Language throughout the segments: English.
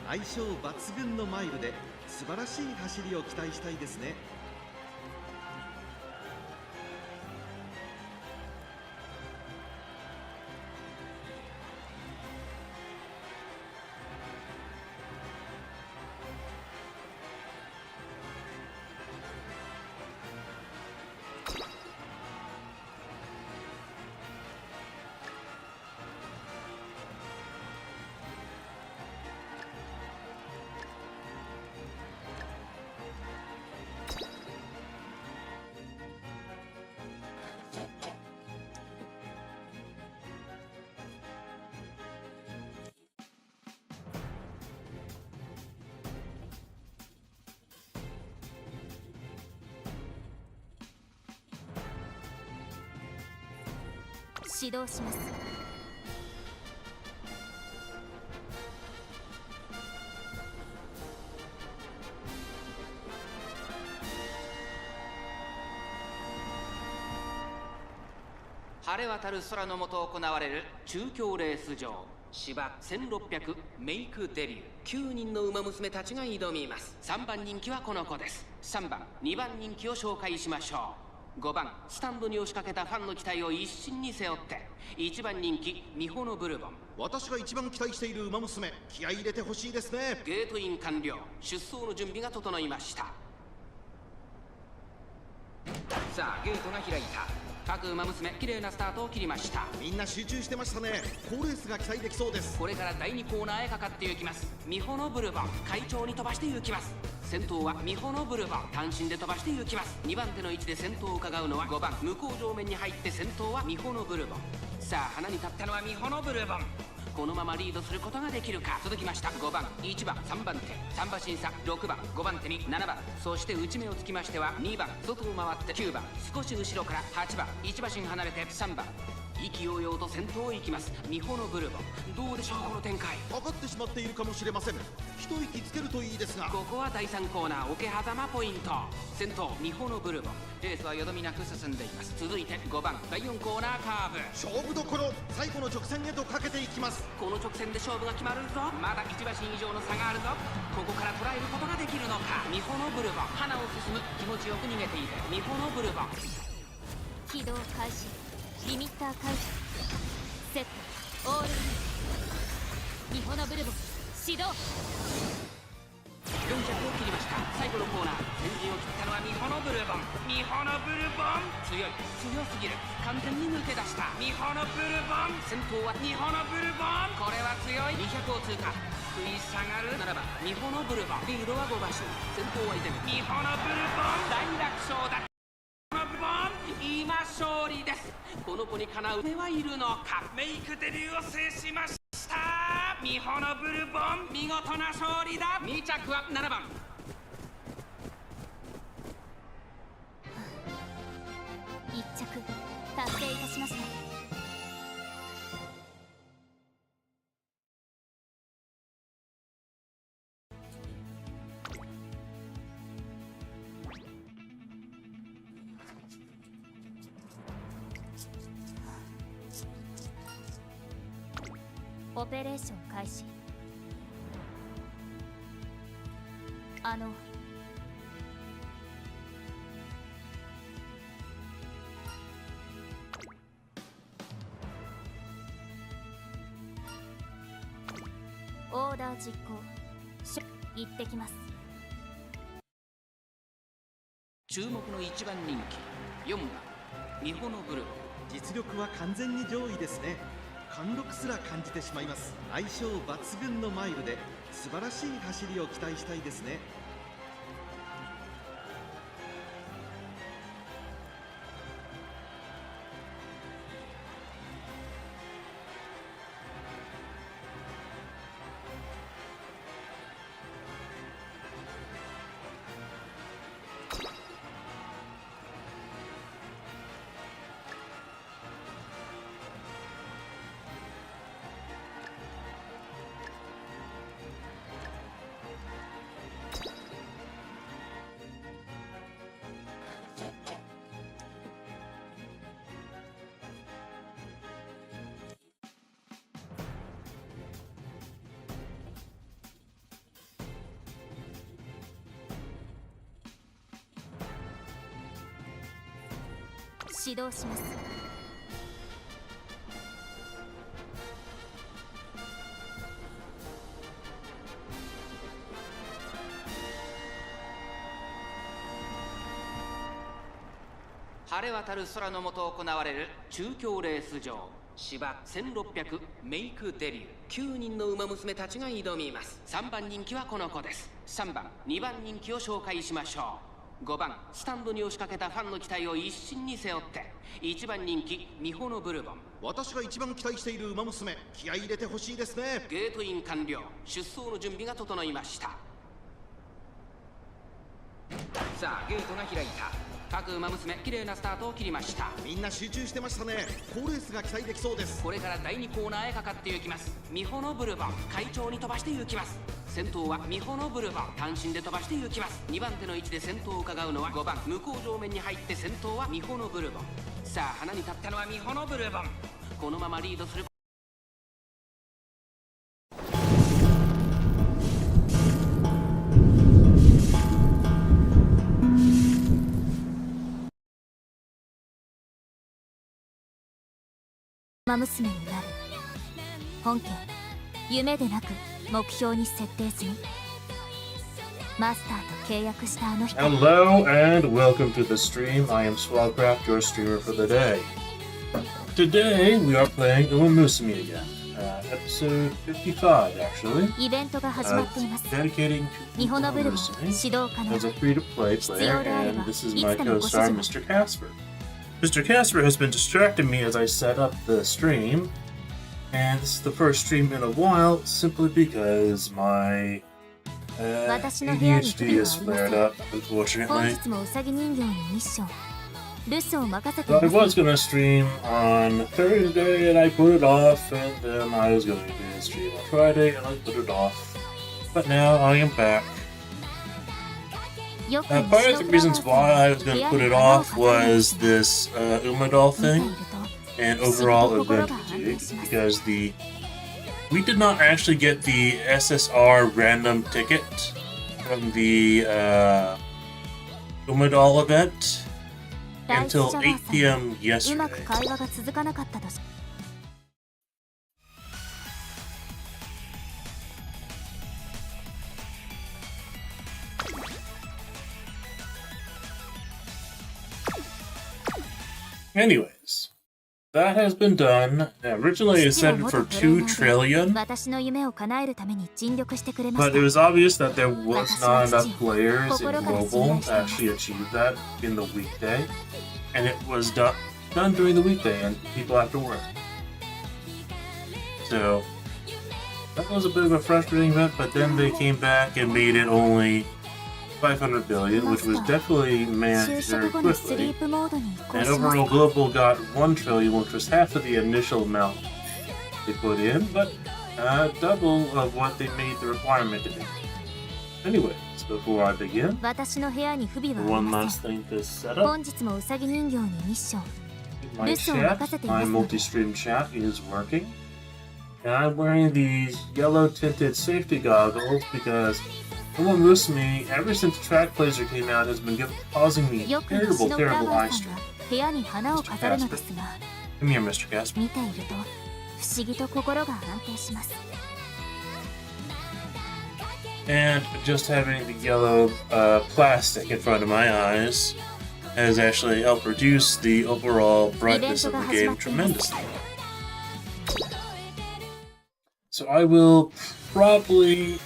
相性抜群のマイルで素晴らしい走りを期待したいですね。指導します。晴れ渡る空の下行われる中京レース場芝1600メイクデビュー。9人の馬娘たちが挑みます。3番人気はこの子です。3番2番人気を紹介しましょう。5番スタンドに押しかけたファンの期待を一身に背負って1番人気ミホノブルボン。私が一番期待している馬娘、気合い入れてほしいですね。ゲートイン完了。出走の準備が整いました。さあゲートが開いた。各馬娘綺麗なスタートを切りました。みんな集中してましたね。好レースが期待できそうです。これから第2コーナーへかかっていきます。ミホノブルボン快調に飛ばしていきます。先頭はミホノブルボン単身で飛ばしていきます。2番手の位置で先頭を伺うのは5番向こう上面に入って先頭はミホノブルボン。さあ花に立ったのはミホノブルボン。このままリードすることができるか。続きました5番1番3番手3馬審査6番5番手に7番、そして内目をつきましては2番外を回って9番、少し後ろから8番1馬身離れて3番。意気揚々と先頭を行きますミホノブルボン。どうでしょうこの展開。かかってしまっているかもしれません。一息つけるといいですが。ここは第3コーナー桶狭間ポイント。先頭ミホノブルボン。レースはよどみなく進んでいます。続いて5番第4コーナーカーブ。勝負どころ、最後の直線へとかけていきます。この直線で勝負が決まるぞ。まだ1馬身以上の差があるぞ。ここから捉えることができるのか。ミホノブルボン花を進む。気持ちよく逃げていてミホノブルボン。起動開始。リミッター解除。セットオールイン。ミホノブルボン始動。400を切りました。最後のコーナー先陣を切ったのはミホノブルボン。ミホノブルボン強すぎる。完全に抜け出したミホノブルボン。先頭はミホノブルボン。これは強い。200を通過。食い下がる7番ミホノブルボン。リードは5馬身。先頭は依然ミホノブルボン。大楽勝だ。ミホノブルボン今勝利です。この子にかなう目はいるのか。メイクデビューを制しましたミホノブルボン。見事な勝利だ。2着は7番。1着達成いたしました。オペレーション開始。オーダー実行。行ってきます。注目の1番人気4番ミホノブルボン。実力は完全に上位ですね。貫禄すら感じてしまいます。相性抜群のマイルで素晴らしい走りを期待したいですね。指導します。晴れ渡る空の下行われる中京レース場芝1600メイクデビュー9人の馬娘たちが挑みます。3番人気はこの子です。3番2番人気を紹介しましょう。5番スタンドに押しかけたファンの期待を一身に背負って1番人気ミホノブルボン。私が一番期待している馬娘、気合い入れてほしいですね。ゲートイン完了。出走の準備が整いました。さあゲートが開いた。各馬娘綺麗なスタートを切りました。みんな集中してましたね。好レースが期待できそうです。これから第2コーナーへかかっていきます。ミホノブルボン快調に飛ばして行きます。先頭はミホノブルボン単身で飛ばして行きます。2番手の位置で先頭を伺うのは5番向こう上面に入って先頭はミホノブルボン。さあ花に立ったのはミホノブルボン。このままリードする馬娘になる。本家夢でなく目標に設定済み。マスターと契約したあの人。 Hello and welcome to the stream. I am Swabcraft, your streamer for the day. Today we are playing Umamusume again. Episode 55 actually. イベントが始まっています。 Dedicating to ミホノブルボン Umamusume 指導家の as a free-to-play player, and this is my co-star Mr. Casper. Mr. Casper has been distracting me as I set up the stream, and this is the first stream in a while simply because my ADHD has flared up, 本 unfortunately. 日もウサギ人形にミッション留守を任せて So い I ま was す。 gonna stream on Thursday and I put it off, and then I was going to stream on Friday and I put it off. But now I am back. よく Part of the reasons why I was going to put it off was this Umadoll 見てい thing ると and overall event fatigue, because we did not actually get the SSR random ticket from the Umadoll event 第一シャ until ワー 8 さん p.m. うま yesterday. く会話が続かなかったとし。 Anyways, that has been done. Originally it said for 2 trillion, 私の夢を叶えるために尽力してくれま but し it た。 was obvious that there was not enough players in global to actually achieve that in the weekday, and it was done during the weekday and people have to work. So that was a bit of a frustrating event, but then they came back and made it only 500 billion, which was definitely 就 managed 職 very 後にスリ quickly. ープモードに移行 And しま overall す。 global got 1 trillion, which was half of the initial amount they put in, but double of what they made the requirement to be. Anyways, before I begin, 私の部屋に不備はあり one ません。 last thing to set up. 本日もウサギ人形にミッション。 My chat, my multi-stream chat is working. And I'm wearing these yellow tinted safety goggles because Umamusume, ever since Track Blazer came out, has been causing me よく西 terrible, のフラ terrible ワ eye ーさん strain. が部屋に花を飾るのですが、 Come here, Mr. Casper. 見ていると不思議と心が安定します。 And just having the yellow plastic in front of my eyes has actually helped reduce the overall brightness of the game tremendously. So I will probably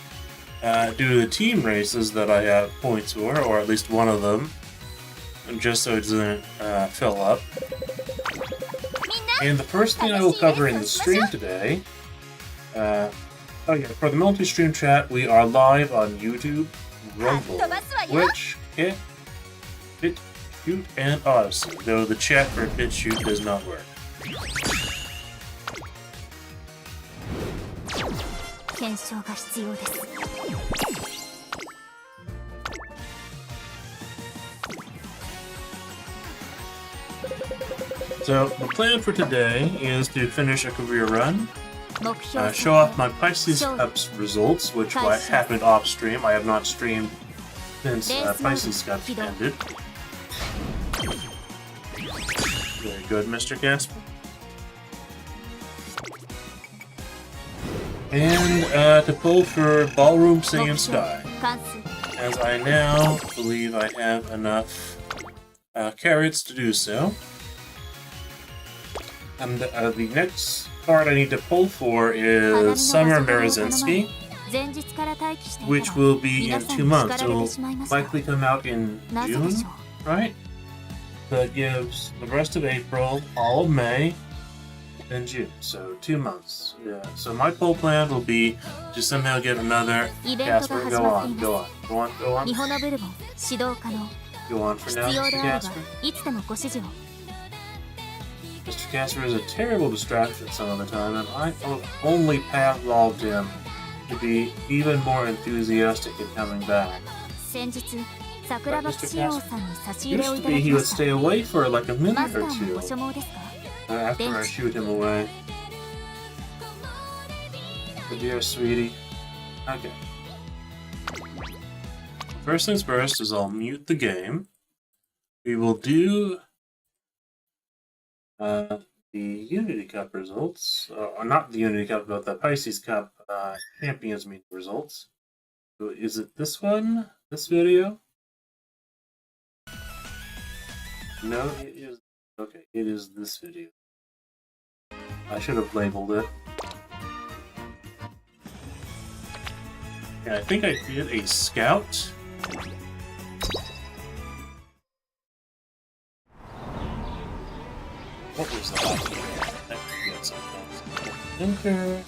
do the team races that I have points for, or at least one of them, just so it doesn't fill up. And the first thing I will cover in the stream today, for the multi-stream chat, we are live on YouTube, Rumble, Twitch, BitChute, and Odyssey, though the chat for BitChute does not work. 検証が必要です。 So, the plan for today is to finish a career run, 目標 show off my Pisces Cups results, which happened off stream. I have not streamed since Pisces Cups ended. Very good, Mr. Casper. And to pull for Ballroom Seiun Sky, 関数 as I now believe I have enough carrots to do so. And the next card I need to pull for is Summer Marazinski, 前日から待機していたら which will be in 皆さん 2 に months. 叱 It られ will てしまいました likely come out in なぜで June, しょう right? That gives the rest of April, all of May, and June. So 2 months. Yeah. So my pull plan will be to somehow get another イベントが Casper. 始 Go まってい on, ま go す on, go on, go on. ミホノブルボン指導可能 Go on for 必 now, 要で Mr. あれば Casper. いつでもご指示を Mr. Casper is a terrible distraction some of the time, and I have only pavloved him to be even more enthusiastic in coming back. 先日桜庭志陽さんに差し入れを Used い to ただ be き he ま would した stay away for like a マ minute スタ or ーも two ご所望ですか after I shoot him away. But dear sweetie. Okay. First things first is I'll mute the game. We will do the Unity Cup results. Not the Unity Cup, but the Pisces Cup Champions Meet results. So is it this one? This video? No, it is. Okay, it is this video. I should have labeled it. Yeah, I think I did a scout. What was the last one? I forget sometimes. Enter.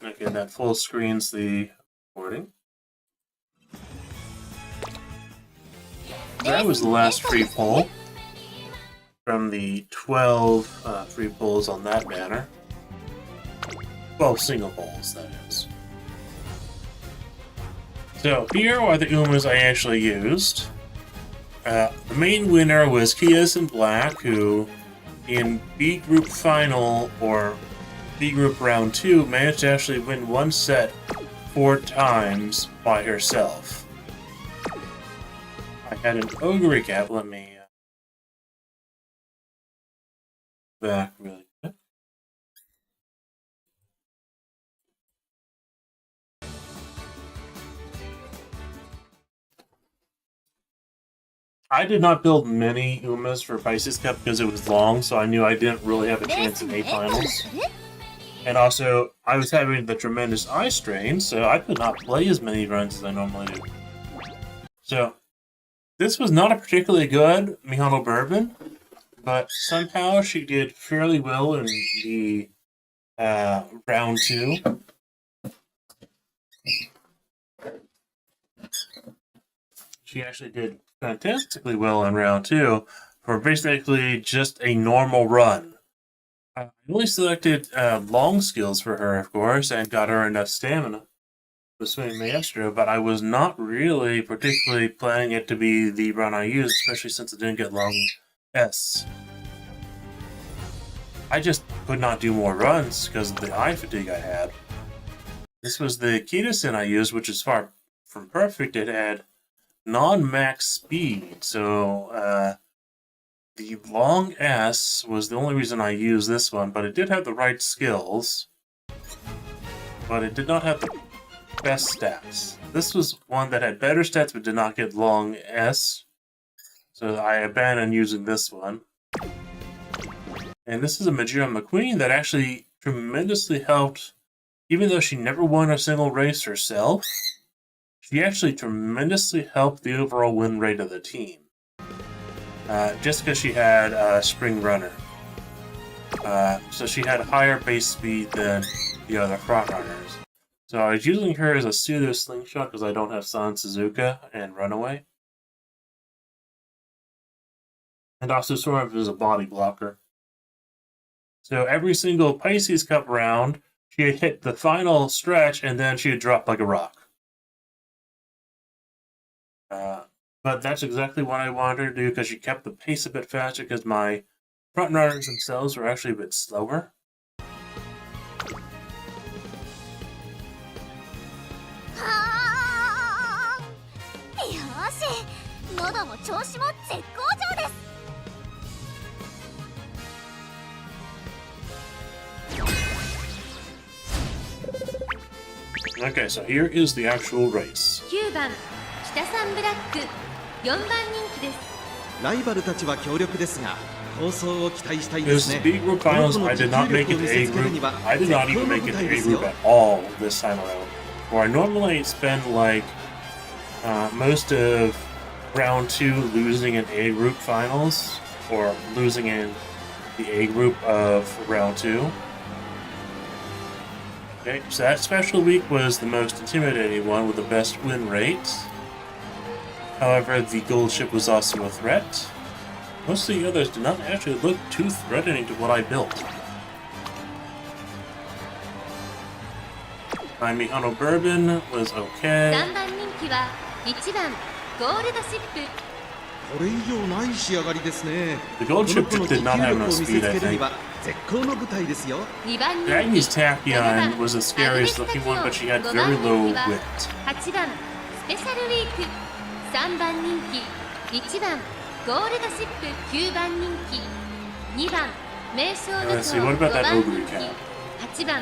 Okay, that full screens the recording. That was the last free poll from the 12 free polls on that banner. 12 single polls, that is. So here are the Umas I actually used. The main winner was Kias in Black, who in B Group Final, or B Group Round 2, managed to actually win one set 4 times by herself. I had an ogre recap. Let me back really quick. I did not build many Umas for Pisces Cup because it was long, so I knew I didn't really have a chance in A finals. And also, I was having the tremendous eye strain, so I could not play as many runs as I normally do. So, this was not a particularly good Mihono Bourbon, but somehow she did fairly well in the round 2. She actually did fantastically well in round 2 for basically just a normal run. I only selected long skills for her, of course, and got her enough stamina with Swing Maestro, but I was not really particularly planning it to be the run I used, especially since it didn't get long S. I just could not do more runs because of the eye fatigue I had. This was the Kitasen I used, which is far from perfect. It had non-max speed, so the long S was the only reason I used this one, but it did have the right skills, but it did not have the best stats. This was one that had better stats but did not get long S, so I abandoned using this one. And this is a Majira McQueen that actually tremendously helped, even though she never won a single race herself, she actually tremendously helped the overall win rate of the team. Just because she had Spring Runner. So she had higher base speed than the other front runners. So I was using her as a pseudo slingshot because I don't have San Suzuka and Runaway. And also sort of as a body blocker. So every single Pisces Cup round, she had hit the final stretch and then she had dropped like a rock. But that's exactly what I wanted her to do because she kept the pace a bit faster because my front runners themselves were actually a bit slower. Okay, so here is the actual race. 9番北サンブラック4番人気です。ライバルたちは強力ですが構想を期待したいで This すね。 B group この finals, 子の I 持 did not 久 make 力 it を to 見 A せつけるに group. は I did 絶 not 好 even の make 舞 it to 台 A です group よ。 at all this time around. Where I normally spend like most of round 2 losing in A group finals or losing in the A group of round 2. Okay, so that special week was the most intimidating one with the best win rate. However, the gold ship was also a threat. Most of the others did not actually look too threatening to what I built. My Mihono Bourbon was okay. 3番人気は1番ゴールドシップ。これ以上ない仕上がりですね。 The こ gold の ship 子の did 持 not 久 have 力を enough 見せ speed, つ I けるに think. は絶好の舞台ですよ。2番人 Agnes 気 Tachyon was the scariest looking one, but she had very low wit. 8番スペシャルウィーク。3番人気1番ゴールドシップ。9番人気2番名称の Let's 塔 see, what about that 5番 Ogre 人 Cap? 気8番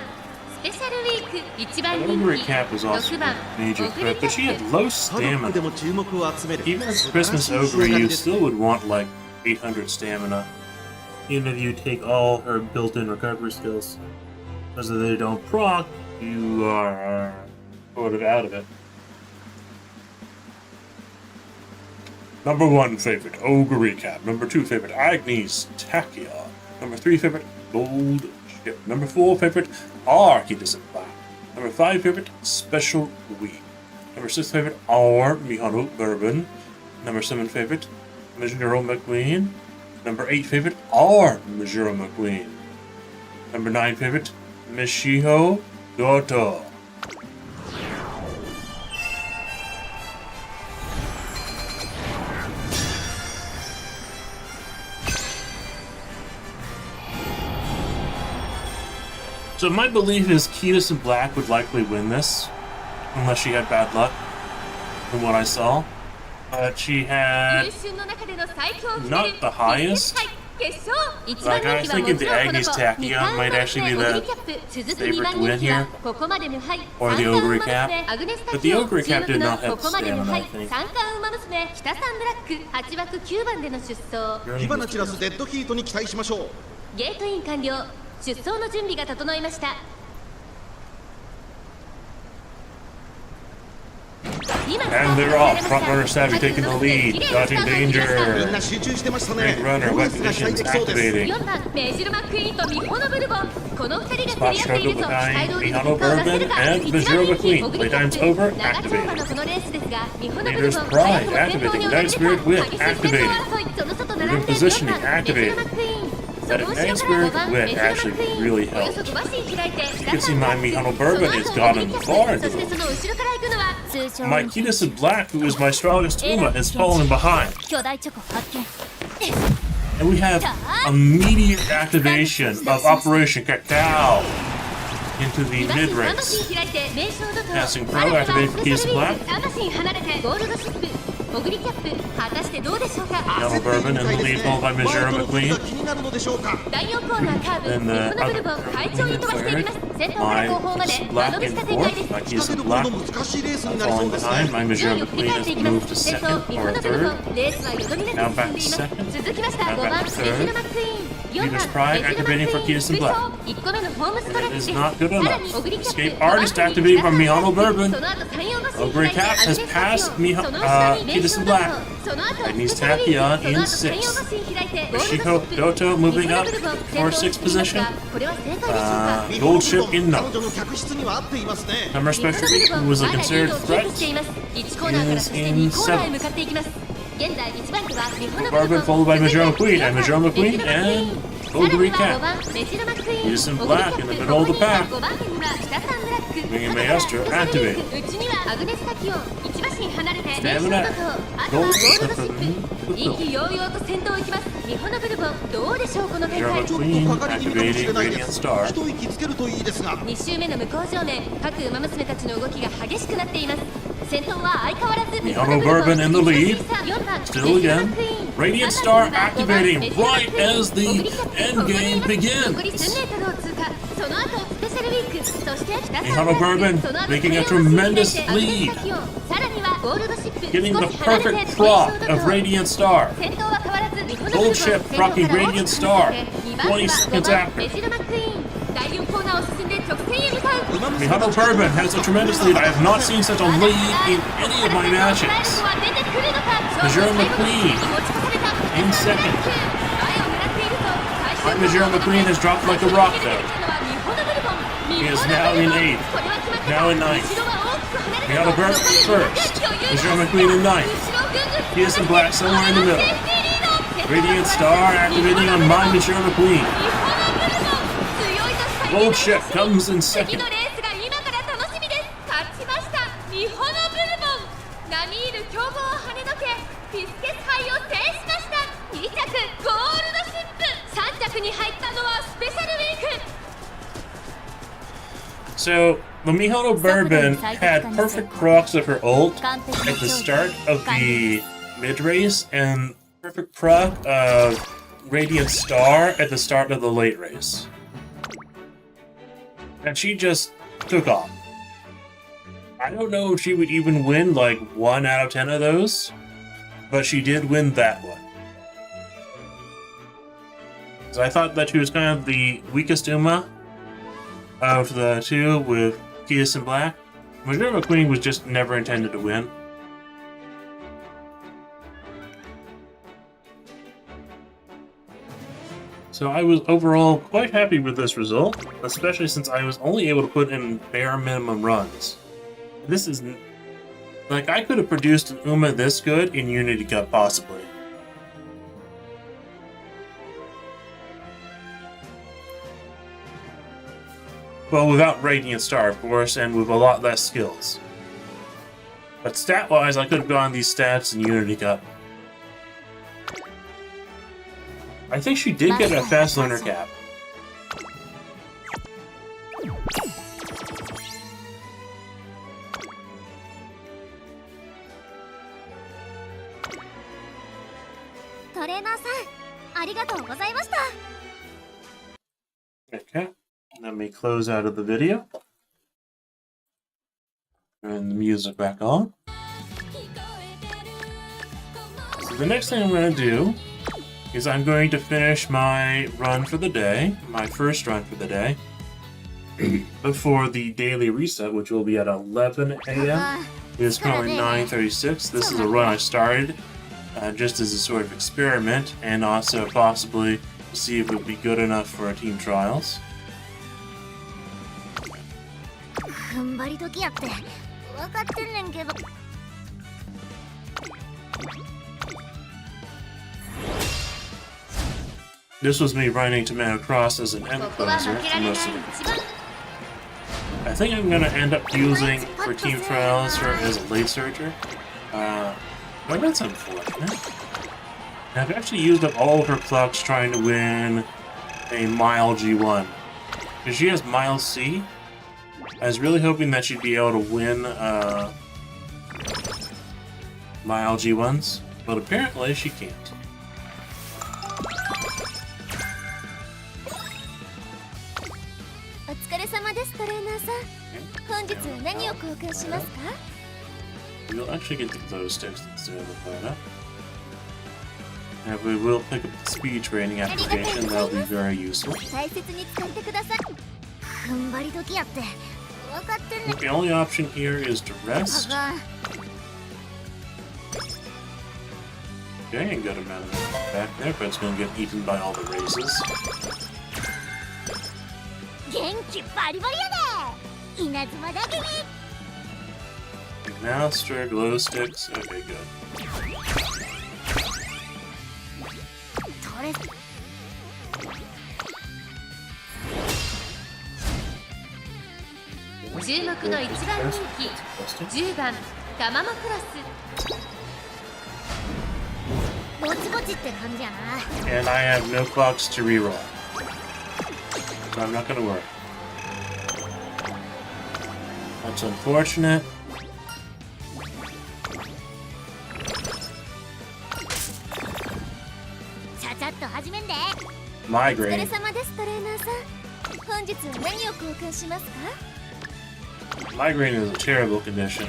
スペシャルウィーク1番 That 人 Ogre 気 Cap was also 6番 a major オグリ threat, キ but she ャ had ップ。 low パドックで stamina. も注目を集める Even as 素晴ら Christmas しい仕 Ogre, 上がり you です。 still would want like 800 stamina. Even if you take all her built-in recovery skills. Because if they don't proc, you are sort of out of it. Number 1 favorite, Ogre Cap. Number 2 favorite, Agnes Tachyon. Number 3 favorite, Gold Ship. Number 4 favorite, Archidism Black. Number 5 favorite, Special Week. Number 6 favorite, our Mihono Bourbon. Number 7 favorite, Mijiro McQueen. Number 8 favorite, our Mijiro McQueen. Number 9 favorite, Mishiho Doto. So my belief is Ketis and Black would likely win this, unless she had bad luck, from what I saw. But she had 優秀の中での最強を決める not the highest. 決勝1 Like, 番 I 人 was 気はも thinking ち the ろんこの Agnes 子 Tachyon 2冠 might actually be オグ the リキャップ続く favorite 2番 to win 人気は here. ここまで無敗 Or the 三冠 Ogre 馬 Cap. 娘アグネスタ But キ the オ Ogre 注 Cap 目 did の not have ここまで無 stamina, 敗 I think. 三冠馬娘北サンブラック8枠9番での出走。火花散らすデッドヒートに期待しましょう。ゲートイン完了。出走の準備が整いました。And they're off. Front runner Savvy taking the lead. Dodging みん danger. な集中してましたね。 Ring runner レー wet スが期待 conditions できそうです activating. 4番メジルマックイーンとミホノブルボン。この2人が Spot 競り合っている struggle ぞ。期待 behind 通りの Mihono 結果を出せ Bourbon るか。 and 1 Mijiro 番人気 McQueen. オグリキャ Playtime's ップ over. 長丁場 Activating. のこのレースですがミホノブル Leader's ボン Pride 早くも先頭に activating. 躍り Nice 出た weird wit 激しい先頭 activating. 争い。その外並ん Even で positioning 4番メジル activating. マックイーン。 That その後ろ advanced から weird 5番 wit メジルマッ actually クイーン。 really およ helped. そ5馬身開いて You can see my Mihono Bourbon has gotten far into そしてそ them. の後ろから行くのは通称 My Ketis and Black, who is my strongest Uma, is falling behind. 巨大チョコ発見。 And we have immediate activation of Operation Cacao into the mid race. Passing Pro, activated for Ketis and Black. 3馬身離れてゴールドシップオグリキャップ果たしてどうでしょうか。 Yellow Bourbon in the lead, followed by Mijiro 前との次 McQueen. が気になるのでしょうか。第4コーナーカーブ Then ミ the ホノブルボン快調に飛ばしていきます。先頭から My 後方まで Ketis and 間 Black 延び in した展開で fourth. す。 My 仕 Ketis 掛け and るほど Black 難しいレースになりそ falling うです behind. ね。 My 順 Mijiro 位を振り McQueen 返ってい has きま moved す。 to 先頭 second ミホ or ノブルボ third. ンレースはよどみな Now く back 進んでい to ます。 second. 続きました Now 5 back 番 to メ third. ジルマックイーン。4 Leader's 番 Pride メジルマッ activating ク for イーン。 Ketis and Black. 1個目のホームストラッ It チ is です。 not good さらに enough. オグリキャップ Escape Artist activated from Mihono Bourbon. その後3、4馬身 Ogre 開いて Cap has passed Miho- その後ろに Ketis and Black. その後 Agnes スペシャルウィー Tachyon クそ in の後3、4 sixth. 馬身開いて Yoshiko Doto moving up for sixth position. これは正解でしょうか。 Gold ship in 彼 no. 女の客室には合っていますね。 Summer Special Week, who was a considered threat, 1コーナーからそして2コーナーへ向かっていきます。現在1番手はミホノブルボ Bourbon ン followed by Mijiro McQueen, and Mijiro McQueen and Ogre 5 Cap. 番メジルマックイーン Ketis and Black in the middle of the pack. 5番手には北サンブラック Bringing Maestro activated. 内にはアグネスタキオン1馬身離れて Stamina. メイションドとあとはゴールドシップ意気揚々と先頭を行きます。ミホノブルボンどうでしょうこの展 Mijiro 開。ちょっと McQueen かかり気味かもしれ activating ないで Radiant す。 Star. 一息つけるといいですが。 2周目の向こう正面各馬娘たちの動きが激しくなっています。先頭は相変わらず Mihono Bourbon in the lead. 4番 Still again. Radiant Star 3番 activating メジルマッ right クイーン as the オグリキャップ end game 残り begins. 1000メートルを通過。その後スペシャルウィーク Mihono Bourbon making a tremendous lead, getting the perfect proc of Radiant Star. Gold Chip proccing Radiant Star 20 seconds after. Mihono Bourbon has a tremendous lead. I have not seen such a lead in any of my matches. Majora McQueen in second. Majora McQueen has dropped like a rock though. He is now in 8th. Now in 9th. Mihono Bourbon first. Majora McQueen in 9th. He is in black somewhere in the middle. Radiant Star activating on my Majora McQueen. Gold Chip comes in second. So, the Mihono Bourbon had perfect procs of her ult at the start of the mid-race and perfect proc of Radiant Star at the start of the late race. And she just took off. I don't know if she would even win like 1 out of 10 of those, but she did win that one. So I thought that she was kind of the weakest Uma of the two with Kias in black. Majora McQueen was just never intended to win. So I was overall quite happy with this result, especially since I was only able to put in bare minimum runs. This is... like, I could have produced an Uma this good in Unity Cup, possibly. Well, without Radiant Star, of course, and with a lot less skills. But stat-wise, I could have gotten these stats in Unity Cup. I think she did get a fast learner cap. Okay, let me close out of the video. Turn the music back on. So the next thing I'm going to do is I'm going to finish my run for the day, my first run for the day, before the daily reset, which will be at 11 a.m. It is currently 9:36. This is a run I started just as a sort of experiment, and also possibly to see if it would be good enough for team trials. This was me running Tomato Cross as an end closer for most of it. I think I'm going to end up using for team trials her as a late searcher. Well, that's unfortunate. I've actually used up all of her plucks trying to win a Mile G1. Because she has Mile C. I was really hoping that she'd be able to win Mile G1s, but apparently she can't. We'll actually get the glow sticks instead of the photo. And we will pick up the speed training application, that'll be very useful. The only option here is to rest. Okay, and good amount of it back there, but it's going to get eaten by all the races. Master glow sticks. Okay, good. And I have no clocks to reroll, so I'm not going to worry. That's unfortunate. Migraine. Migraine is a terrible condition.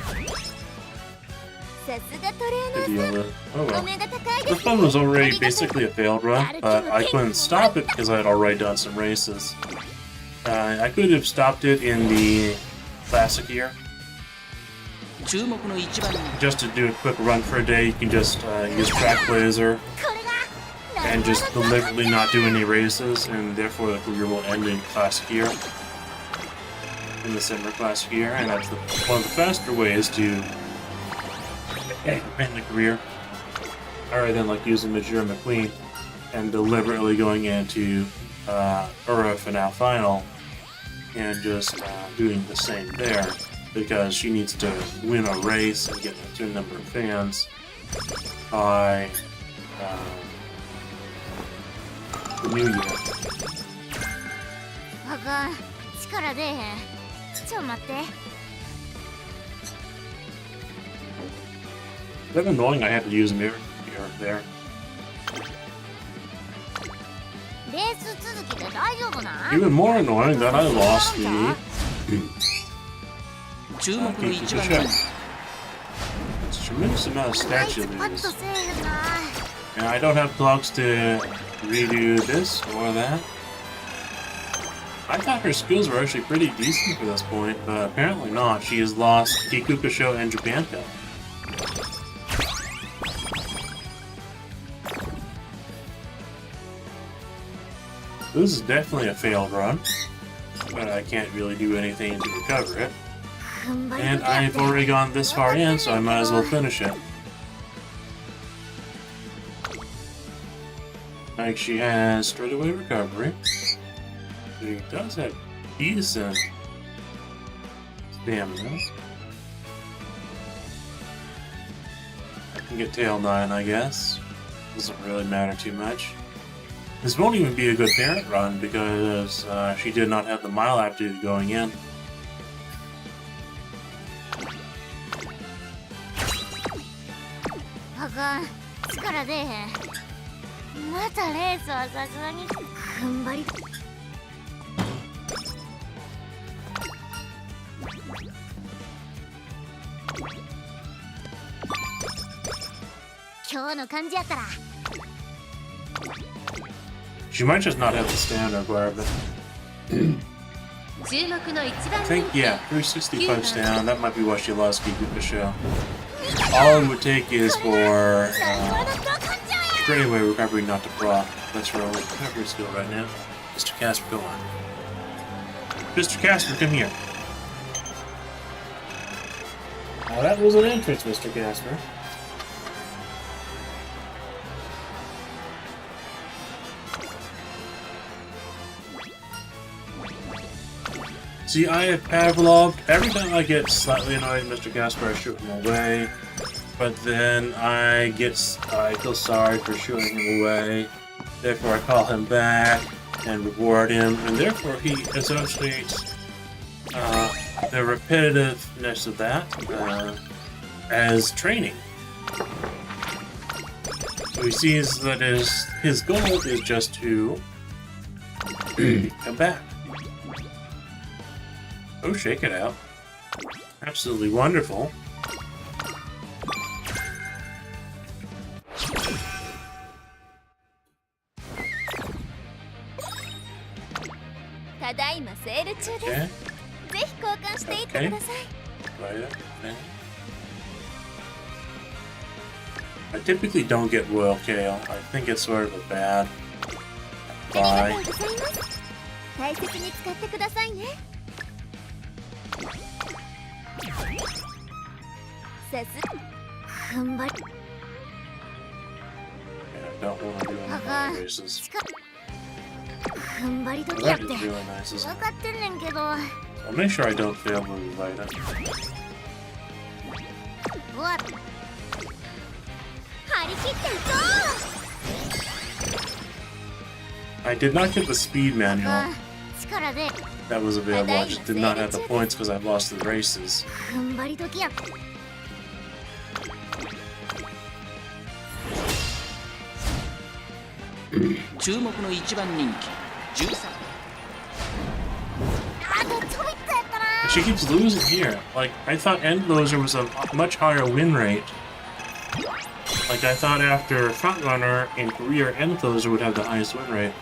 さすがトレーナ To ー deal さん with. Oh お well. 目が高いで This す one ね was already basically a failed run, but I couldn't stop it because I had already done some races. I could have stopped it in the classic year. 注目の1番人 Just to do a quick run for a day, you can just use Track Blazer これが and just deliberately not do any races, and therefore the career will end in classic year. In the summer classic year, and that's one of the faster ways to end the career. Alright then, like using Majora McQueen and deliberately going into Ura Finale Final and just doing the same there because she needs to win a race and get to a number of fans by the new year. あかん力出えへんちょ待って It's annoying I had to use mirror here there. レース続きで大丈夫なん Even more annoying that I lost the 注目の Keep 1 the 番 check. 人 It's a tremendous amount of あい statue つパッ lose. とせえへんな And I don't have clocks to redo this or that. I thought her skills were actually pretty decent for this point, but apparently not. She has lost Kikukusho and Japan Cup. This is definitely a failed run, but I can't really do anything to recover it. 踏ん張り And 時やって I've already gone this far in, so I might as well finish it. Like she has straightaway recovery. She does have decent stamina. I can get tail 9, I guess. Doesn't really matter too much. This won't even be a good parent run because she did not have the mile aptitude going in. あかん力出えへんまたレースはさすがに踏ん張り今日の感じやったら She might just not have the stamina requirement. 注目の1番 I 人 think, 気 yeah, 365 down. That might be why she lost Kikukusho. All it would take is for 最高のド根性や straightaway recovery not to proc. That's her only recovery skill right now. Mr. Casper, go on. Mr. Casper, come here. Now that was an entrance, Mr. Casper. See, I have Pavloved. Every time I get slightly annoyed with Mr. Casper, I shoot him away. But then I feel sorry for shooting him away. Therefore, I call him back and reward him. And therefore, he associates the repetitiveness of that as training. So he sees that his goal is just to come back. Oh, shake it out. Absolutely wonderful. ただいまセール中です Okay. ぜひ交換していってください Right up. Okay. I typically don't get Royal Kale. I think it's sort of a bad あり buy. がとうございます大切に使ってくださいねさす踏ん張り Yeah, I don't want to do any more races. 踏ん張り Well, 時や that って is really nice, isn't 分 it? かってんねんけど I'll make sure I don't fail when we light it. うわ張り切っていこ I did not get the speed う manual 力で that was available. I just did not have the points because I lost the races. 踏ん張り時や注目の1番人気13あとちょびっとやったな She keeps losing here. Like, I thought End Closer was a much higher win rate. Like, I thought after Frontrunner and Career, End Closer would have the highest win rate.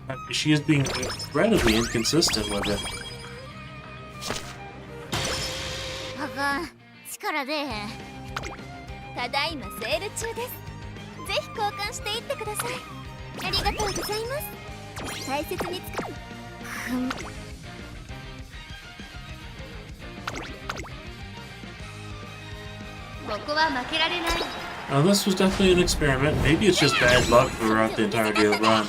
But she is being incredibly inconsistent with it. あかん、力出えへん。ただいまセール中です。ぜひ交換していってください。ありがとうございます。大切に使う。ここは負けられない。 Now, this was definitely an experiment. Maybe it's just bad luck throughout the entirety of the run.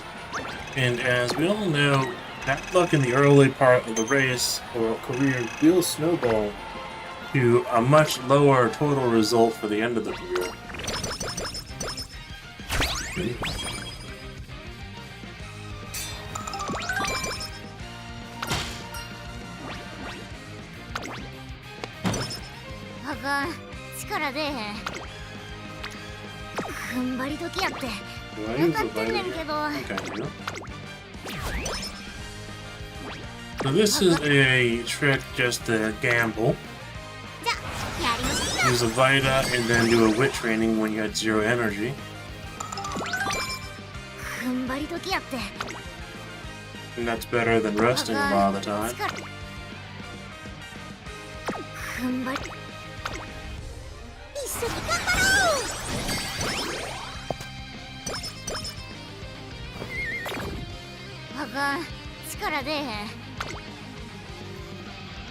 And as we all know, bad luck in the early part of the race or career will snowball to a much lower total result for the end of the career. Do I use the vitamin? Okay, no. So this is a trick just to gamble. Use a Vita and then do a wit training when you had 0 energy. And that's better than resting a lot of the time.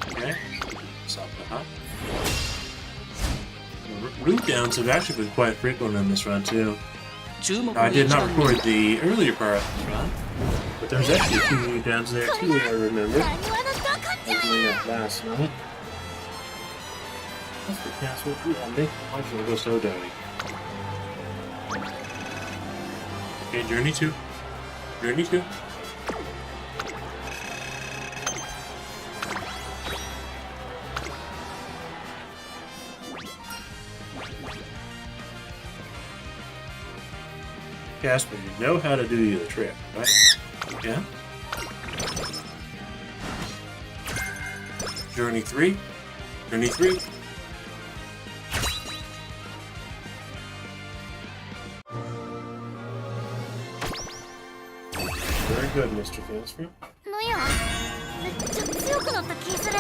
Okay. Something, huh? Root downs have actually been quite frequent in this run too. I did not record the earlier part of this run, but there's actually 2 root downs there too, I remember. Opening up last night. That's the castle. Ooh, I'm making my go so dirty. Okay, Journey 2. Journey 2. Casper, you know how to do the trick, right? Yeah? Journey 3. Journey 3. Very good, Mr. Fansford. なんや、めっちゃ強くなった気する。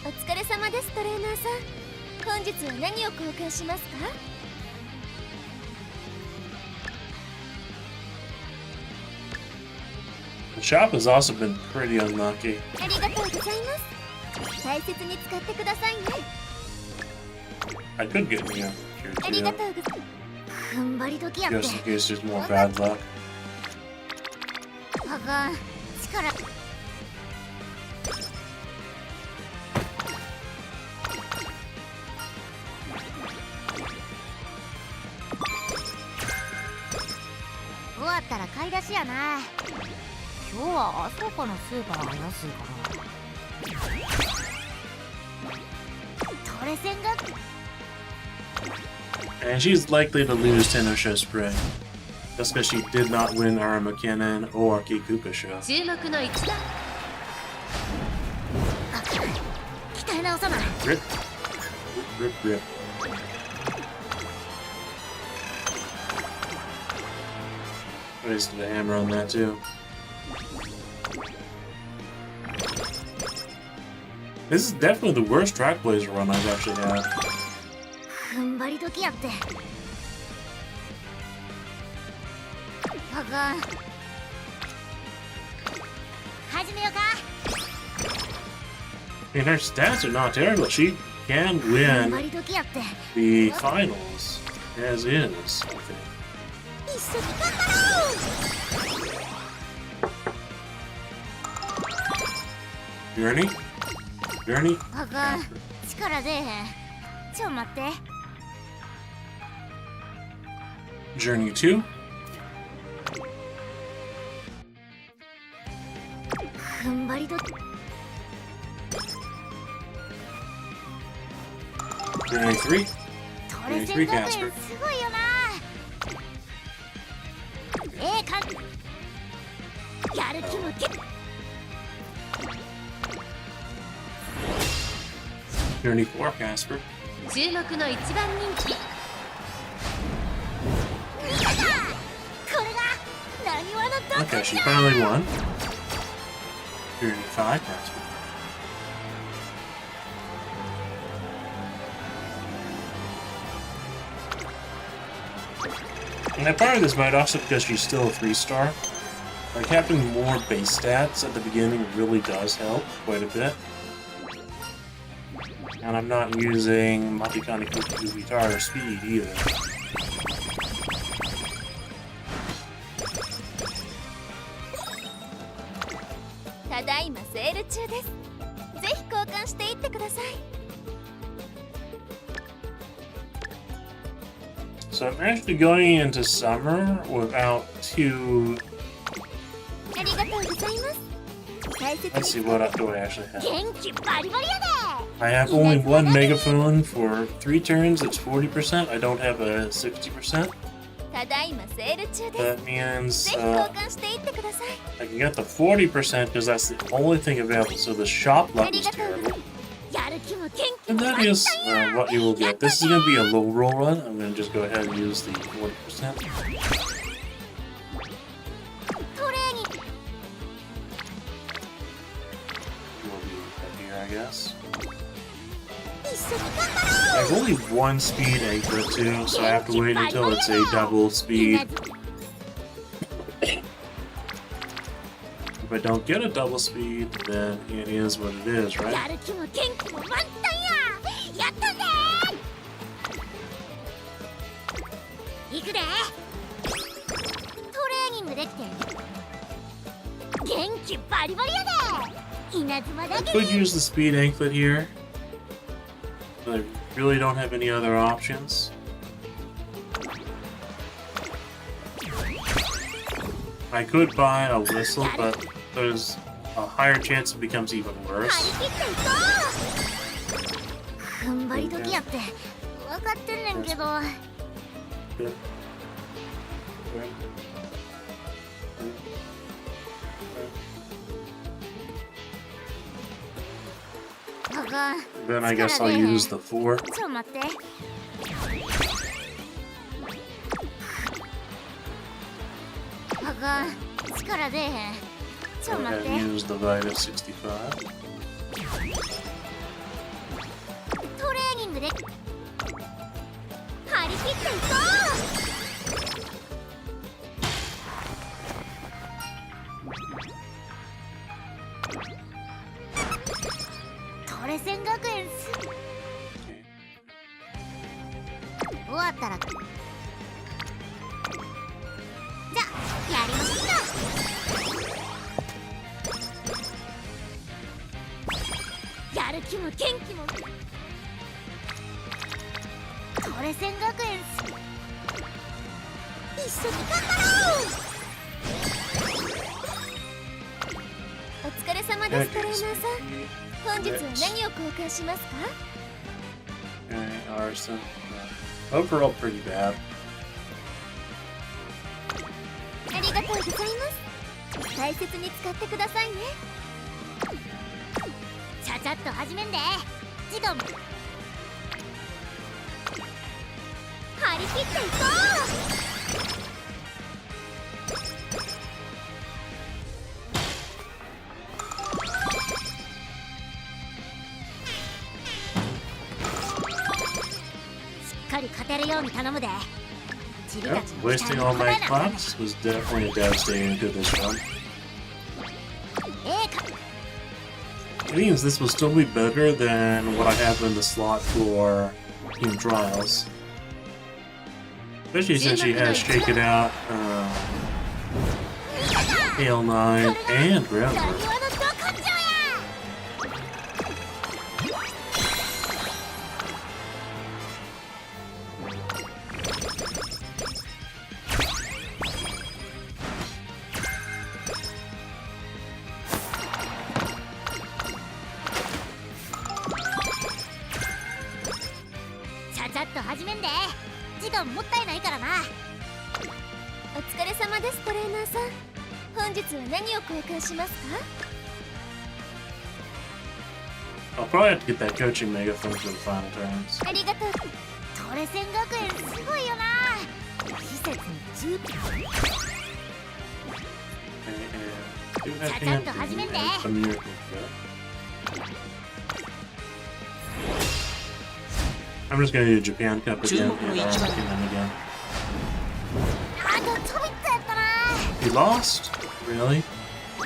お疲れ様です、トレーナーさん。本日は何を交換しますか？ The shop has also been pretty unlucky. ありがとうございます。大切に使ってくださいね。 I could get me a あり Cure がとうございます。 踏ん張り時やって。 just in case there's more bad luck. あかん、力。終わったら買い出しやな。今日はあそこのスーパーが安いから。トレセンが。 And she's likely to lose Tenosho Spring. Just because she did not win Arama Cannon or Kikuka Show. 注目の一打。鍛え直さない。 Rip. Rip, rip. Wasted a hammer on that too. This is definitely the worst track blazer run I've actually had. 踏ん張り時やって。あかん。始めようか。 I mean, her stats are not terrible. She can 踏ん win 張り時やって。 the finals as is, I think. 一緒に頑張ろう。 Journey? Journey? あかん。力出えへん。ちょ待って。 Journey 2? 踏ん張り時。 Journey 3? トこれ戦学園すごいよな。やる気もけ。 34 Casper. 注目の1番人気。これがなにわのド Okay, she finally won. 35 Casper. And I part of this might also because she's still a 3-star. Like having more base stats at the beginning really does help quite a bit. And I'm not using Matikani Kuku guitar speed either. ただいまセール中です。ぜひ交換していってください。 So I'm actually going into summer without two. ありがとうございます。大切 Let's see, に what do I actually have? 元気バリバリやで。 I have only one megaphone for 3 turns. It's 40%. I don't have a 60%. ただいまセール中です。 That means ぜひ交換していってください。 I can get the 40% because that's the only thing available. So the shop あ luck り is がとうござい terrible. ます。やる気も元気 And も that 満 is タンや。 what you will get. This is going to be a low roll run. I'm going to just go ahead and use the 40%. トレーニング We'll do that here, I guess. 一緒に頑張ろ I have only one speed anchor too, so I have to wait until it's a double う。 speed. If I don't get a double speed, then it is what it is, や right? る気も元気も満タンや。やったぜ。行くで。トレーニングできて元気バリバリやで。稲妻だ I け could use the speed anklet here, but I really don't have any other options. I could buy a whistle, but there's a higher chance it becomes even 張 worse. り切っていこう。踏ん張り時やって分かってんねんけど。 Good. Then I guess I'll use the 4. ちょ待って。あかん、力出えへん。ちょ Go 待っ ahead て。 and use the Vita 65. トレーニングで張り切っていこう。トレセン学園す Okay. 終わったらじゃあやりましょうか。やる気も元気もトレセン学園す一緒に頑張ろう。お疲れ様です、トレーナーさん。 Okay, 本日は何を交換しますか？ arson. Overall, pretty bad. ありがとうございます。大切に使ってくださいね。ちゃちゃっと始めんで。時間張り切っていこしっかり勝てるように頼むで。チビ Yep, たちの期待 wasting に all 応 my えな。 clocks was definitely devastating to this run. か It means this will still be better than what I have in the slot for Team Trials. Especially since she has Shake It Out, Hail 9, and な Groundwork. にわのど根性や。ちゃちゃっと始めんで。もったいないからな。お疲れ様です、トレーナーさん。本日は何を交換しますか？ I'll probably have to get that coaching megaphone for the final turns. ありがとう。トレセン学園すごいよな。施設にOkay, and do that Cha-cha-to thing hajimete. and a miracle kit. I'm just gonna do Japan Cup again.注目の一番。 Again. あとちょびっとやったな。 He lost? Really?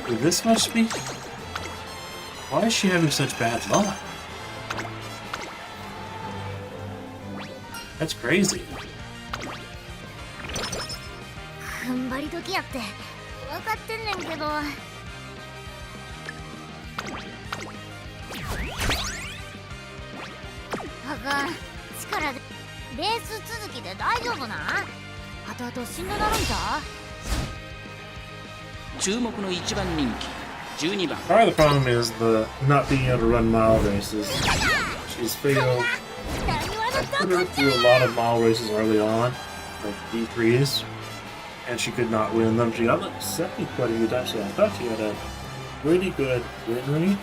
With this much speed? Why is she having such bad luck? That's crazy. 踏ん張り時やって分かってんねんけど。あかん、力でレース続きで大丈夫なん？後々しんどなるんちゃう？注目の一番人気12番 Part of the problem is the not being able to run mile races. She's failed. I put her through a lot of mile races early on, like D3s, and she could not win them. She got like second quite a few times, so I thought she had a pretty good win rate,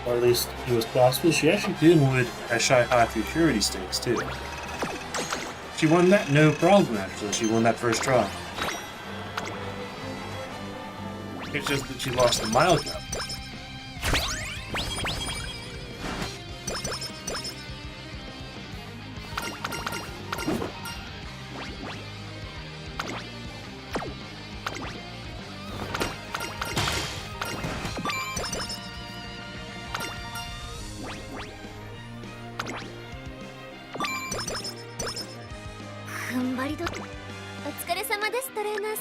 or at least it was possible. She actually did win a Shy High Futurity Stakes too. She won that no problem actually. She won that first try. It's just that she lost the mile cup.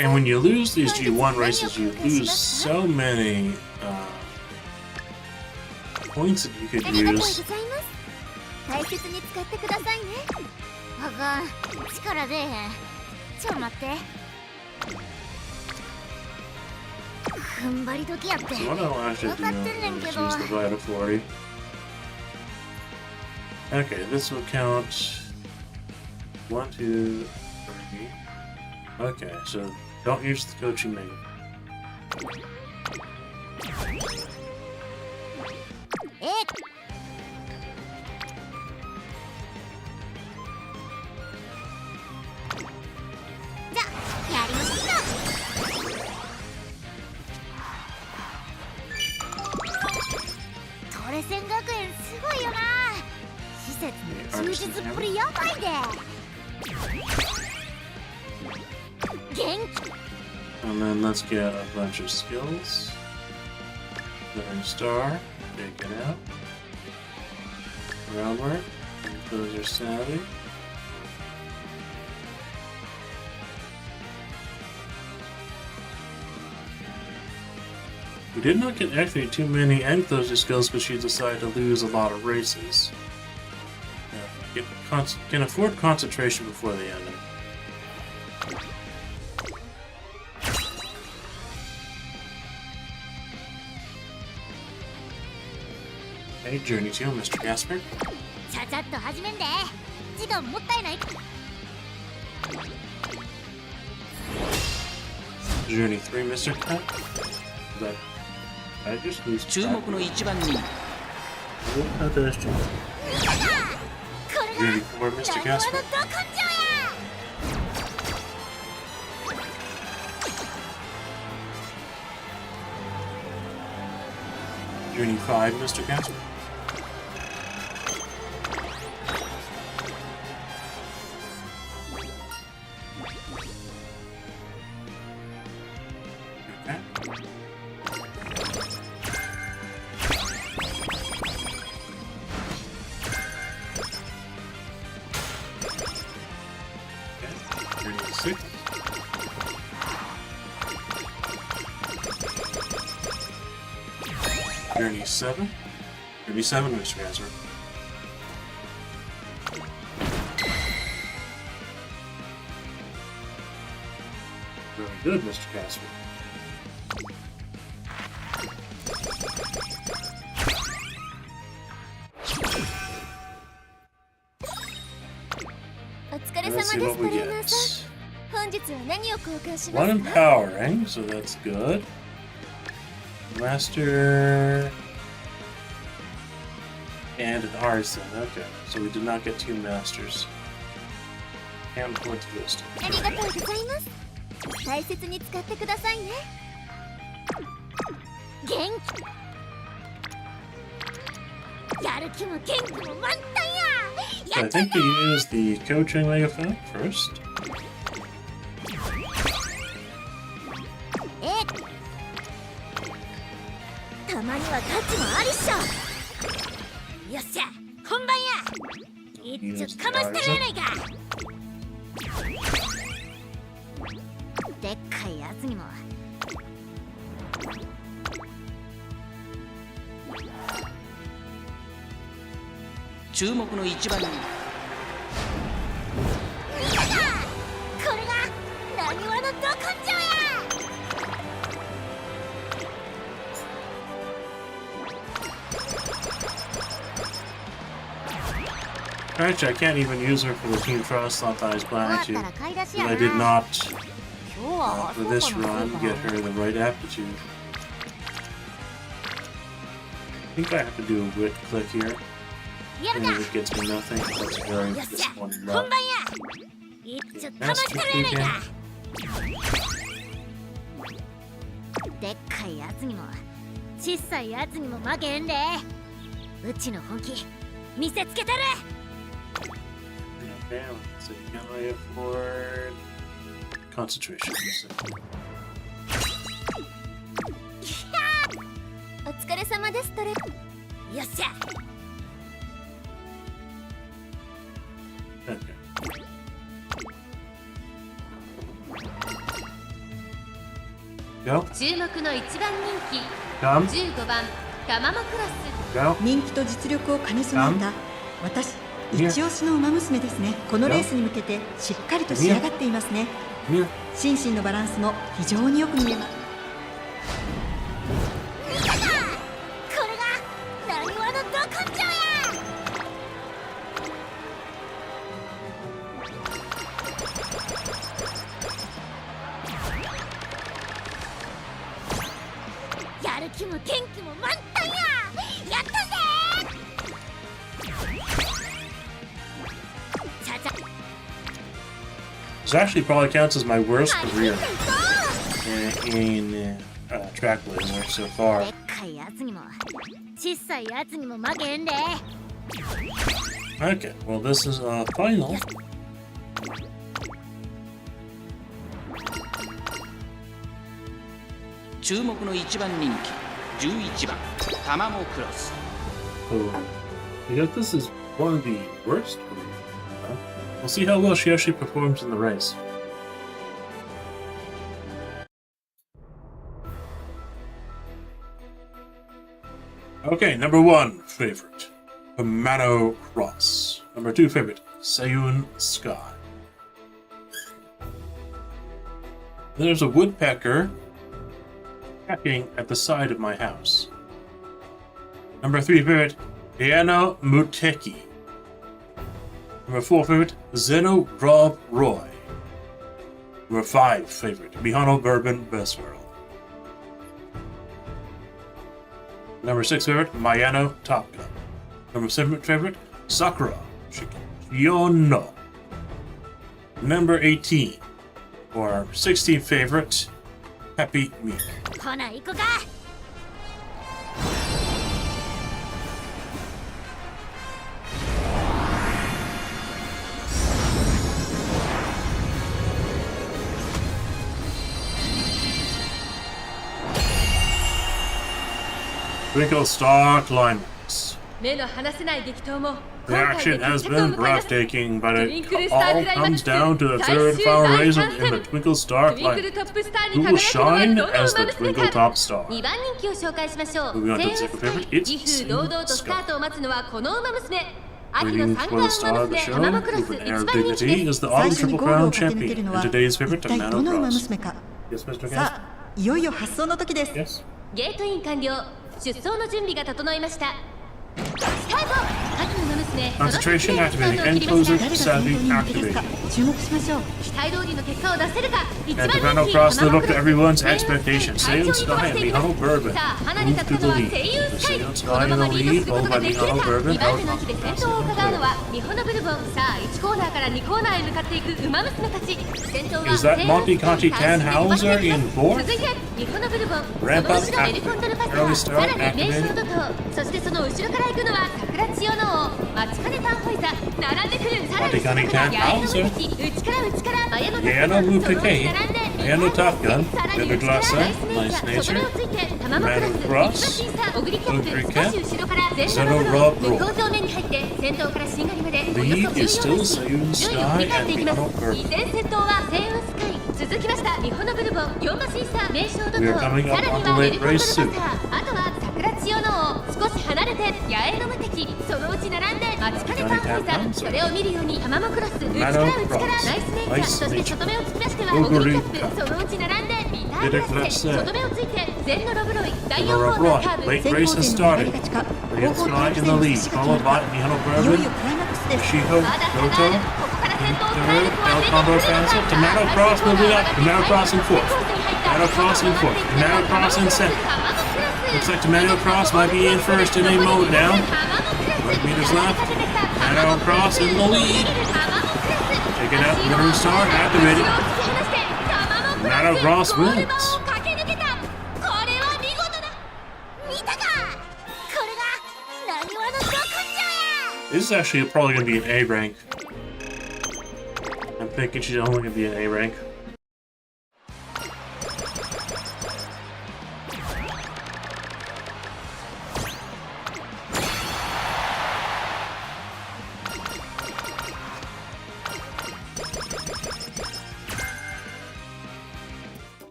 And when you lose these G1 races, you lose so many points that you could ありがとうご use. ざいます。大切に使ってくださいね。あかん、力出えへん。ちょ待って。踏ん張り時やって So what I'll actually 分かってんねん do け is ど。 use the Vita 40. Okay, this will count 1, 2, 3. Okay, so don't use the coaching menu. じゃあやりましょう。トレセン学園すごいよな。施設の充実っぷりやばいで。元気。 And then let's get a bunch of skills. Learn star, take it out. Groundwork, those are savvy. We did not get actually too many Ankylosis skills because she decided to lose a lot of races. Can afford concentration before the ending. Hey, Journey 2, Mr. Gasper. ちゃちゃっと始めんで。時間もったいない。 Journey 3, Mr. Cat. But I just lose 注目の一番人気 Journey 4, Mr. 何話 Gasper. のど根性や。 Journey 5, Mr. Gasper. Okay. Okay. Journey 6. Journey 7. Journey 7, Mr. Gasper. Very good, Mr. Gasper.お疲れ様 And で let's see what we get. 本日は何を交換しま One すか？ empowering, so that's good. Master and an artisan. Okay, so we did not get 2 masters. And point to wisdom. ありがとうございます。大切に使ってくださいね。元気。やる気も元気も満タンや。 So I think we use the coaching effect first. たまには価値もありっしょ。よっしゃ、本番や。一丁かましたらやないか。でっかいやつにも。注目の一番人。見たか。これがなにわのど根性や。 Actually, I can't even use her for the Team Trust. Thought that I was planning to. But I did not, for this run, get her the right aptitude. I think I have to do a wit click here. And if it gets me nothing, that's very this one left. Master Click in. でっかいやつにも小さいやつにも負けへんで。うちの本気見せつけたる。 Okay, so you can afford concentration. お疲れ様ですトレ。よっしゃ。 Okay. Go. 注目の一番人気 Come. 15番タマモクロ Go. 人気と実力を兼ね備えた私一押しの馬娘ですね。このレースに向けてしっかりと仕上がっていますね。 Here. 心身のバランスも非常によく見えます。見たか。これがなにわのど根性や。 やる気も元気も満タンや。やったぜ。 This actually probably counts as my worst career in track laser so far. でっかいやつにも小さいやつにも負けへんで。 Okay, well this is final. 注目の一番人気11番タマモクロス。 So, I guess this is one of the worst careers. We'll see how well she actually performs in the race. Okay, number 1 favorite, Mihono Cross. Number 2 favorite, Seiun Sky. There's a woodpecker pecking at the side of my house. Number 3 favorite, Mihono Muteki. Number 4 favorite, Zeno Rob Roy. Number 5 favorite, Mihono Bourbon Best Girl. Number 6 favorite, Mayano Top Gun. Number 7 favorite, Sakura Shikiono. Number 18, or 16th favorite, Happy Meal. ほな行こか。 Twinkle Star Climax. 目の離せない激闘も The action has been breathtaking, but it all comes down to the third and final race in the Twinkle Star トゥインクル Climax. トップスターに Who 輝 will きのある shine どの as the 馬娘 Twinkle か Top Star? 2番人気を紹介しましょう。 Moving on to the セイウン second スカ favorite, イ it's 威風堂々とスタートを待つのはこの馬娘。秋の Waiting 三 for 冠 the 馬 star of the 娘 show, タマモクロス with 1 an air of 番人気 dignity, で is す。 the 最 Autumn 初に Triple ゴール Crown を駆け抜け champion. るの And は today's favorite, 一体ど Umamusume の馬 Cross. 娘か。 Yes, Mr. さ Ken? あ、いよいよ発送の時です。 Yes? ゲートイン完了。出走の準備が整いました。スタート。秋の馬娘ですね。 Concentration activating. End closer 誰が savvy 先頭に向けですか activation. 注目しましょう。期待通りの結果を出せるか。一 And 番 Mihono 人気 Cross live up to 玉 everyone's 黒 expectations. 会 Seiun 場に Sky 飛ば and していく Mihono Bourbon さあ離れ move た to の the は lead. 声優 The スカイ Seiun こ Sky の in まま the リード lead, するこ followed とが by できる Mihono か。 Bourbon, 2番手 held の秋で on 先頭を伺うのはミホノブルボン。さあ1コーナーから2コーナーへ向かっていくウマ娘たち。先頭は Is that 声優 Monty スカイ Conti Tannhauser in 4th? 続いてミホノブルボン、その Ramp 後 up ろエルコンドルパ Early サ start ー、さらに名称 activated. 怒涛、そしてその後ろから行くのは桜千代の王、待ちかねタンホイザ、並んでくる、さらに Monty Conti 外から八重の Tannhauser 無敵、内から綾野 Yano move to その K. 並んで Yano Top Gun. さらに River 内から Glasser. ナイスネイ Nice チャー、そ nature. れをついて玉間クロス、 Madam Cross 一番審査、小栗キャッ Ogre プ、 Cap. 少し後ろから全 Zero ロ Rob 向こう正面に入って先頭からしんがりまでおよ Lead そ is 14 still 順 Seiun 位を振り Sky 返ってい and きます。 Mihono Bourbon. 依然先頭はセイウンスカイ、続きましたミホノブルボン、4馬審査、名称怒 We are 涛、 coming さ up ら on に the はエ late ルコンドル race パサ soon. ー、あとは桜千代の王、少し離れて八重の無敵、そのうち並んで待ちかねタンホイザ、それを見るように玉間クロス、内から内からナイスネイチャー、そして外目をつきましてはオグリキャップ、そのうち並んでビターグラッセ、外目をついて全のロブロイ、第4コーナーカーブ、 Late 先 race 行 has 点の上がり started. がちか。 Seiun 後方 Sky タ in ー the ン lead, しか followed by Mihono いよい Bourbon. よクライマックスです。 Shiho まだまだ Goto. ここから先頭を捉え Third, る子は El 出て Combo くるの Fans か。 up. Tomato Cross moving up. Tomato Cross in 4th. Tomato Cross in 4th. Tomato Cross in 2nd. Looks like Tomato Cross might be in first in a mode now. 100 meters left. Tomato Cross in the lead. Check it out. Middle star activated. Tomato Cross wins. 見たか、これが何話のど根性や。 This is actually probably going to be an A rank. I'm thinking she's only going to be an A rank.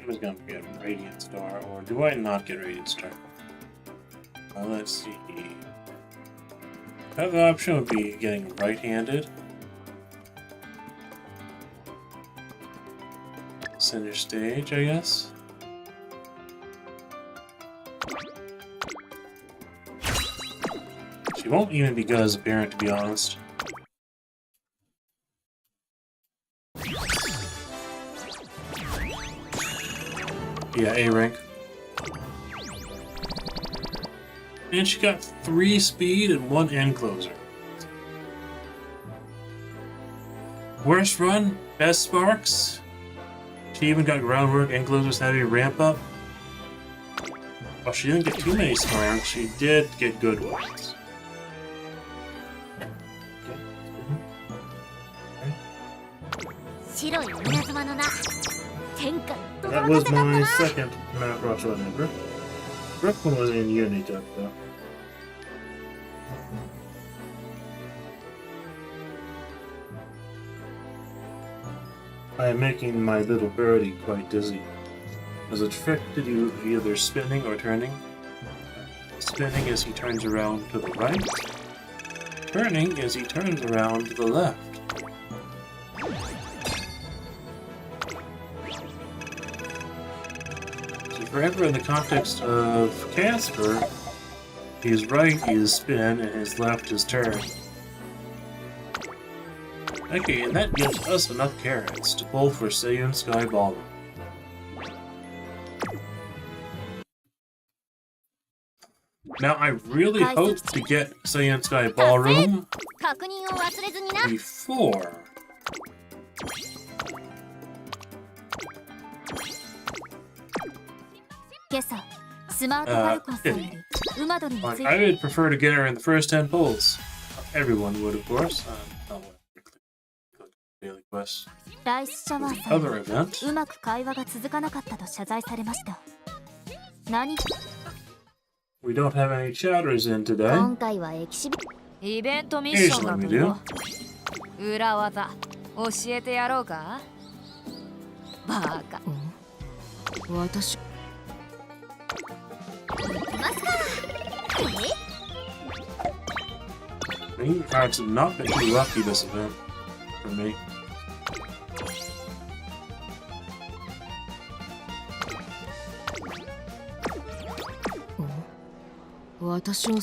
I was gonna get Radiant Star, or do I not get Radiant Star? Let's see. The other option would be getting right-handed. Center stage, I guess. She won't even be good as a parent, to be honest. Yeah, A rank. And she got 3 speed and 1 end closer. Worst run, best sparks. She even got groundwork, end closers, heavy ramp up. Well, she didn't get too many sparks, she did get good ones. That was my second Macross run number. First one was in Unitech though. I am making my little birdie quite dizzy. As a trick to do either spinning or turning. Spinning as he turns around to the right. Turning as he turns around to the left. So forever in the context of Casper, his right is spin and his left is turn. Okay, and that gives us enough carrots to pull for Seiun Sky Ballroom. Now, I really hope to get Seiun Sky Ballroom 確認を忘れずにな。 before. Like, I would prefer to get her in the first 10 pulls. Everyone would, of course. Not daily quest. ライスシャワーさん Other event. うまく会話が続かなかったと謝罪されました。何 We don't have any chatters in today. 今回はエキシビイベントミッションだ Occasionally we と do. 裏技教えてやろうかバカ私ますか。 Green cards have not been too lucky this event for me. 私を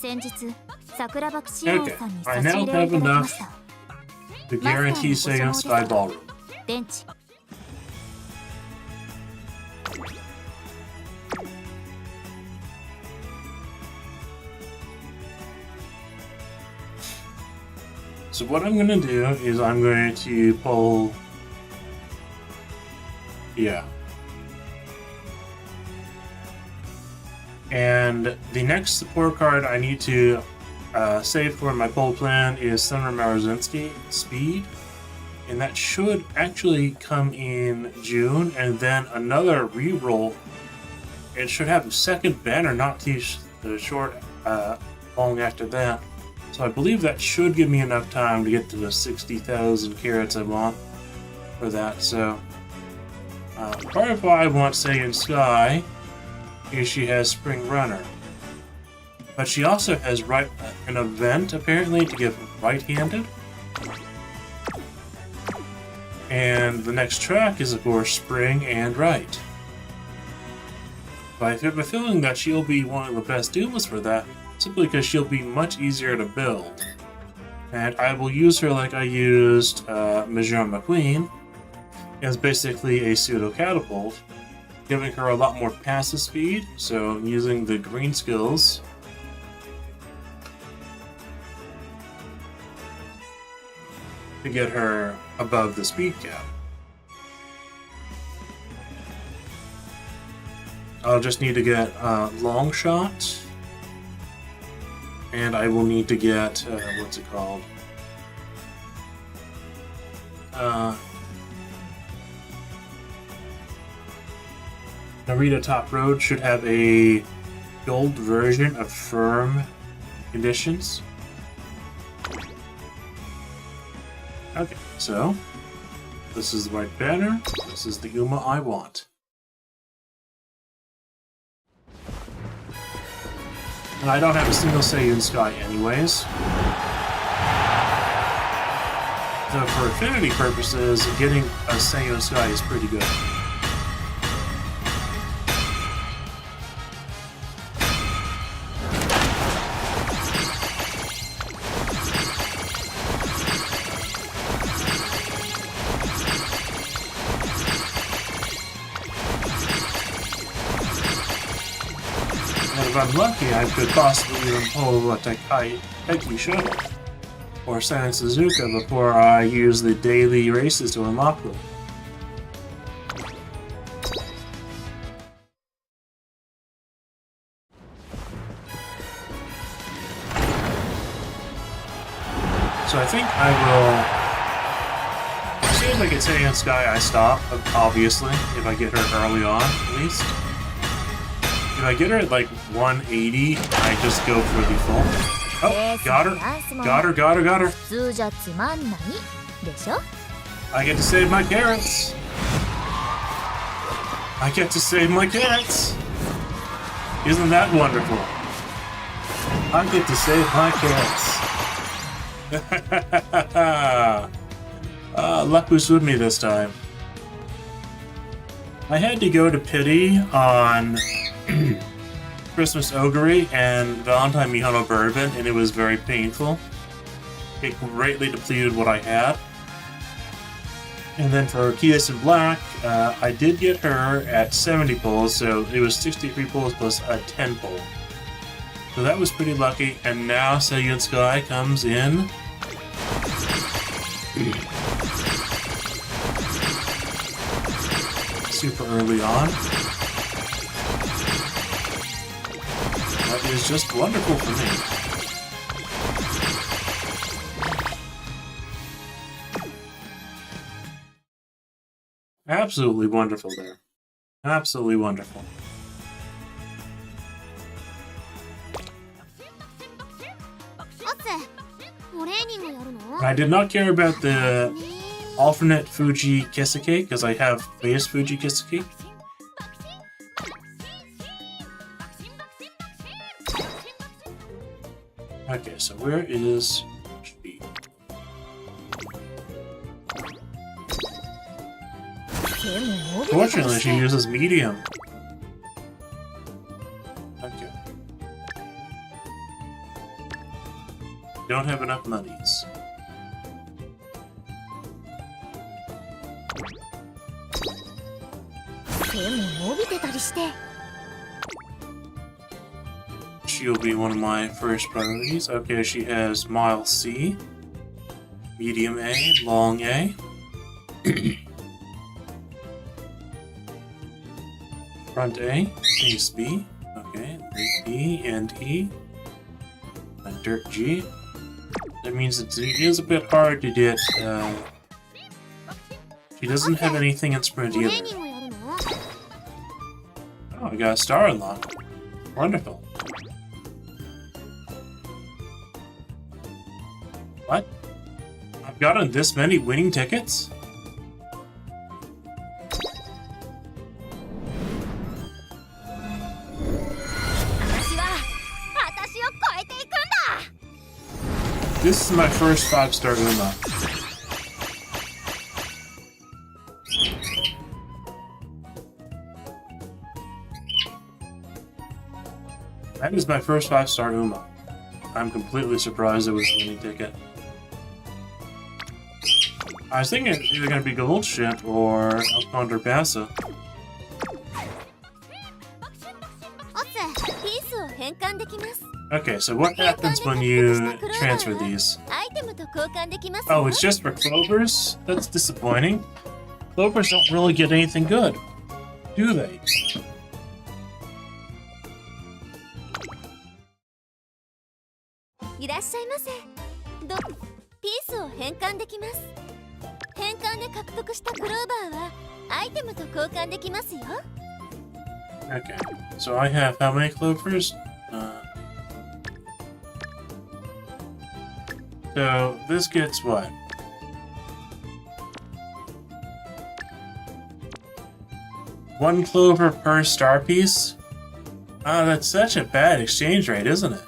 先日桜爆シオン Okay, さんに I 差し now 入れをい have ただきま enough した。 to guarantee Seiun Sky Ballroom. 電池 So what I'm gonna do is I'm going to pull... Yeah. And the next support card I need to save for my pull plan is Summer Maruzinski Speed. And that should actually come in June, and then another reroll. It should have a second banner, not too short long after that. So I believe that should give me enough time to get to the 60,000 carats I want for that. So part of why I want Seiun Sky is she has Spring Runner. But she also has an event, apparently, to give right-handed. And the next track is, of course, Spring and Right. But I have a feeling that she'll be one of the best duelists for that, simply because she'll be much easier to build. And I will use her like I used Mihono McQueen, as basically a pseudo-catapult, giving her a lot more passive speed, so using the green skills to get her above the speed cap. I'll just need to get long shot, and I will need to get what's it called? Narita Top Road should have a gold version of firm conditions. Okay, so this is the right banner. This is the Uma I want. And I don't have a single Seiun Sky anyways. So for affinity purposes, getting a Seiun Sky is pretty good. If I'm lucky, I could possibly even pull a Taiki Shuttle or Saiyan Suzuka before I use the daily races to unlock them. So I think I will... As soon as I get Saiyan Sky, I stop, obviously, if I get her early on, at least. If I get her at like 180, I just go for the full. Oh, got her. Got her, got her, got her. 普通じゃつまんないでしょ I get to save my carrots. I get to save my carrots. Isn't that wonderful? I get to save my carrots. Luck was with me this time. I had to go to Pity on Christmas Ogre and Valentine Mihono Bourbon, and it was very painful. It greatly depleted what I had. And then for Kias in Black, I did get her at 70 pulls, so it was 63 pulls plus a 10 pull. So that was pretty lucky, and now Seiun Sky comes in. Super early on. That is just wonderful for me. Absolutely wonderful there. Absolutely wonderful. I did not care about the alternate Fuji Kiseki because I have base Fuji Kiseki. Okay, so where is she? Fortunately, she uses medium. Don't have enough monies. She'll be one of my first priorities. Okay, she has Mile C, Medium A, Long A. Front A, Base B. Okay, B and E. And Dirt G. That means it is a bit hard to get. She doesn't have anything in Sprint either. Oh, I got a star unlocked. Wonderful. What? I've gotten this many winning tickets? This is my first 5-star Uma. That is my first 5-star Uma. I'm completely surprised it was a winning ticket. I was thinking it's either going to be Gold Ship or Alcondor Bassa. Okay, so what happens when you transfer these? Oh, it's just for Clovers? That's disappointing. Clovers don't really get anything good, do they? Okay, so I have how many Clovers? So this gets what? One Clover per star piece? Ah, that's such a bad exchange rate, isn't it?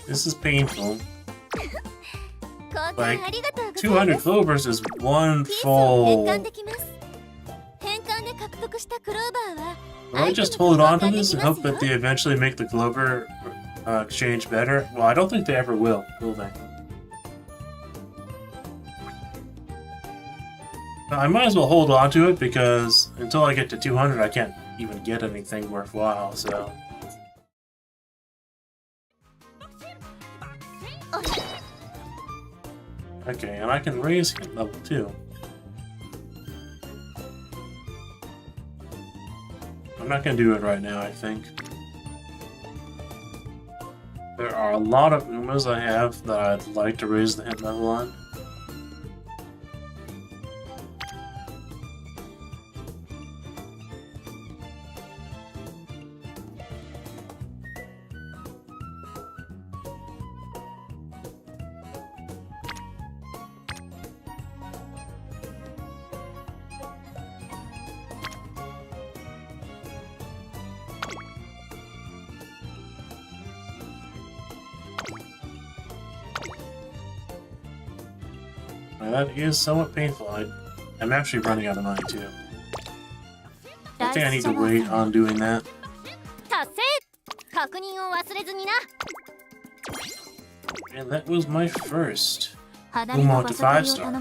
This is painful. Like, 200 Clovers is one full... Will I just hold on to this and hope that they eventually make the Clover exchange better? Well, I don't think they ever will they? I might as well hold on to it because until I get to 200 I can't even get anything worthwhile, so... Okay, and I can raise hit level too. I'm not gonna do it right now, I think. There are a lot of Umas I have that I'd like to raise the hit level on. That is somewhat painful. I'm actually running out of money too. I think I need to wait on doing that. And that was my first Uma to 5-star.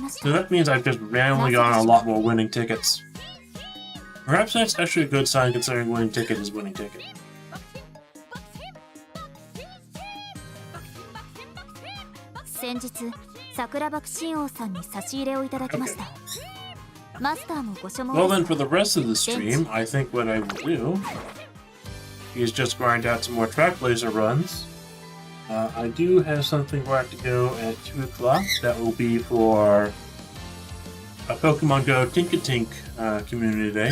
So that means I've just randomly gotten a lot more winning tickets. Perhaps that's actually a good sign considering winning ticket is winning ticket. Okay. Well then, for the rest of the stream, I think what I will do is just grind out some more Track Blazer runs. I do have something where I have to go at 2 o'clock. That will be for a Pokemon Go Tink-a-Tink Community Day.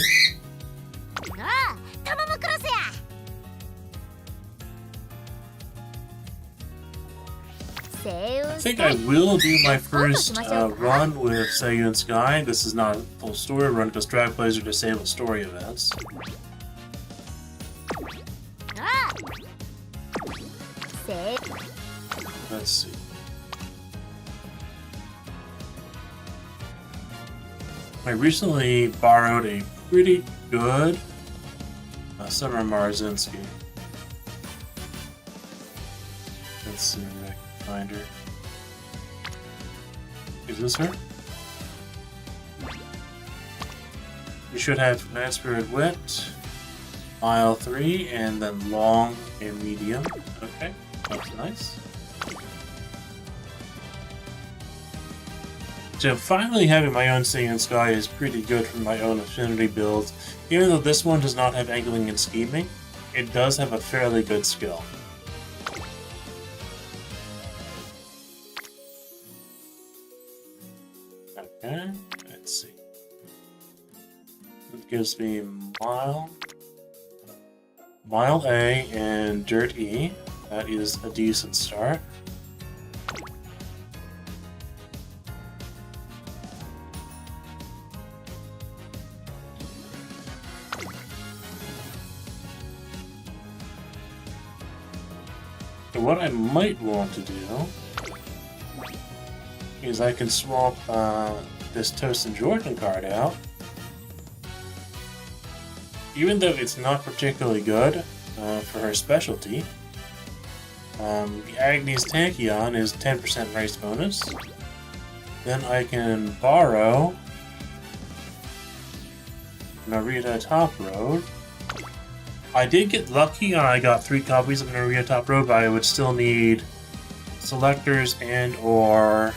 I think I will do my first run with Seiun Sky. This is not a full story run because Track Blazer disables story events. Let's see. I recently borrowed a pretty good Summer Marzinski. Let's see if I can find her. Is this her? You should have Night Spirit Wet, Mile 3, and then Long and Medium. Okay, that's nice. So finally having my own Seiun Sky is pretty good for my own affinity builds. Even though this one does not have angling and scheming, it does have a fairly good skill. Okay, let's see. It gives me Mile A and Dirt E. That is a decent start. So what I might want to do is I can swap this Toast and Jordan card out. Even though it's not particularly good for her specialty, the Agnes Tachyon is 10% race bonus. Then I can borrow Narita Top Road. I did get lucky and I got 3 copies of Narita Top Road, but I would still need selectors and or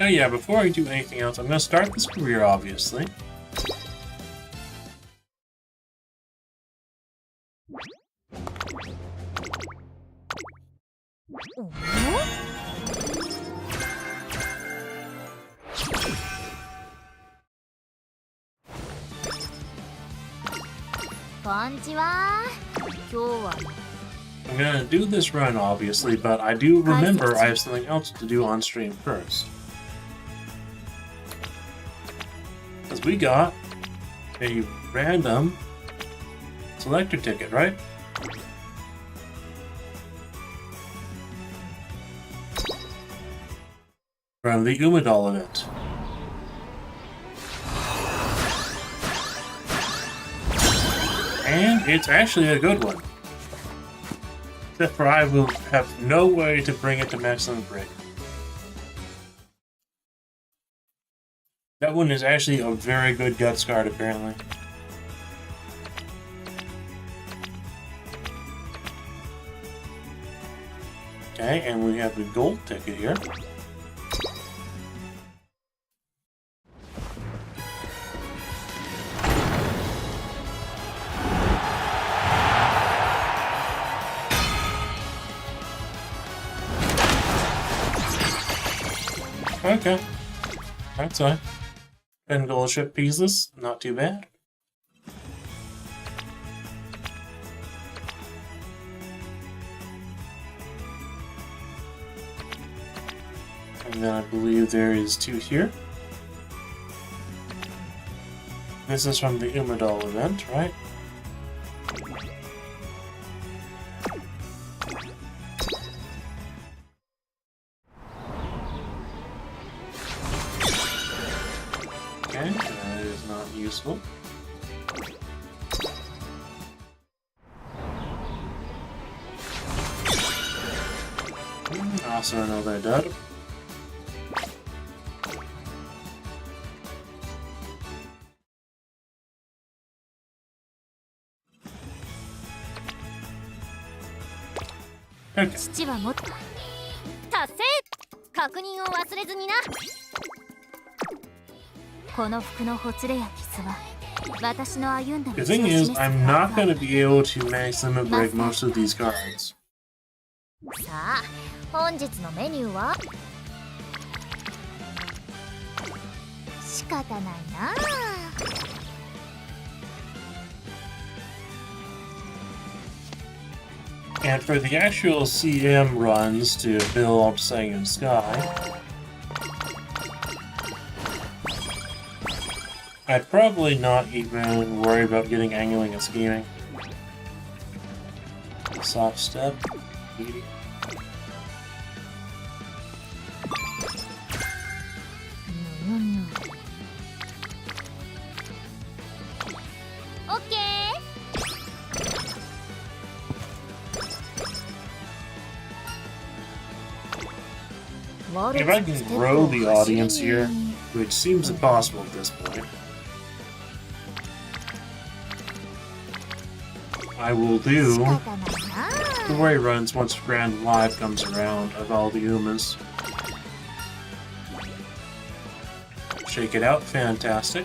oh yeah, before I do anything else, I'm going to start this career, obviously. I'm going to do this run, obviously, but I do remember I have something else to do on stream first. Because we got a random selector ticket, right? From the Umadoll event. And it's actually a good one. Except for I will have no way to bring it to maximum break. That one is actually a very good Guts card, apparently. Okay, and we have the gold ticket here. Okay, that's fine. 10 gold ship pieces, not too bad. And then I believe there is 2 here. This is from the Umadoll event, right? Okay, that is not useful. Also another dud. Okay. 父はもっと達成確認を忘れずになこの服のほつれや傷は私の歩んだ道 The thing is, I'm not going to be able to maximum break most of these cards. さあ本日のメニューは仕方ないな And for the actual CM runs to build Seiun Sky, I'd probably not even worry about getting angling and scheming. Soft step. If I can grow the audience here, which seems impossible at this point, I will do the way runs once Grand Live comes around of all the Umas. Shake it out, fantastic.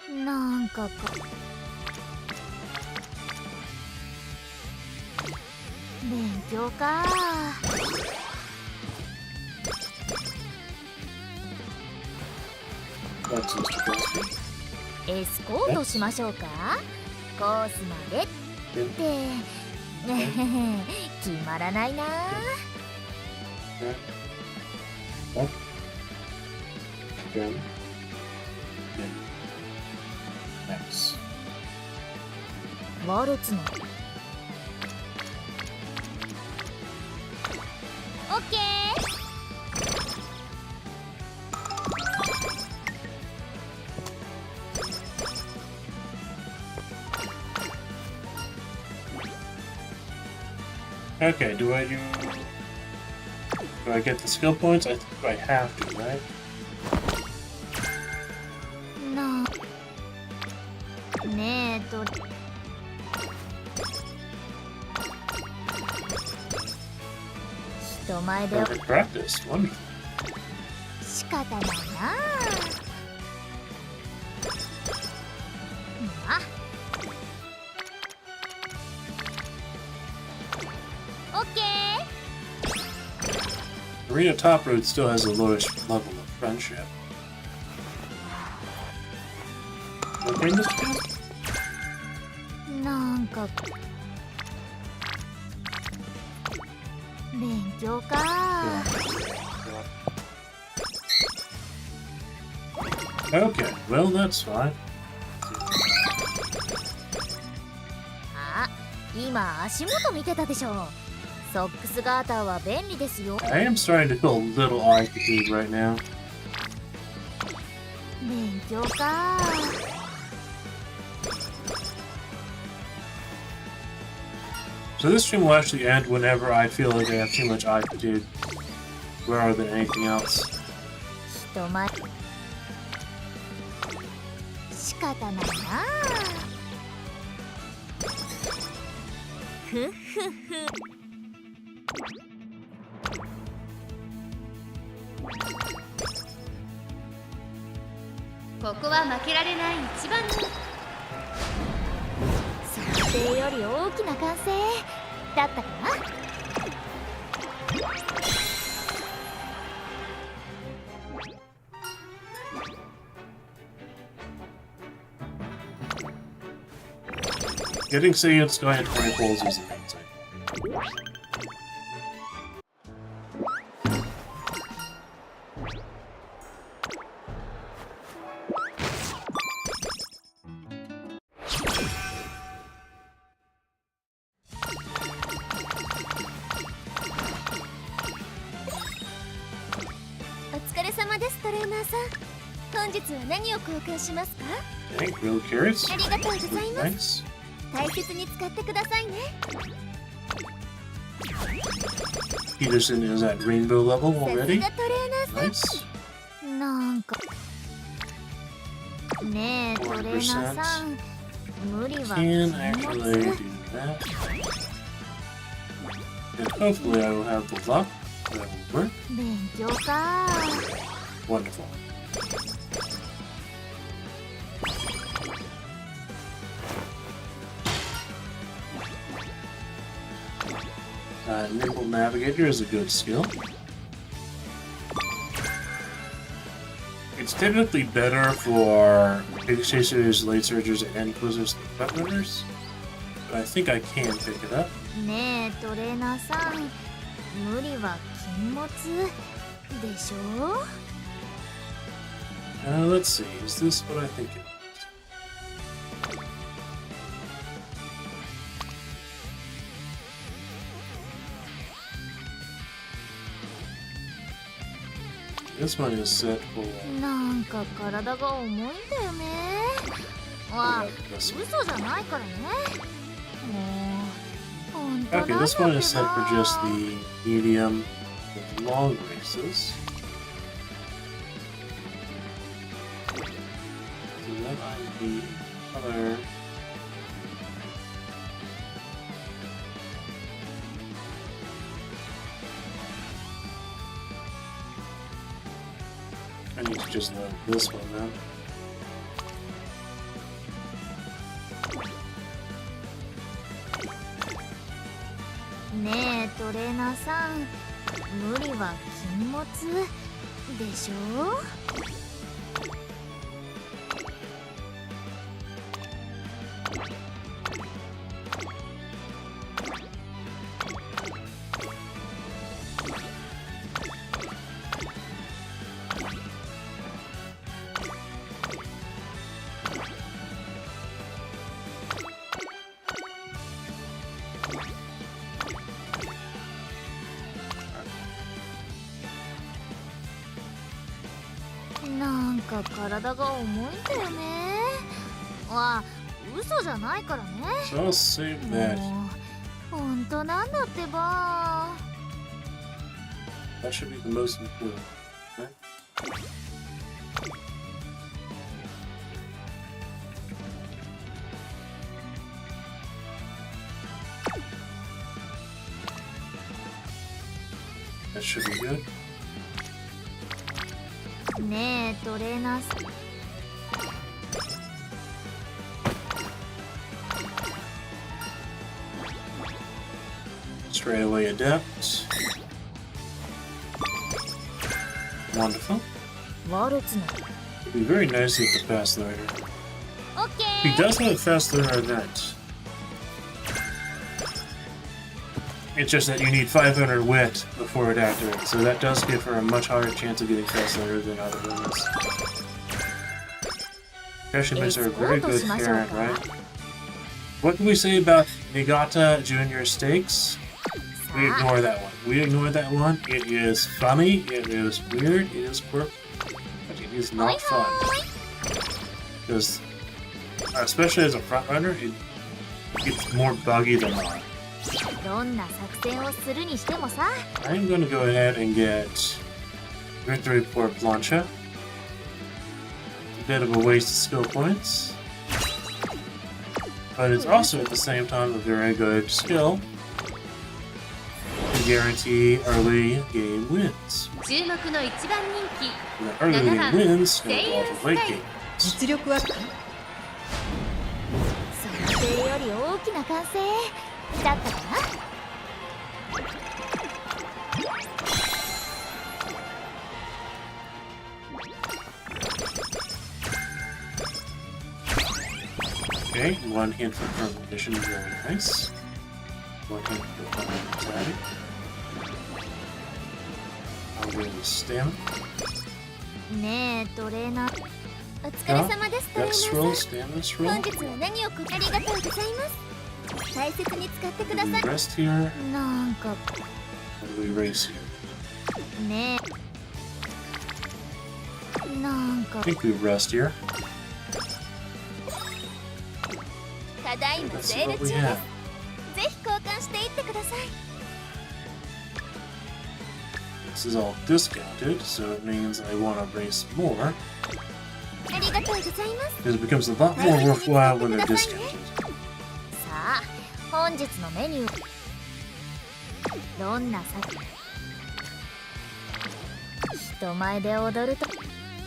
なんか勉強か。 That's Mr. Gillespie. エスコートしましょうか。コースまでってね決まらないな。 Up. Again. In. Nice. ワルツのオッケー。 Okay, do I get the skill points? I think I have to, right? なあねえ人前で Perfect practice. Wonderful. 仕方ないな。あオッケー。 Arena Top Road still has the lowest level of friendship. Okay, Mr. Gillespie? なんか勉強か。 Okay, well that's fine. あ、今足元見てたでしょ。ソックスガーターは便利ですよ。 I am starting to feel a little eye fatigue right now. 勉強か。 So this stream will actually end whenever I feel like I have too much eye fatigue, rather than anything else. 人前仕方ないな。ふっふっふ。ここは負けられない一番人。想定より大きな歓声だったかな。 Getting Seiun Sky at 20 pulls is amazing. Okay, real curious. ありがとうございます。 Nice. 大切に使ってくださいね。 Peterson is at rainbow level さす already. がトレーナーさん。 Nice. なんかねえトレーナーさん無理は Can 禁 actually 物 do that. And hopefully I will have the luck that will work. 勉強か。 Wonderful. Nimble Navigator is a good skill. It's typically better for big chasers, late surgers, and end closers than front runners, but I think I can pick it up. ねえトレーナーさん無理は禁物でしょ。 Let's see, is this what I think it is? This one is set for なんか体が重いんだよね。わあ、嘘じゃないからね。もう Okay, this one is set for just the medium with long races. So then I need other. I need to just load this one now.ねえトレーナーさん、無理は禁物でしょ。なんか体が重いんだよね。あ、嘘じゃないからね。So I'll save that. もう本当なんだってば。 That should be the most important, right? That should be good. ねえトレーナーさん。Straight away adept. Wonderful. ワルツの It'd be very nice if the fast learner. オッケ He ー。 does have a fast learner event. It's just that you need 500 wit before it activates, so that does give her a much higher chance of getting fast learner than other limits. Actually makes her a very good parent, right? What can we say about Niigata Junior Stakes? We ignore that one. We ignore that one. It is funny, it is weird, it is quirky, but it is not fun. Because, especially as a front runner, it gets more buggy than not. どんな作戦をするにしてもさ。 I'm going to go ahead and get Victory for Plancha. A bit of a waste of skill points. But it's also at the same time a very good skill to guarantee early game wins. 注目の一番人気 The early game wins and all the late game. 実力は想定より大きな歓声だったかな。 Okay, one hint for firm condition, very nice. One hint for firm attack. I'll go with stamina. ねえトレーナー。お疲れ様ですトレーナー Dex さ roll, ん。 stamina 本 roll. 日は何をありがとうございます。大切に使ってくだ Do さ we い。 rest here? なんか Or do we race here? ねえ。なんか I think we rest here. ただいま Let's セ see ール what 中 we です。 have. ぜひ交換していってください。 This is all discounted, so it means I want to race more. ありがとうございます。 Because it becomes a lot more worthwhile when they're discounted. さあ本日のメニュー。どんな作人前で踊ると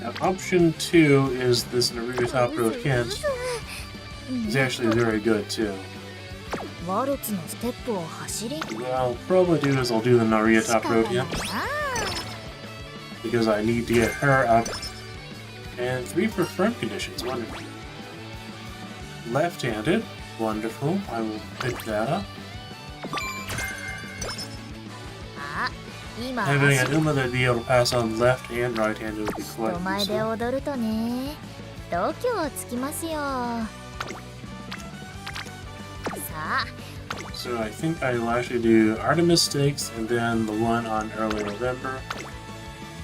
Now, option 2 is this Naruto Top Road hint. It's actually very good too. ワルツのステップを走り What I'll probably do is I'll do the Naruto 仕方 Top ない Road な hint because I need to get her up. And 3 for firm conditions, wonderful. Left-handed, wonderful. I will pick that up. あ今 Having 足 an Uma that'd be able to pass on left and right-handed would be 人 quite 前で useful. 踊るとね度胸つきますよ。さあ So I think I will actually do Artemis Stakes and then the one on early November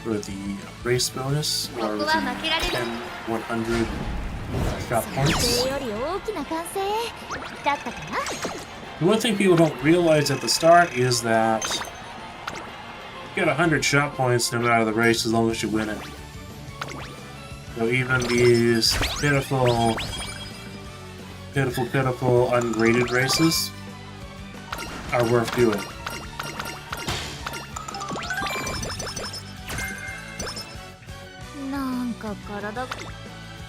for the race bonus or the 10, 100 shot 想 points. 定より大きな歓声だったかな。The one thing people don't realize at the start is that you get 100 shot points no matter the race as long as you win it. So even these pitiful, ungraded races are worth doing.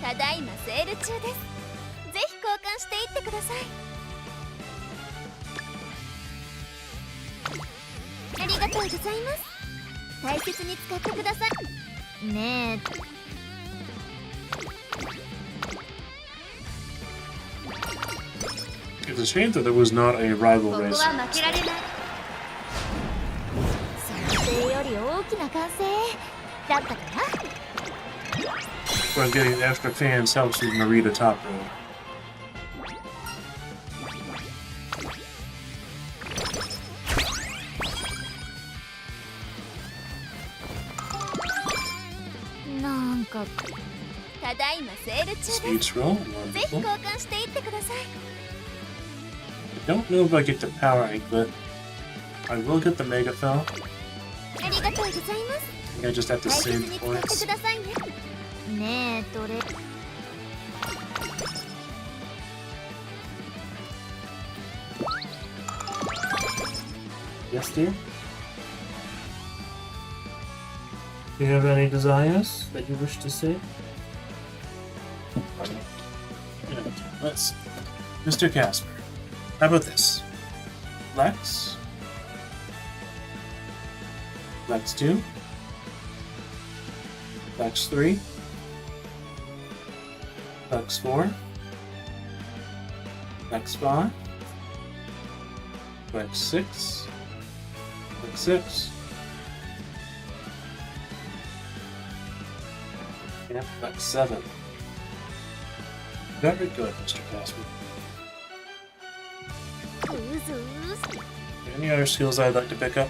ただいまセール中です。ぜひ交換していってください。ありがとうございます。大切に使ってください。ねえ。It's a shame that there was not a rival ここ race. は負けられない。想定より大きな歓声だったかな。Of course, getting extra fans helps with Narita Top Road. Speed scroll, wonderful. I don't know if I get the power egg, but I will get the Mega Fell. I think I just have to save points. Yes, dear? Do you have any desires that you wish to say? Yeah, let's... Mr. Casper, how about this? Lex? Lex 2? Lex 3? Lex 4? Lex 5? Lex 6? Lex 6? And Lex 7. Very good, Mr. Casper. Any other skills I'd like to pick up?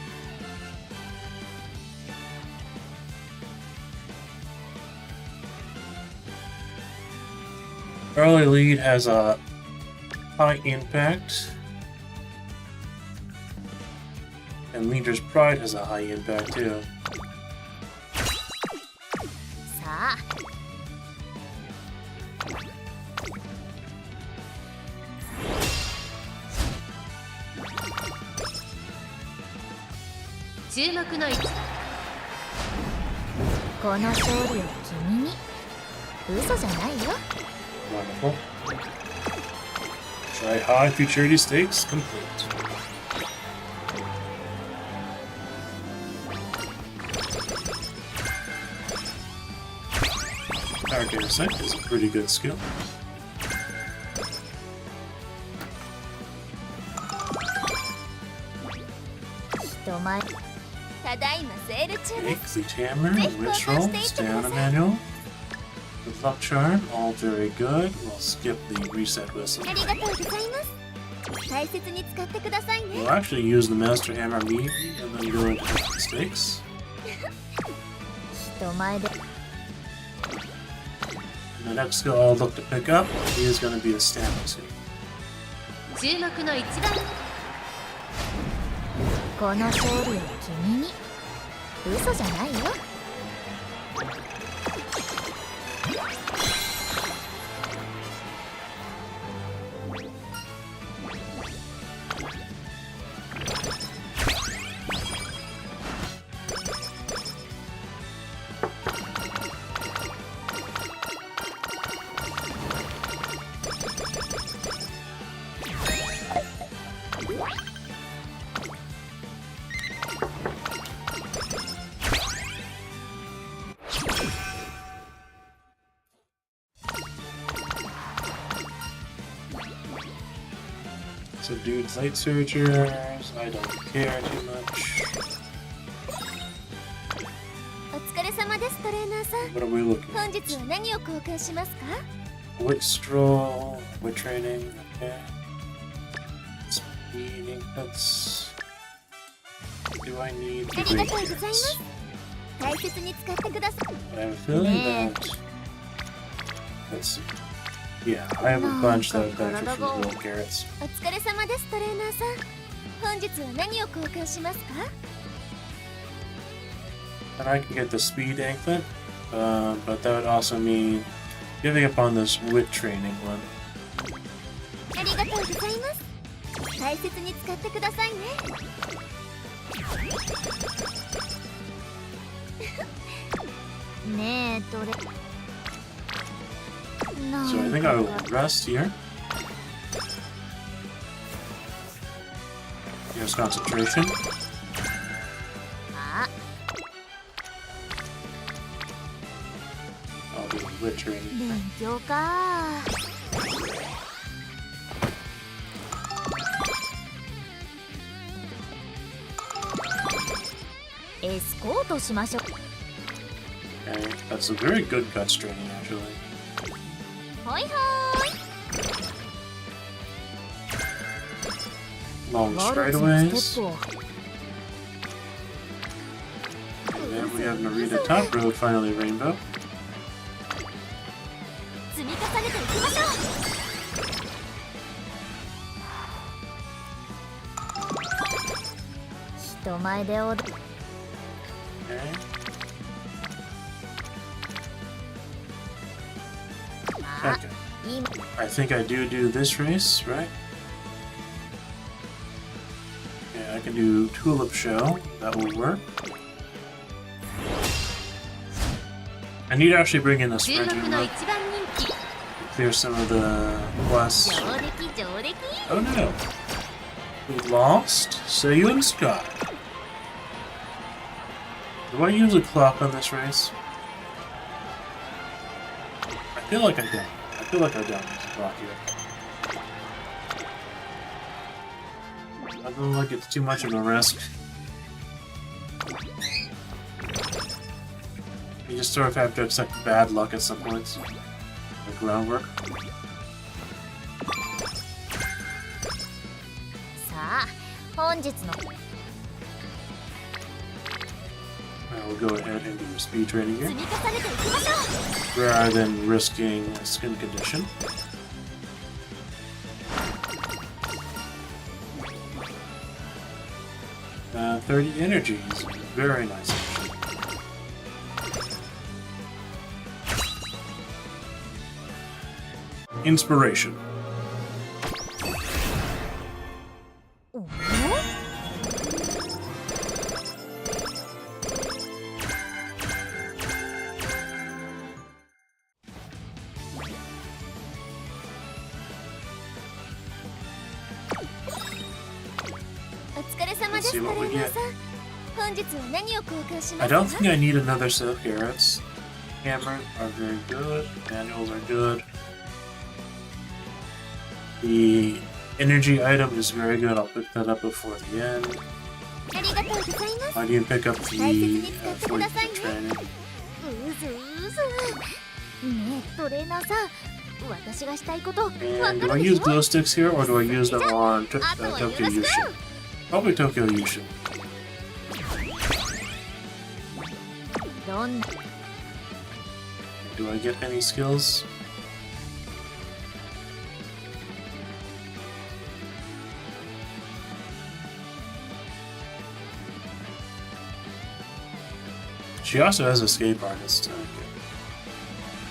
Early lead has a high impact, and Leader's Pride has a high impact too. Wonderful. Try high futurity stakes complete. Power Gamer Sight is a pretty good skill. Fleet Hammer, Witch Roll, Stamina Manual. With Luck Charm, all very good. We'll skip the Reset Whistle. We'll actually use the Master Hammer immediately and then go into the stakes. The next skill I'll look to pick up is going to be a Stamina Suit. 注目の一番この勝利を君に嘘じゃないよ。Subdued Light Surgers, I don't care too much. お疲れ様です、トレーナーさん。 What are we looking at? 本日は何を交換しますか？ Wit Stroll, Wit Training, okay. Speed inputs. Do I need あ the りが great とうございま units? す。大切に使ってください。 I have a feeling that... Let's see. Yeah, I have a bunch that benefit from the gold carrots. お疲れ様ですトレーナーさん。本日は何を交換しますか？ And I can get the speed anklet, but that would also mean giving up on this wit training one. ありがとうございます。大切に使ってくださいね。ねえトレ。So I think I will rest here. Here's concentration. あ、 I'll do wit training. 勉強か。エスコートしましょう。 Okay, that's a very good guts training actually. ほいほーい。 Long straightaways. And then we have Narita Top Road, finally Rainbow. 積み重ねていきましょう。人前で踊る。 Okay. Okay. 今 I think I do this race, right? Yeah, I can do Tulip Show. That will work. I need to actually bring in a 注 sprinting 目の rope 一番人気 to clear some of the quests. 上出来上出来。 Oh no. We lost Seiun Sky. Do I use a clock on this race? I feel like I don't. I feel like I don't use a clock here. I feel like it's too much of a risk. You just sort of have to accept bad luck at some points. Like groundwork. さあ、本日の I will go ahead and do speed training 積 here, み重ねていきましょ rather than risking a skin condition. Uh, 30 energy is very nice. Inspiration. う。おお疲れ様ですトレ Let's see what we ーナー get. さん。本日は何を交換しま I すか？ don't think I need another set of carrots. Hammers are very good. Manuals are good. The energy item is very good. I'll pick that up before the end. ありがとうございます。 I need to pick up the 大切に使ってくださいね。 training. うずうず。ねえトレーナーさん、私がしたいことわか And る do I で use しょ？ glow sticks here or do I use them on Ah, Tokyo let's Yushin? Probably Tokyo Yushin. どんな Do I get any skills? She also has escape artist.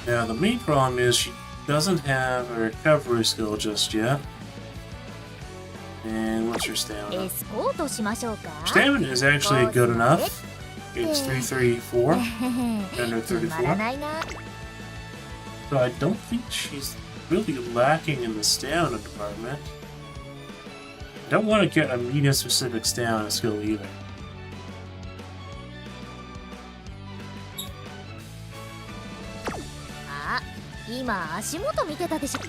Now the main problem is she doesn't have a recovery skill just yet. And what's her エ stamina? スコートしましょうか？ Stamina is actually good enough. It's 334 under つまら 34. ないな。 So I don't think she's really lacking in the stamina department. I don't want to get a medium specific stamina skill either. あ、今足元見てたでしょ。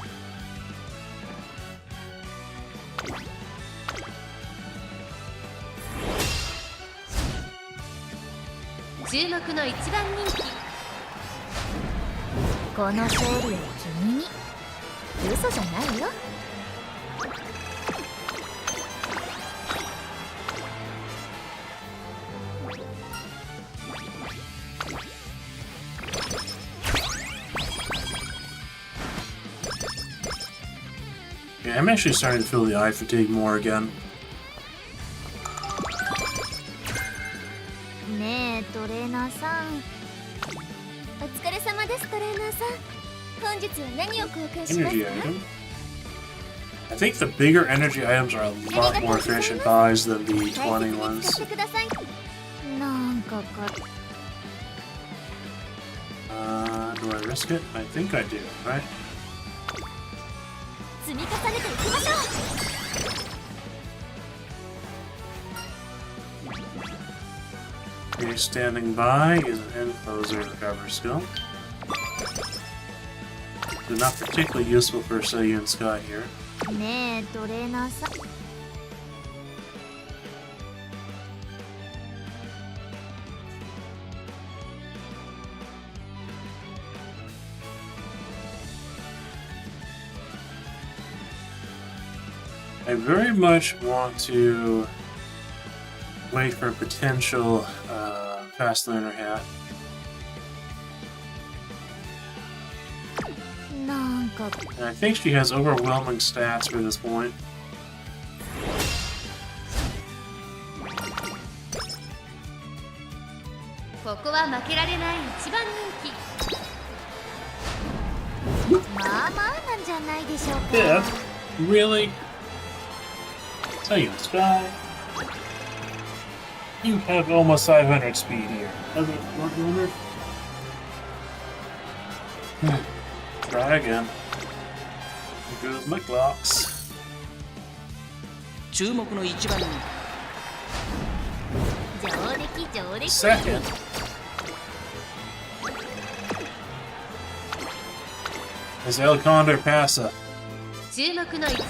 注目の一番人気この勝利は君に。嘘じゃないよ。Yeah, I'm actually starting to feel the eye fatigue more again. ねえトレーナーさん。お疲れ様ですトレーナーさん。本日は何を交換します Energy か？ item. I think the bigger energy items are a lot more efficient buys than the 大切 20に ones. 使ってください。なんかDo I risk it? I think I do, right? 積み重ねていきましょう。 Okay, standing by is an encloser recover skill. They're not particularly useful for Seiun Sky here. ねえトレーナーさん。 I very much want to wait for a potential fast learner hat. なんか And I think she has overwhelming stats for this point. ここは負けられない一番人気。まあまあなんじゃないでしょうか。 Yeah, really? Seiun Sky? You have almost 500 speed here. As a front runner? Try again. Here goes my clocks. 注目の一番人上出来上出来。 Second. Is El Condor Pasa. 注目の1。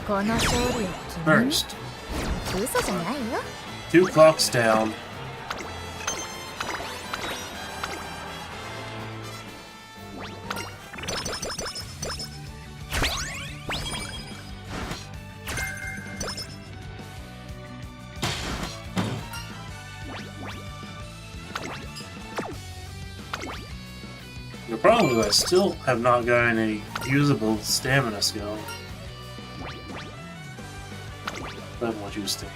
この勝利を君に First. 嘘じゃないよ。 2 clocks down. The problem is I still have not gotten a usable stamina skill. That's what you think.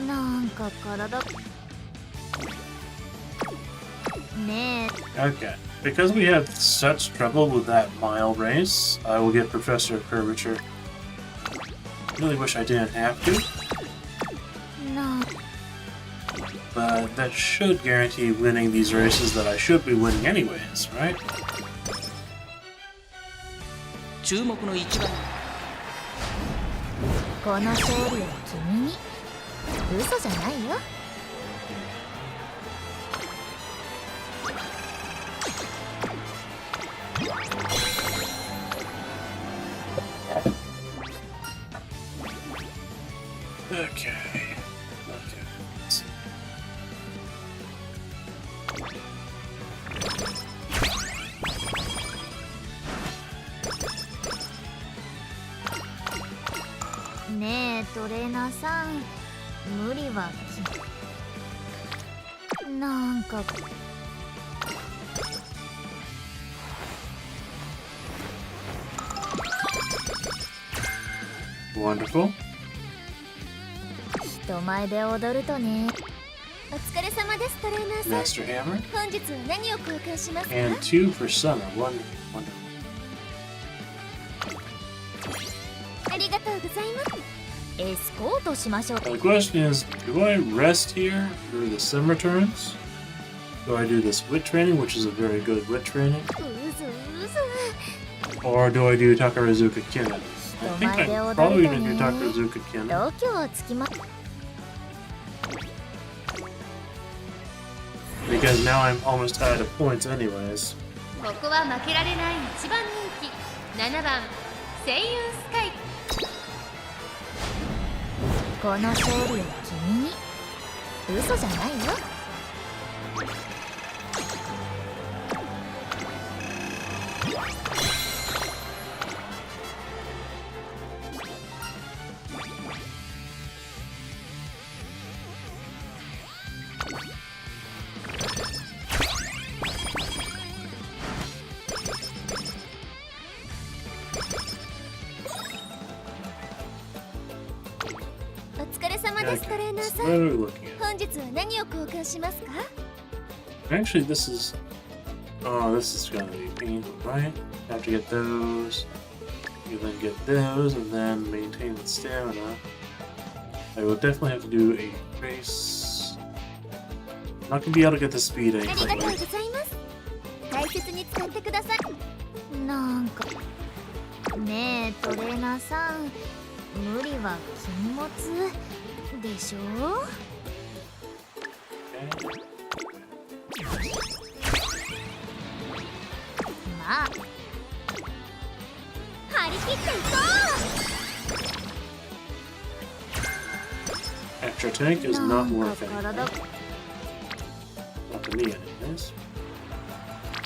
なんか体ねえ Okay. Because we had such trouble with that mile race, I will get Professor of Curvature. Really wish I didn't have to, な but that should guarantee winning these races that I should be winning anyways, right? 注目の一番この勝利を君に嘘じゃないよ。 Okay. Okay. Let's see.「ねえトレーナーさん無理はなんか Wonderful. 人前で踊るとね。 お疲れ様ですトレーナーさん。 Master Hammer. 本日は何を交換しますか？ And 2 for Summer. Wonderful. Wonderful. ありがとうございます。エスコートしましょう。 The question is, do I rest here through the summer turns? Do I do this wit training, which is a very good wit training? うずうず。 Or do I do Takarazuka Kinen? I think I'm probably gonna do Takarazuka Kinen. 度胸をつきま Because now I'm almost out of points anyways. ここは負けられない一番人気。7番セイユンスカイ。この勝利を君に嘘じゃないよ。 Okay. さい。 What are we looking at? 本日は何を交換しますか？ Actually, this is. Oh, this is gonna be painful, right? Have to get those. You then get those, and then maintain the stamina. I will definitely have to do a race. I'm not gonna be able to get the speed ありがとう anything. ございます。大切に使ってください。なんかねえトレーナーさん、無理は禁物でしょ？ Okay. まあ張り切っていこ Extra tank う。 is な not ん worth か anything. 体 Not to me, anyways.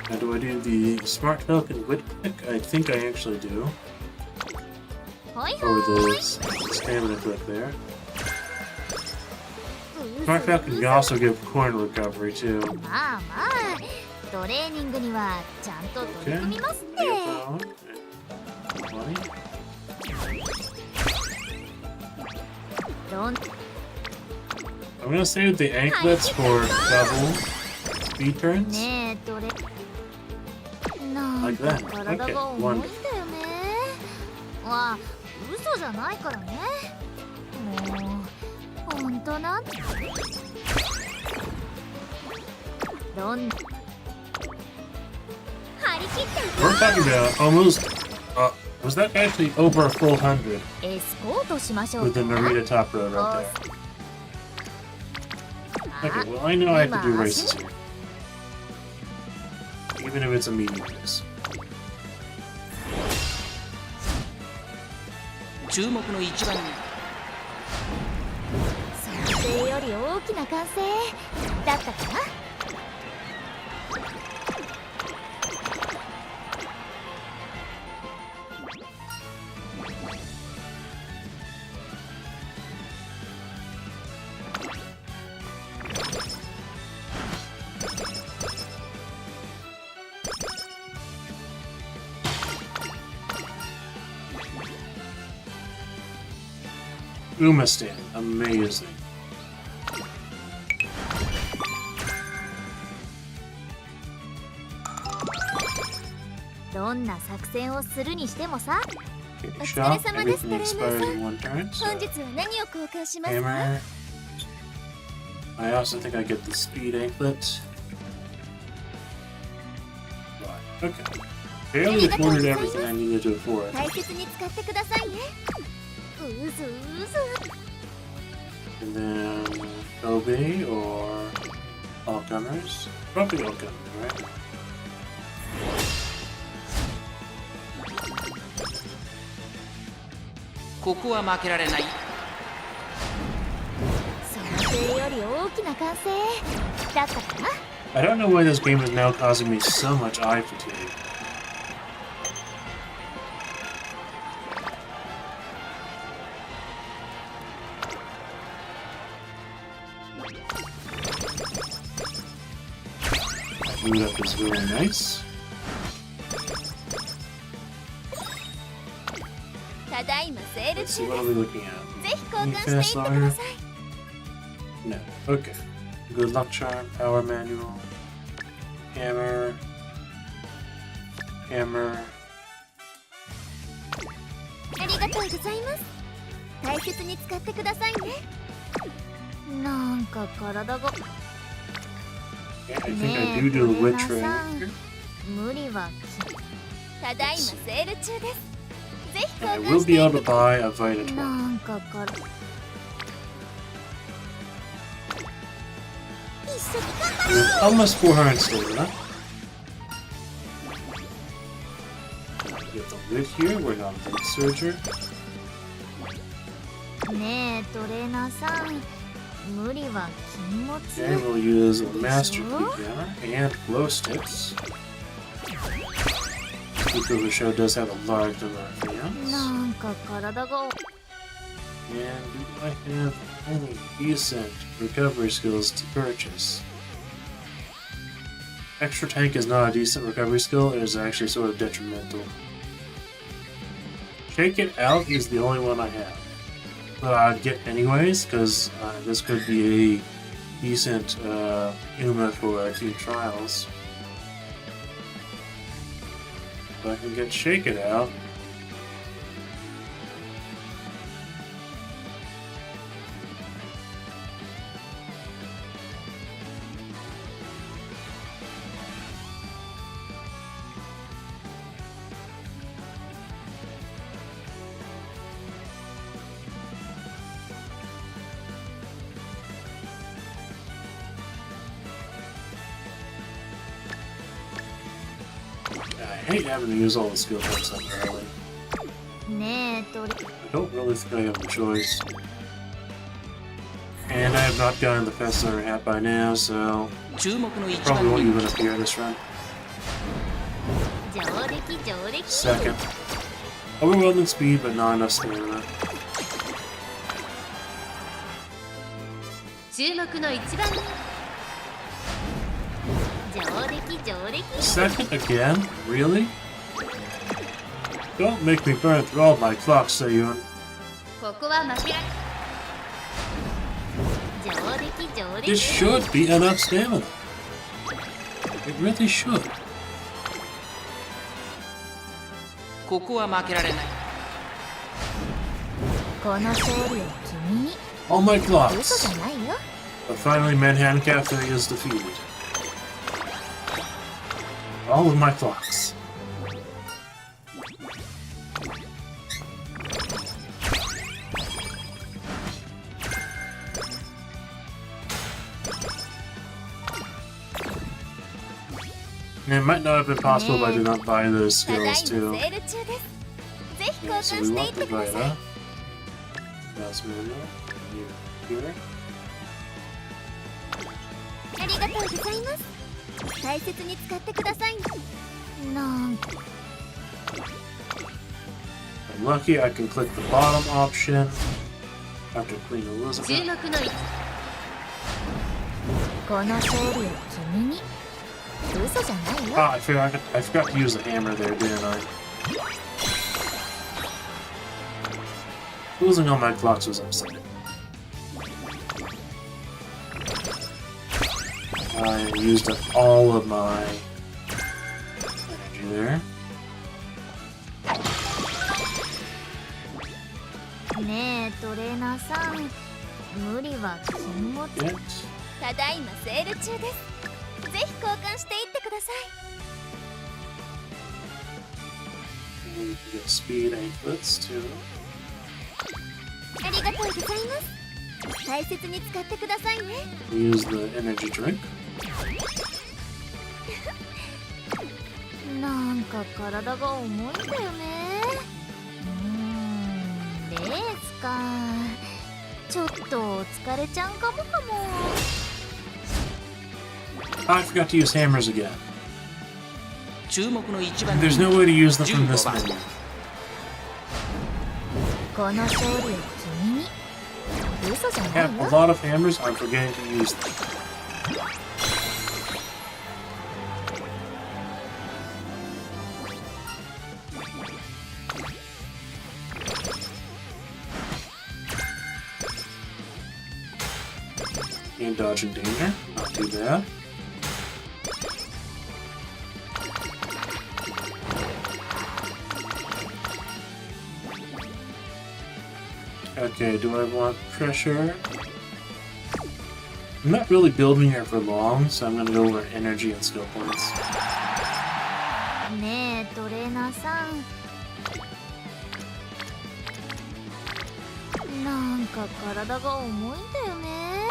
Now, do I do the Smart Falcon Wit Pick? I think I actually do. ほい Or ほい。 the stamina clip there. う Smart ず Falcon う can ず also give coin recovery too. まあまあトレーニングにはちゃんと取り Okay. 組みますっ I て。 got that one. 20. どん I'm gonna save the anklets for double speed turns. ねえトレなん Like か that. 体 Okay, が重いんだ wonderful. よね。わあ嘘じゃないからね。もうほんとなんどん張り切っていこ We're talking about almost. Was that actually over a full 100う。エスコートしましょう with the か。 Narita top road right there? Okay, well I know I have to do races here. Even if it's a medium race. 注目の一番に想定より大きな歓声だったかな。 Umamusume, amazing. どんな作戦をするにしてもさ。 Okay, お疲れ shop, 様です everything トレーナー expires さ in ん。 one turn. So 本日は何を交換しますか？ hammer. I also think I get the speed anklet. Right, okay. Barely afforded everything I needed to afford. 大切に使ってくださいね。うずうず。 And then Kobe or all comers. Probably all comers, right? ここは負けられない。想定より大きな歓声だったかな。 I don't know why this game is now causing me so much eye fatigue. Boot up is really nice. ただいまセール Let's see, 中 what で are we す。 looking at? ぜひ交換していってください。 No. Okay. Good luck charm, power manual, hammer, hammer. ありがとうございます。大切に使ってくださいね。なんか体が Yeah, I think I do do the witch ring. 無理はただいまセール中です。ぜひ I 交 will 換して be い able って to ください。 buy a Vita な 20. んかから一緒に頑張 With almost 400 stamina. Get the lid here, we're on the surger. ろうねえトレーナーさん無理は禁物 Okay, we'll use a master key hammer and glow sticks. Speaker of the show does have a large number of fans. なんか体が And do I have any decent recovery skills to purchase? Extra tank is not a decent recovery skill, it is actually sort of detrimental. Shake it out is the only one I have. that I'd get anyways, because this could be a decent Uma for team trials. If I can get Shake It out. I hate having to use all the skill points up early. ねえ、 I don't really think I have a choice. And I have not gotten the SSR hat by now, so 注目の一 probably 番 won't 人 even 気 appear this run. 上出来上出来。 Second. Overwhelming speed, but not enough stamina. 注目の一番上出来上出来。 Second again? Really? Don't make me burn through all my clocks, Seiun. ここは負けら上出来上出 This 来。 should be enough stamina. It really should. ここは負けられない。この勝利を君に。 All my 嘘 clocks. じゃないよ。 But finally, Manhattan Cafe is defeated. All of my clocks. And it might not have been possible if I did not buy those ただいま skills セ too. ール中です。ぜひ交 Yeah, 換 so we してい want って the ください。 Vita. That's manual. Here. ありがとうございます。大切に使ってください。なんか I'm lucky I can click the bottom option after Queen 注 Elizabeth. 目のこの勝利を君に。嘘じゃないよ。 Ah, I forgot to use the hammer there, didn't I? Losing all my clocks was upsetting. I used up all of my energy there. ねえトレーナーさん、無理は禁物。 Get ただいまセール中です。ぜひ交換していってくださ and you can get speed anklets too. い。ありがとうございます。大切に使ってくださいね。 Use the energy drink. なんか体が重いんだよね。レースか。ちょっと疲れちゃうかもかも。 I forgot to use hammers again. 注目の一番人 There's 気 no way to use them from 15 this 番 menu. この勝利を君に。嘘じゃ I ない have a よ。 lot of hammers, I'm forgetting to use them. And dodging danger, not too bad. Okay, do I want pressure? I'm not really building here for long, so I'm gonna go over energy and skill points. ねえトレーナーさん。なんか体が重いんだよね。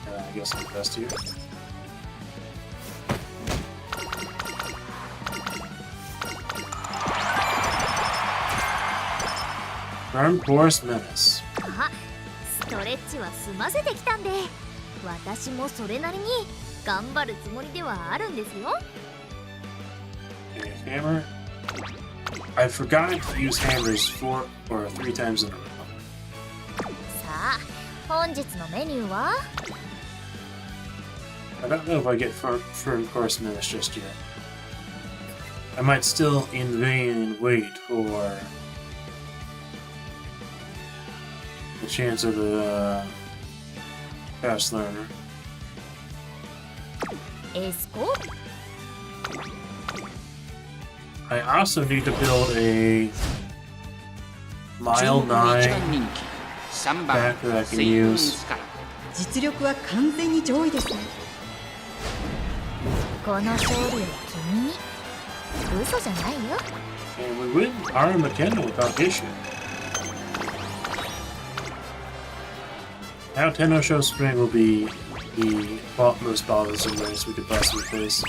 I guess I'm best here. Burn Force Menace. あ、ストレッチは済ませてきたんで、私もそれなりに頑張るつもりではあるんですよ。 Okay, hammer. I forgot to use hammers 4 or 3 times in a row. さあ、本日のメニューは I don't know if I get Burn Force Menace just yet. I might still in vain wait for the chance of a fast learner. エスコ I also need to build a mile 注目の一 9 番人気3番 back that I セ can イウン use. スカラ実力は完全に上位ですね。この勝利は君に嘘じゃないよ。 And we win our McKenna without issue. Now Tenno Show Spring will be the most bothersome race we could possibly face.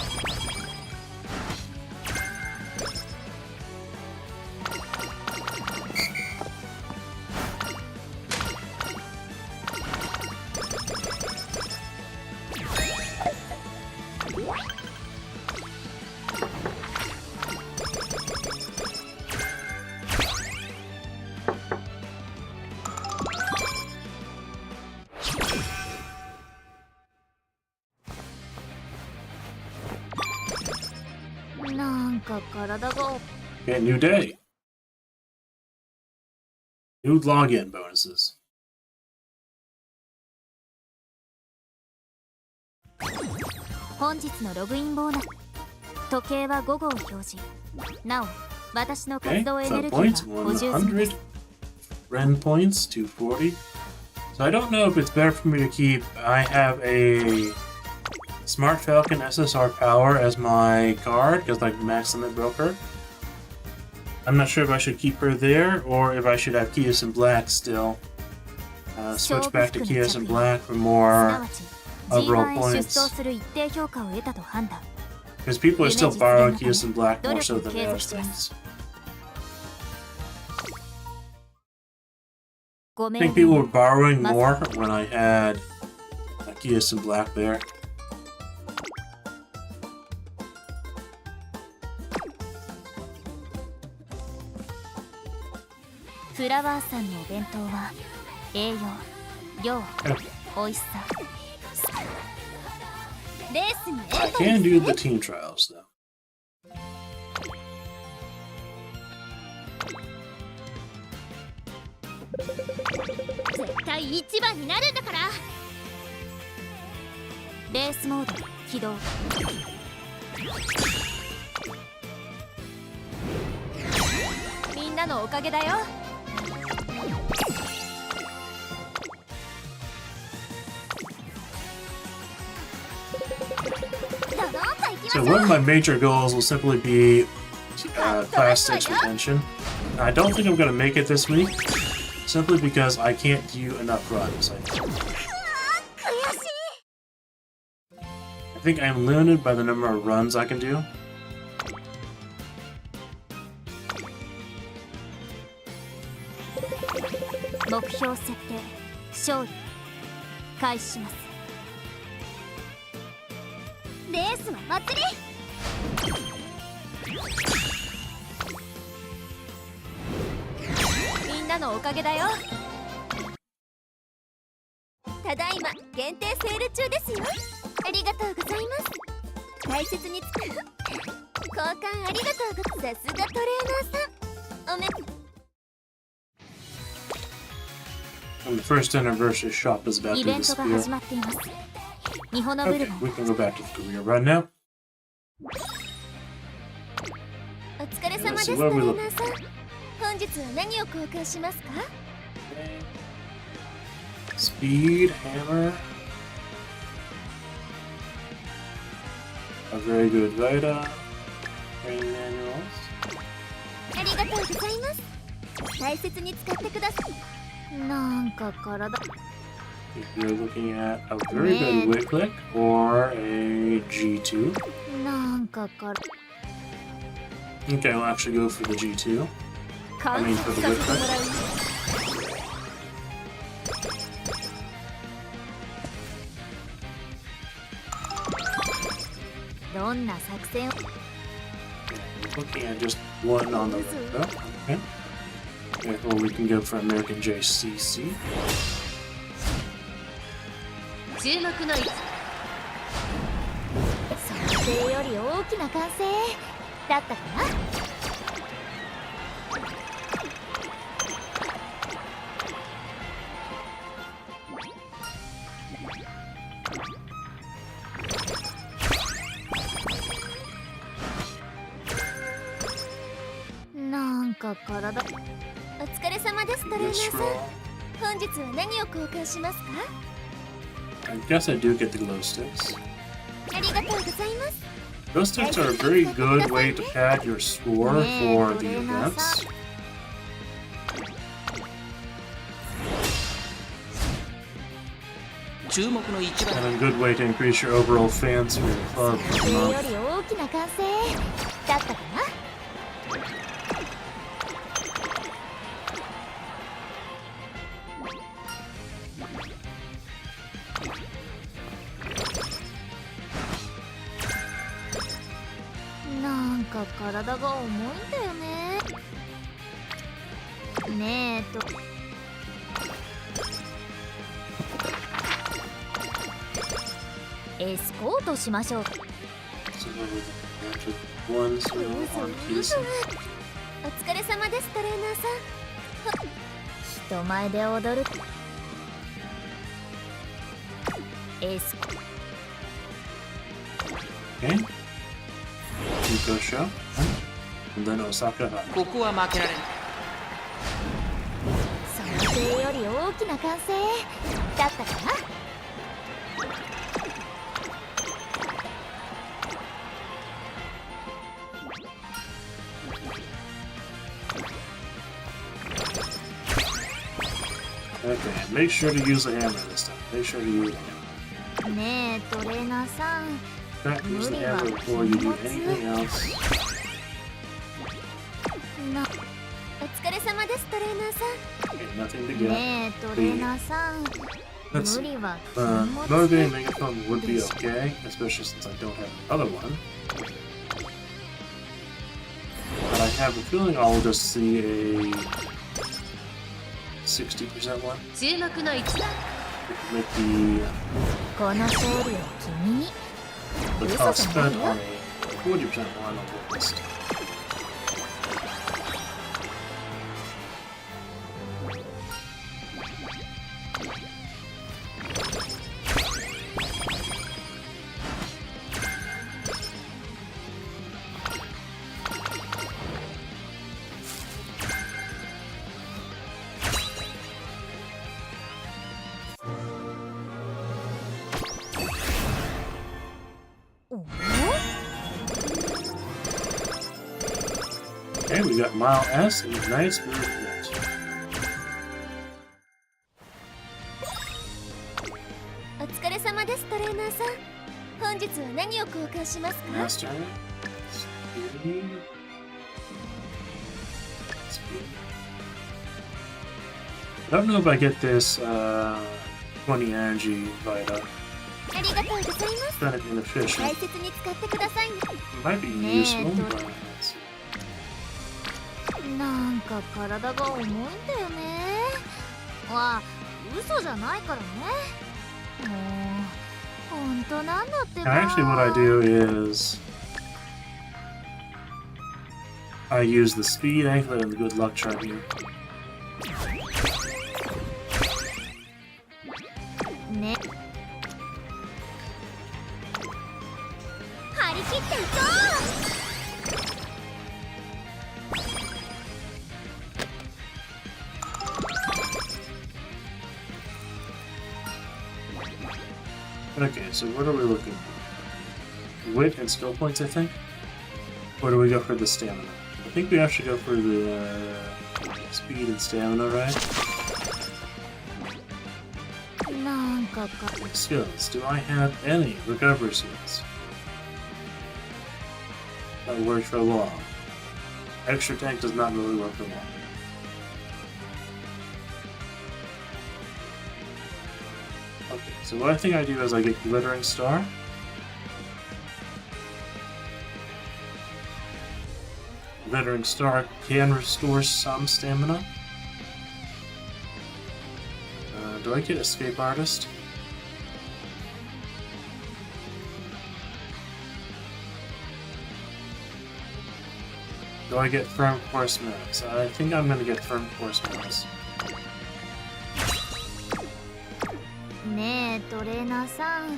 Okay, new day. New login bonuses. 本日のログインボーナス。時計は午後を表示。なお、私の Okay, 活動エネル club ギ points, ーは補充済みです。 100. Ren points, 240. So I don't know if it's better for me to keep. I have a Smart Falcon SSR Power as my card, because like Max Limit broke her. I'm not sure if I should keep her there, or if I should have Kias in Black still. Switch back to Kias in Black for すな more わち overall G1 へ出 points. 走する一定評価を得たと判断。 Because people are still borrowing Kias in Black more so than the other things. ご I 命 think people were 令 borrowing more when I had Kias in Black there. フラワーさんのお弁当は栄養、量、美味しさ。レースに I can do the team trials though. 絶対一番になるんだから。レースモード起動。みんなのおかげだよ。So one of my major goals will simply be Class 6 retention. I don't think I'm going to make it this week, simply because I can't do enough runs. I think I'm limited by the number of runs I can do. 目標設定、勝利開始します。レースは祭り。みんなのおかげだよ。ただいま限定セール中ですよ。ありがとうございます。大切に使う。交換ありがとうございます。さすがトレーナーさん。おめ And the first anniversary shop is about イ to ベントが disappear. 始まっています。ミホノブル Okay, ボン。 we can go back to the career run now. お疲れ様です、 Let's ト see レ what we ーナーさん。本日は何を交換しますか？ Speed, hammer. A very good Vita. Training manuals. ありがとうございます。大切に使ってください。なんか体。 If you're looking at a very good whip click or a G2. なんか体。 Okay, I'll actually go for the G2. I mean for the whip click. どんな作戦を。 Looking at just one on the window. Okay. Therefore, we can go for American JCC. 注目の位置。想定より大きな歓声だったかな。 Okay, か体。お疲れ様ですトレーナー This さん。 roll. 本日は何を交換しますか？ I guess I do get the glow sticks. ありがとうございます。 Glow sticks are a very good way to pad your score for the events. 注目の一番 And a good way to increase your overall fans for your club 想 per 定よ month. り大きな歓声だったかな。なんか体が重いんだよね。ねえと。エスコートしましょう。 So we're going to one う zero ず on うず Keys. お疲れ様ですトレーナーさん。人前で踊るエスコ Okay. Yuko show. And then Osaka High. ここは負けられない。想定より大きな歓声だったかな。 Okay, make sure to use the hammer this time. Make sure to use the hammer. ねえトレーナーさん。 Don't use the hammer before you do anything else. お疲れ様ですトレーナーさ Okay, nothing to ん。 get. ねえトレーナーさん。 Let's 無 see. 理は Motivating Megaphone would be okay, especially since I don't have another one. But I have a feeling I'll just see a 60% one. 注目の一番 Make the この勝利を君に。 cost spent on a 40% one on the list. Okay, we got Mile S and a nice movement. お疲れ様ですトレーナーさん。本日は何を交換しますか？ Master. Speed. Speed. I don't know if I get this 20 energy Vita. ありがとうございます。 Kind of inefficient. 大切に使ってください。 Might be Yeah, useful, don't- but let's see. なんか体が重いんだよね。わあ、嘘じゃないからね。もう本当なんだってば。 And actually, what I do is I use the speed anklet and the good luck charm here. ね。張り切っていこう。 Okay, so what are we looking for? Wit and skill points, I think? Or do we go for the stamina? I think we actually go for the speed and stamina, right? なんか Skills. Do I have any recovery skills? That works for long. Extra tank does not really work for long. Okay, so what I think I do is I get Glittering Star. Glittering Star can restore some stamina. Do I get Escape Artist? Do I get Firm Course Minutes? I think I'm gonna get Firm Course Minutes. ねえトレーナーさん、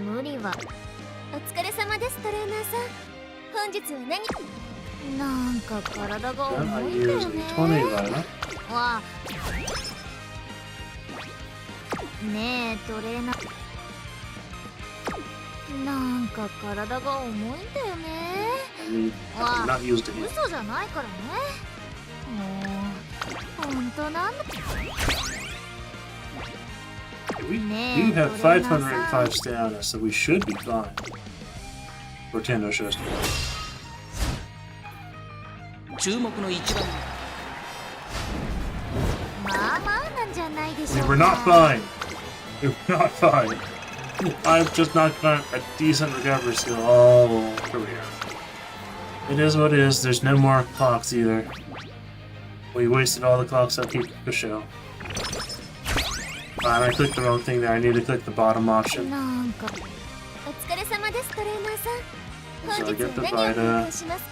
無理は。お疲れ様ですトレーナーさん。本日は何？なんか体が Then 重 I いんだ use よ a ね。 20 Vita. わあ、ねえトレーナー、なんか体が重いんだよね。 I mean, I've not used it yet. 嘘じゃないからね。もう本当なんだ。 We do have 505 stamina, so we should be fine. For Tendo shows to 注目の一番まあまあなんじゃないでし We ょ were う not か。 fine. We were not fine. I've just not got a decent recovery skill. Oh, here we are. It is what it is. There's no more clocks either. We wasted all the clocks on the show. And I clicked the wrong thing there. I need to click the bottom option. なんかお疲れ様ですトレーナーさん。 So 本 I 日 get the は何を Vita. ごしますか？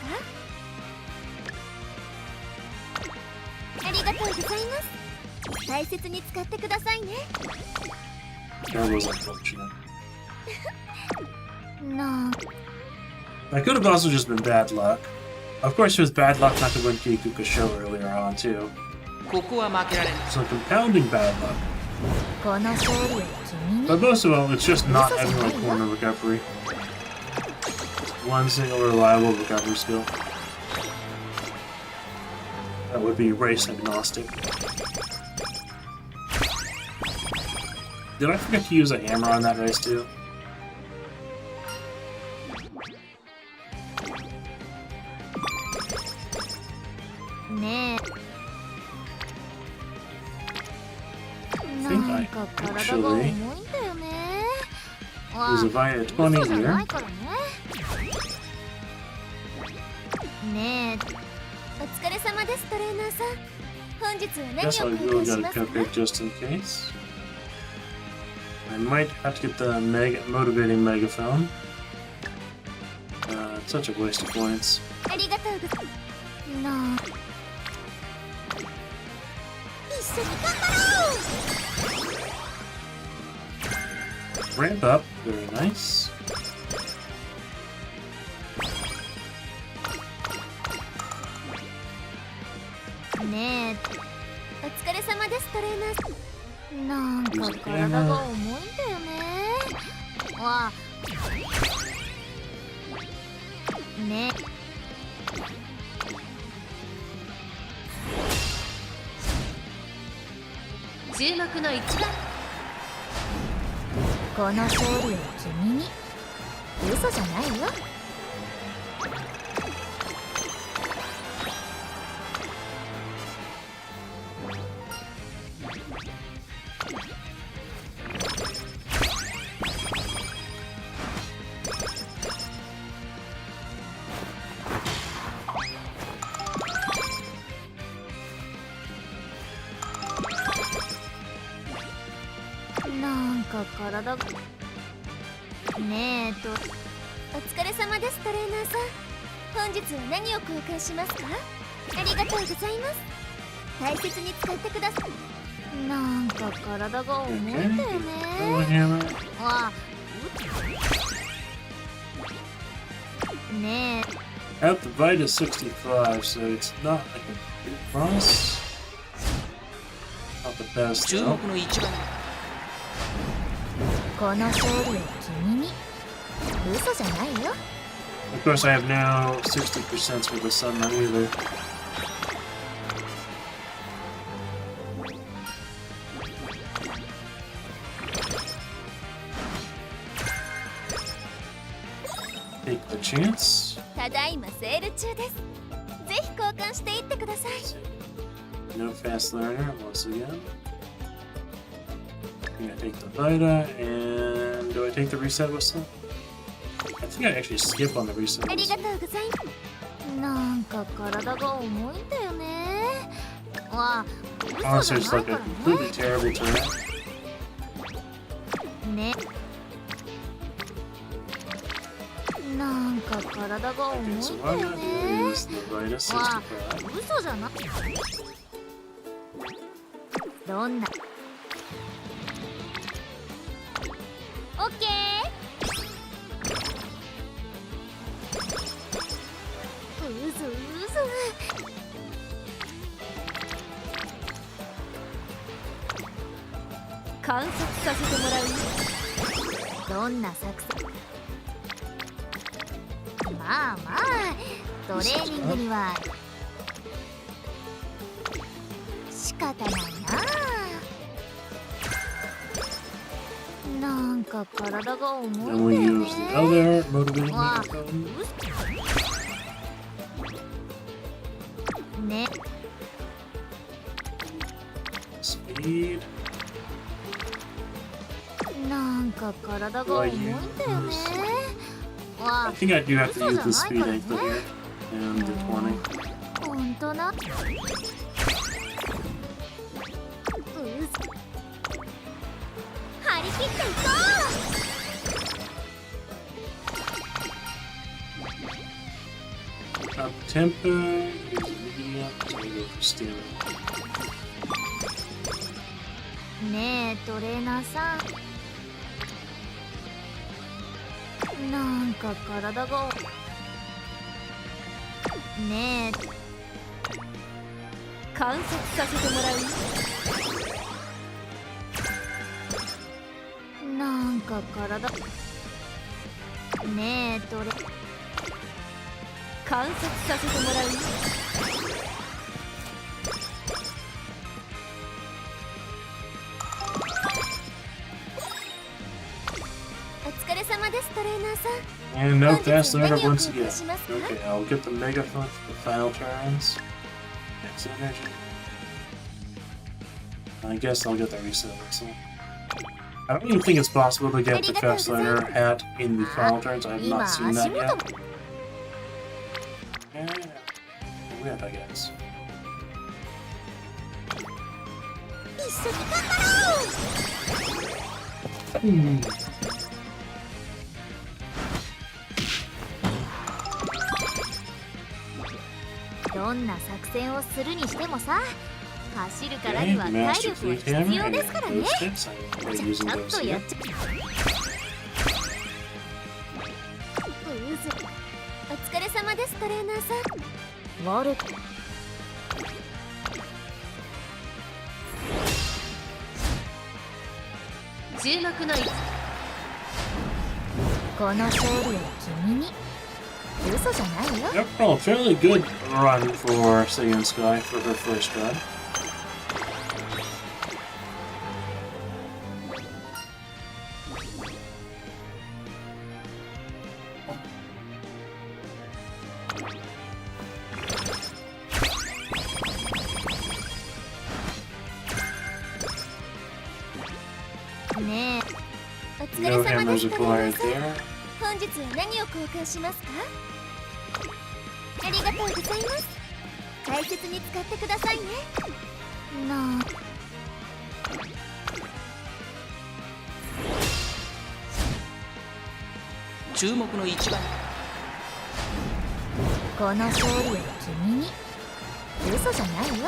ありがとうございます。大切に使ってくださいね。 That was unfortunate. なん That could have also just been bad luck. Of course, it was bad luck not to win Kikuka's show earlier on, too. ここは負けられない So compounding bad luck. この勝利を君に。 But most of all, it's just not having like corner recovery. One single reliable recovery skill. That would be race agnostic. Did I forget to use a hammer on that race too?ねえ。 think なん I か体が重いんだよね。わあ There's a Vita 嘘20じゃな here. いからね。ねえ、お疲れ様ですトレーナーさん。本日は何 Guess を I 交 will 換し get a ますか？ cupcake just in case. I might have to get the motivating megaphone. It's such a waste of points. ありがとうございます。なあ。一緒に頑張ろう。 Ramp up, very nice. ねえ、お疲れ様ですトレーナーさん。なんか体が重いんだよね。わあ。ねえ。注目の一番。この勝利を君に。嘘じゃないよ。なんか体が。ねえと、お疲れ様ですトレーナーさん。本日は何を交換しますか？ありがとうございます。大切に使ってください。なんか体が重いんだよ Okay, ね。 throw a hammer. わあ。ねえ。 At the Vita 65, so it's not like a big cross. Not the best 注 though. 目の一番この勝利を君に。嘘じゃないよ。 Of course, I have now 60% for the Sunlight either. Take the chance. ただいまセール中です。ぜひ交換していってください。 No fast learner once again. I'm gonna take the Vita, and do I take the reset whistle? I think I actually skip on the reset ありが whistle. とうございます。なんか体が重いんだよね。わあ、 Honestly, 嘘 it's じゃ like ない a から completely terrible turn. ね。ね。なんか体が重い Okay, ん so だ I'm よ gonna ね。 use the Vita わあ、 65. 嘘じゃない。どんな。オッケー。ずうず。観察させてもらうよ。どんな作戦？まあまあ、トレーニングには仕方ないな。なんか体が重い Then ん we だよ use the other motivating わ megaphone. ね。 Speed. なんか体が重いんだよね。 I think I do have to use the speed ankle here. And the 20. ほんとな。張り切っていこう。 Up tempo is medium, so we go for stealing. ねえトレーナーさん、なんか体がね観察させてもらうよ。えなんか体ねえトレ観察させてもらうよ。お疲れ様ですトレーナーさん。 And no fast learner 何を once 交 again. 換しますか？ Okay, I'll get the megaphone for the final turns. Next energy. I guess I'll get the reset whistle. I don't even think it's possible to get the fast learner hat in the final turns. I have 今 not seen 足 that 元 yet. Yeah, we have, I guess. 一緒に頑張ろう。 どんな作戦をするにしてもさ、走るからには Okay, 体 Master 力は Fleet 必 Hammer 要 and ですからね。 those tips. I'm ち using ゃっ those とや here. っちゃうず。お疲れ様ですトレーナーさん。悪く注目のこの勝利は君に。嘘じゃないよ。 Yep, oh, fairly good run for Seiun Sky for her first run. No ねえ、お疲れ No 様で hammers すトレーナー required さん。 there. 本日は何を交換しますか？ありがとうございます。大切に使ってくださいね。なあ、注目の一番この勝利は君に。嘘じゃないよ。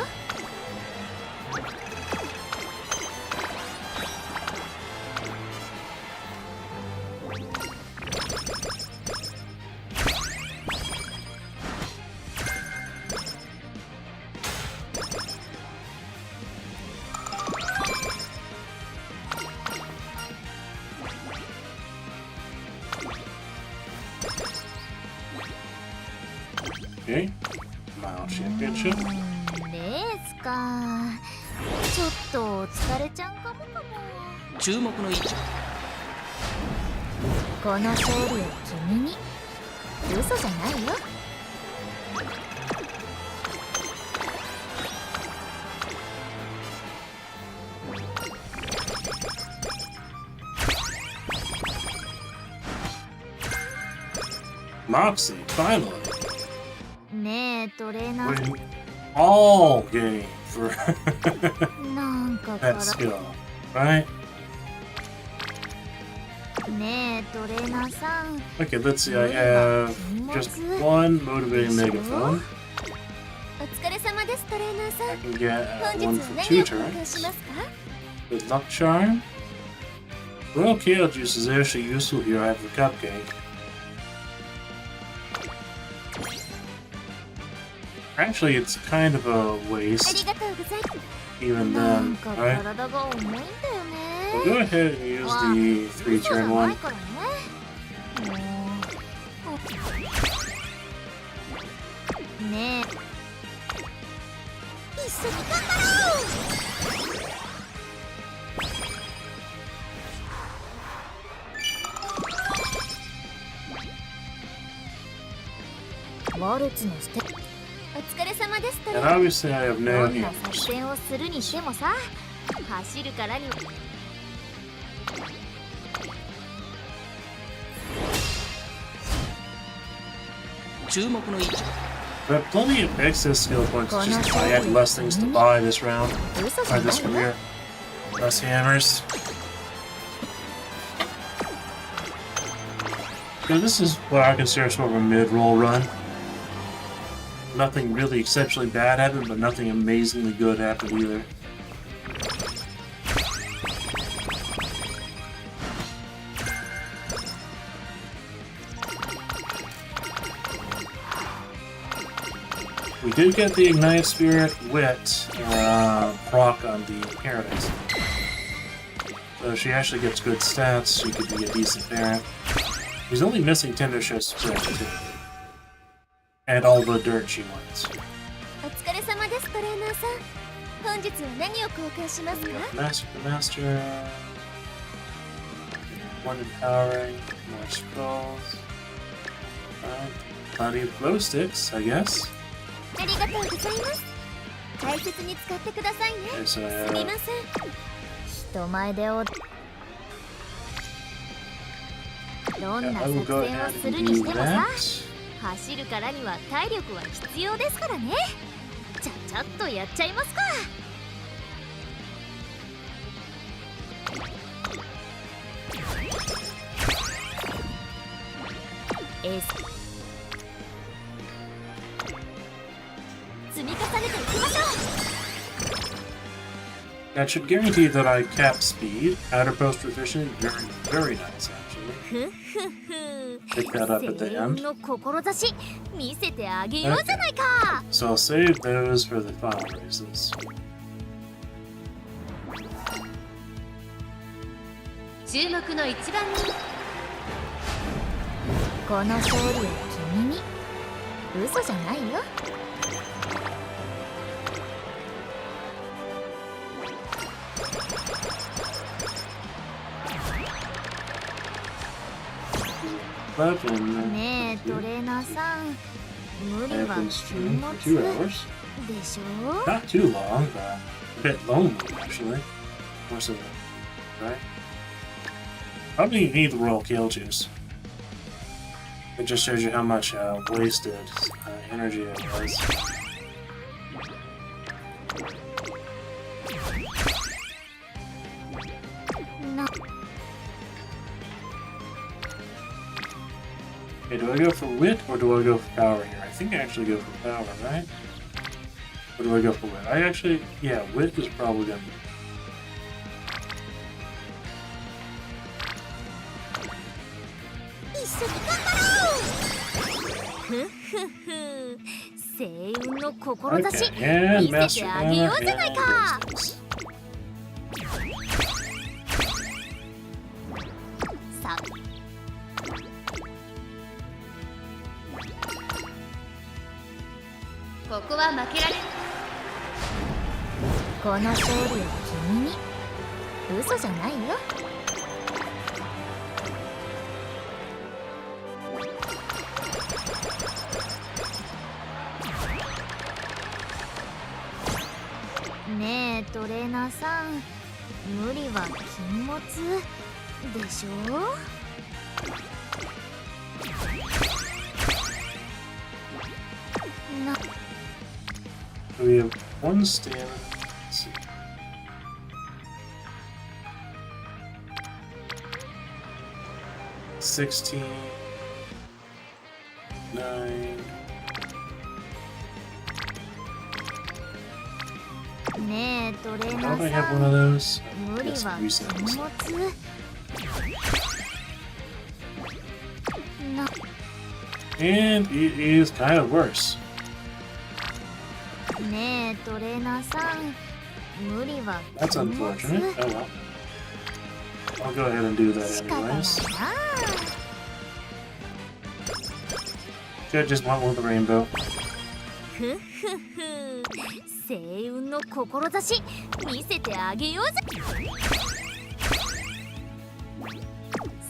Okay. Mile Championship. レースか。ちょっと疲れちゃうかもかも。注目の一番この勝利は君に。嘘じゃないよ。Moxie, finally. ねえトレーナー Winning all game for なんか that skill, right? ねえトレーナーさん。 Okay, let's see. I have just one motivating megaphone. お疲れ様ですトレーナーさ I ん。 can get 本日 one は for 何 two を交換し turns. ますか？ With Luck Charm. Royal Kale Juice is actually useful here. I have the cupcake. Actually, it's kind of a あり waste がとうございます。 even な then, んか right? 体が重いんだよね。 We'll go ahead and use the 3 turn な one. いからね。ねえ。一緒に頑張ろう。ワルツのステップ。お疲れ様です。トレ And obviously, I have ど no んな作 hammers. 戦をするにしてもさ、走るからには。注目の位置 But plenty of excess skill points, just I had less things to buy this round, 嘘じ or ゃな this いよ。 career. Less hammers. So this is what I consider sort of a mid-roll run. Nothing really exceptionally bad happened, but nothing amazingly good happened either. We did get the Ignite Spirit Wit proc on the Paradise. So she actually gets good stats, she could be a decent parent. He's only missing Tender Show Spirit too. And all the dirt she wants. お疲れ様です、トレーナーさん。本日は何を交換しますか？ Master the Master. One empowering, more scrolls. Plenty of glow sticks, I guess. ありがとうございます。大切に使ってくださいね。 Okay, す so みません。人前でどんな I will 作 go 戦を ahead す and るにして do もさ、 that. 走るからには体力は必要ですからね。ちゃちゃっとやっちゃいますか。積み重ねていきましょう。 That should guarantee that I cap speed. Outer post proficient, very nice actually. ふんふんふん。 Pick that up at the 声援 end. の志見せてあげようじゃないか。 So I'll save those for the final races. 注目の一番人この勝利は君に。嘘じゃないよ。 11. ねえトレーナーさん、無理 I've は been 禁 streaming 物 for 2 hours. でしょ。 Not too long, but a bit lonely actually. More so, right? Probably need the Royal Kill Juice. It just shows you how much wasted energy it was. Okay, do I go for wit or do I go for power here? I think I actually go for power, right? Or do I go for wit? I actually, yeah, wit is probably gonna be. 一緒に頑張ろう。ふんふんふん。星雲の志 Okay, and 見せ Master てあげよう Hammer じゃない and か。 Instincts. さここは負けられこの勝利は君に。嘘じゃないよ。ねえトレーナーさん、無理は禁物でしょ。 So we have one stamina. Let's see. $16, 9. ねえトレーナ Don't I ー have さ one of ん、 those? 無理 Yes, は reset 禁 this. 物 And it is kind of worse. ねえトレーナーさん、無理は That's unfortunate. Oh well. I'll go ahead and do that 仕方ない anyways. な。 Should just went with the rainbow. ふふふ、星雲の志見せてあげようぜ。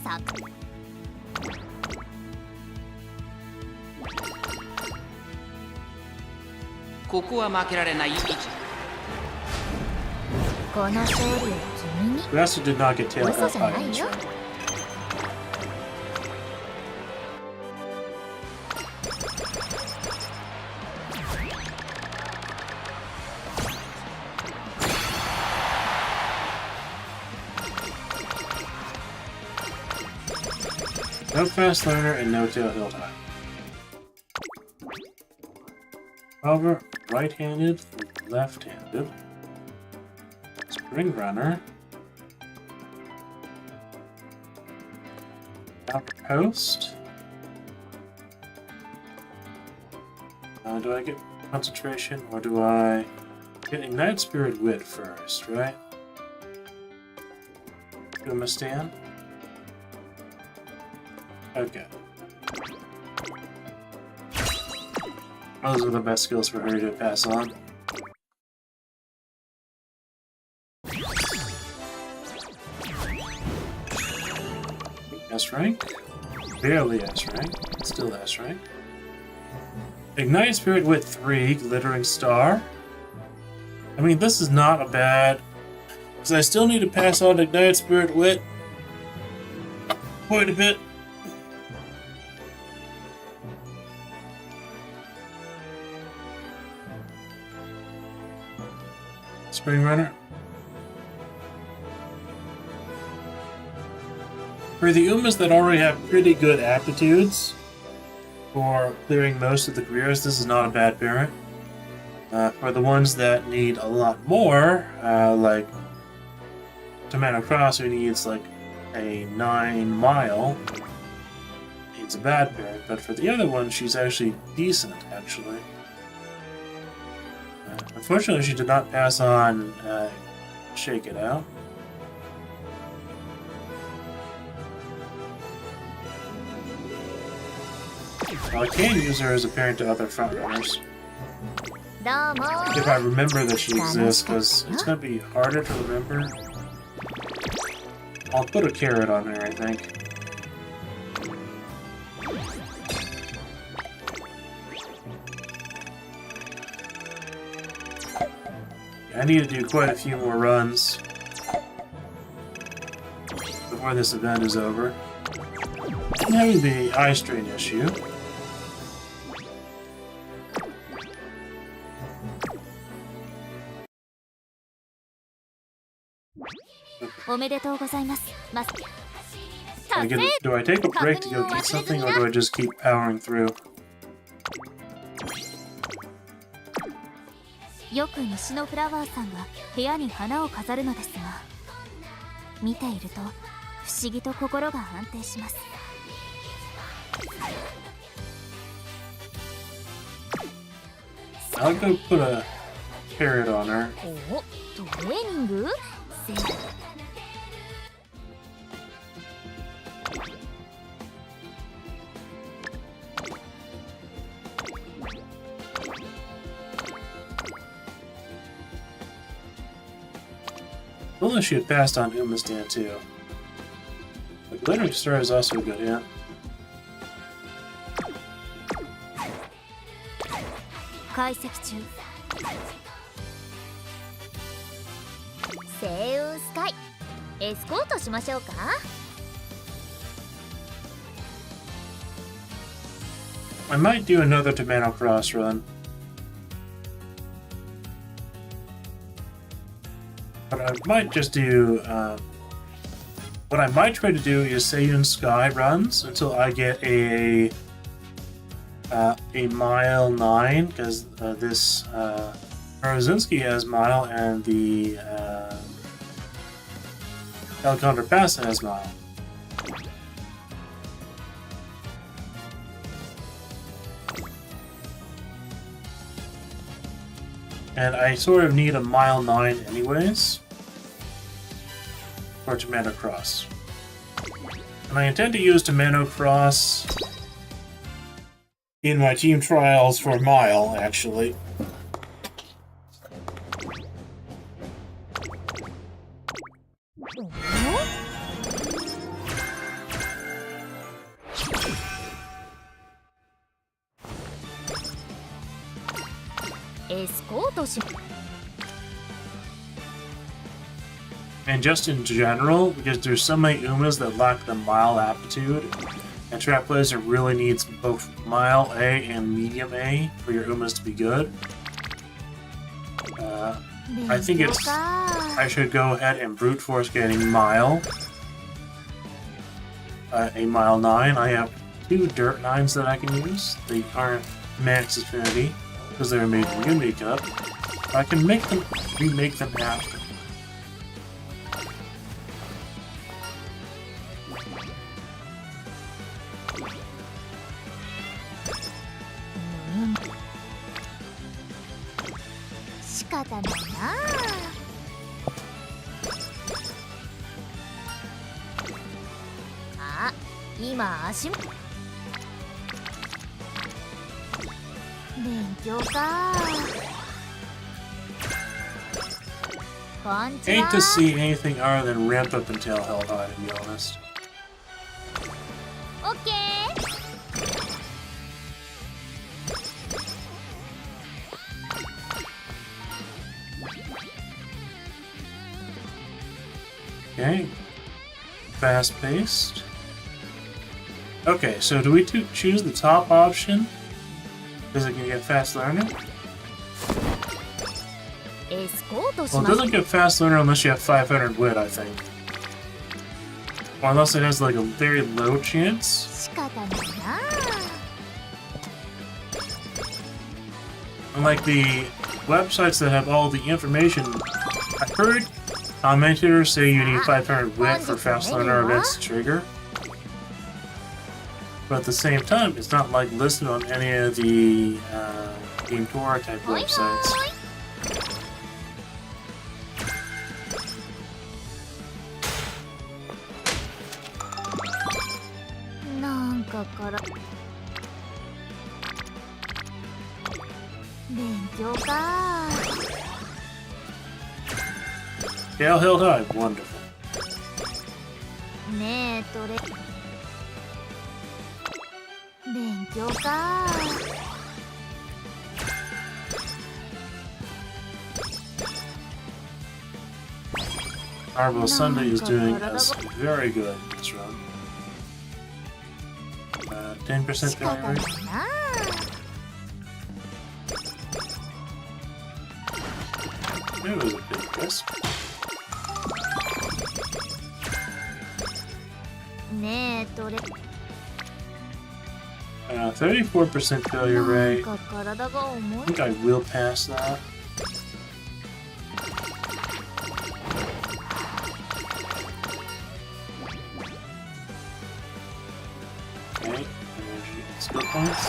さあここは負けられない位置。この勝利を君に。 We also did not get tail 嘘 up じゃ high ない in this よ。 round. No fast learner and no tail hill time. However, right-handed, left-handed. Spring runner. Outer post. Do I get concentration or do I get Ignite Spirit Wit first, right? Uma stand. Okay. Those are the best skills for her to pass on. S rank? Barely S rank. Still S rank. Ignite Spirit with 3, Glittering Star. I mean, this is not a bad... Because I still need to pass on Ignite Spirit Wit quite a bit. Spring Runner. For the Umas that already have pretty good aptitudes for clearing most of the careers, this is not a bad parent. For the ones that need a lot more, like Tomato Cross, who needs like a 9-mile, needs a bad parent. But for the other one, she's actually decent, actually. Unfortunately, she did not pass on Shake It Out. Well, I can use her as a parent to other frontrunners. どうも If I remember that she exists, because it's going to be harder to remember. I'll put a carrot on her, I think. I need to do quite a few more runs before this event is over. I'm having the eye strain issue. おめでとうございます。Do I take a break to go eat something, or do I just keep powering through? よく西のフラワーさんが部屋に花を飾るのですが、見ていると不思議と心が安定します。 I'll go put a carrot on her. お、トレーニング？If only she had passed on Uma's stand too. But Glittering Star is also a good hit. 解析中。星雲スカイ、エスコートしましょうか。 I might do another Tomato Cross run. But I might just do, what I might try to do is Seiun Sky runs until I get a mile 9, because this Rosinski has mile and the El Contrapasa has mile. And I sort of need a mile 9 anyways for Tomato Cross. And I intend to use Tomato Cross in my team trials for mile, actually. And just in general, because there's so many Umas that lack the mile aptitude, and track placer really needs both mile A and medium A for your Umas to be good. I think I should go ahead and brute force getting mile. A mile 9. I have 2 dirt 9s that I can use. They aren't max affinity because they're made in Unicap. I can make them remake them after. Hate to see anything other than ramp up and tail held high, to be honest. Okay. Fast-paced. Okay, so do we choose the top option? Because it can get fast learner? Well, it doesn't get fast learner unless you have 500 wit, I think. Or unless it has like a very low chance. And like the websites that have all the information, I've heard commentators say you need 500 wit for fast learner events to trigger. But at the same time, it's not like listed on any of the Game Tour type websites. Tail held high, wonderful. Marvel Sunday is doing us very good this run. 10% failure rate. It was a big risk. 34% failure rate. I think I will pass that. Okay, energy and skill points.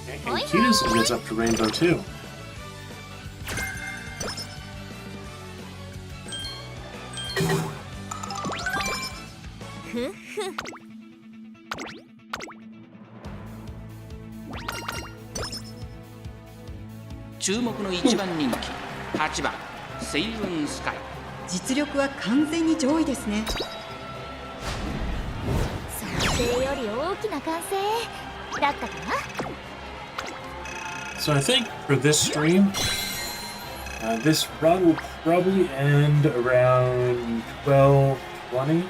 Okay, and Kitas gets up to Rainbow too.実力は完全に上位ですね。So I think for this stream, this run will probably end around 12:20.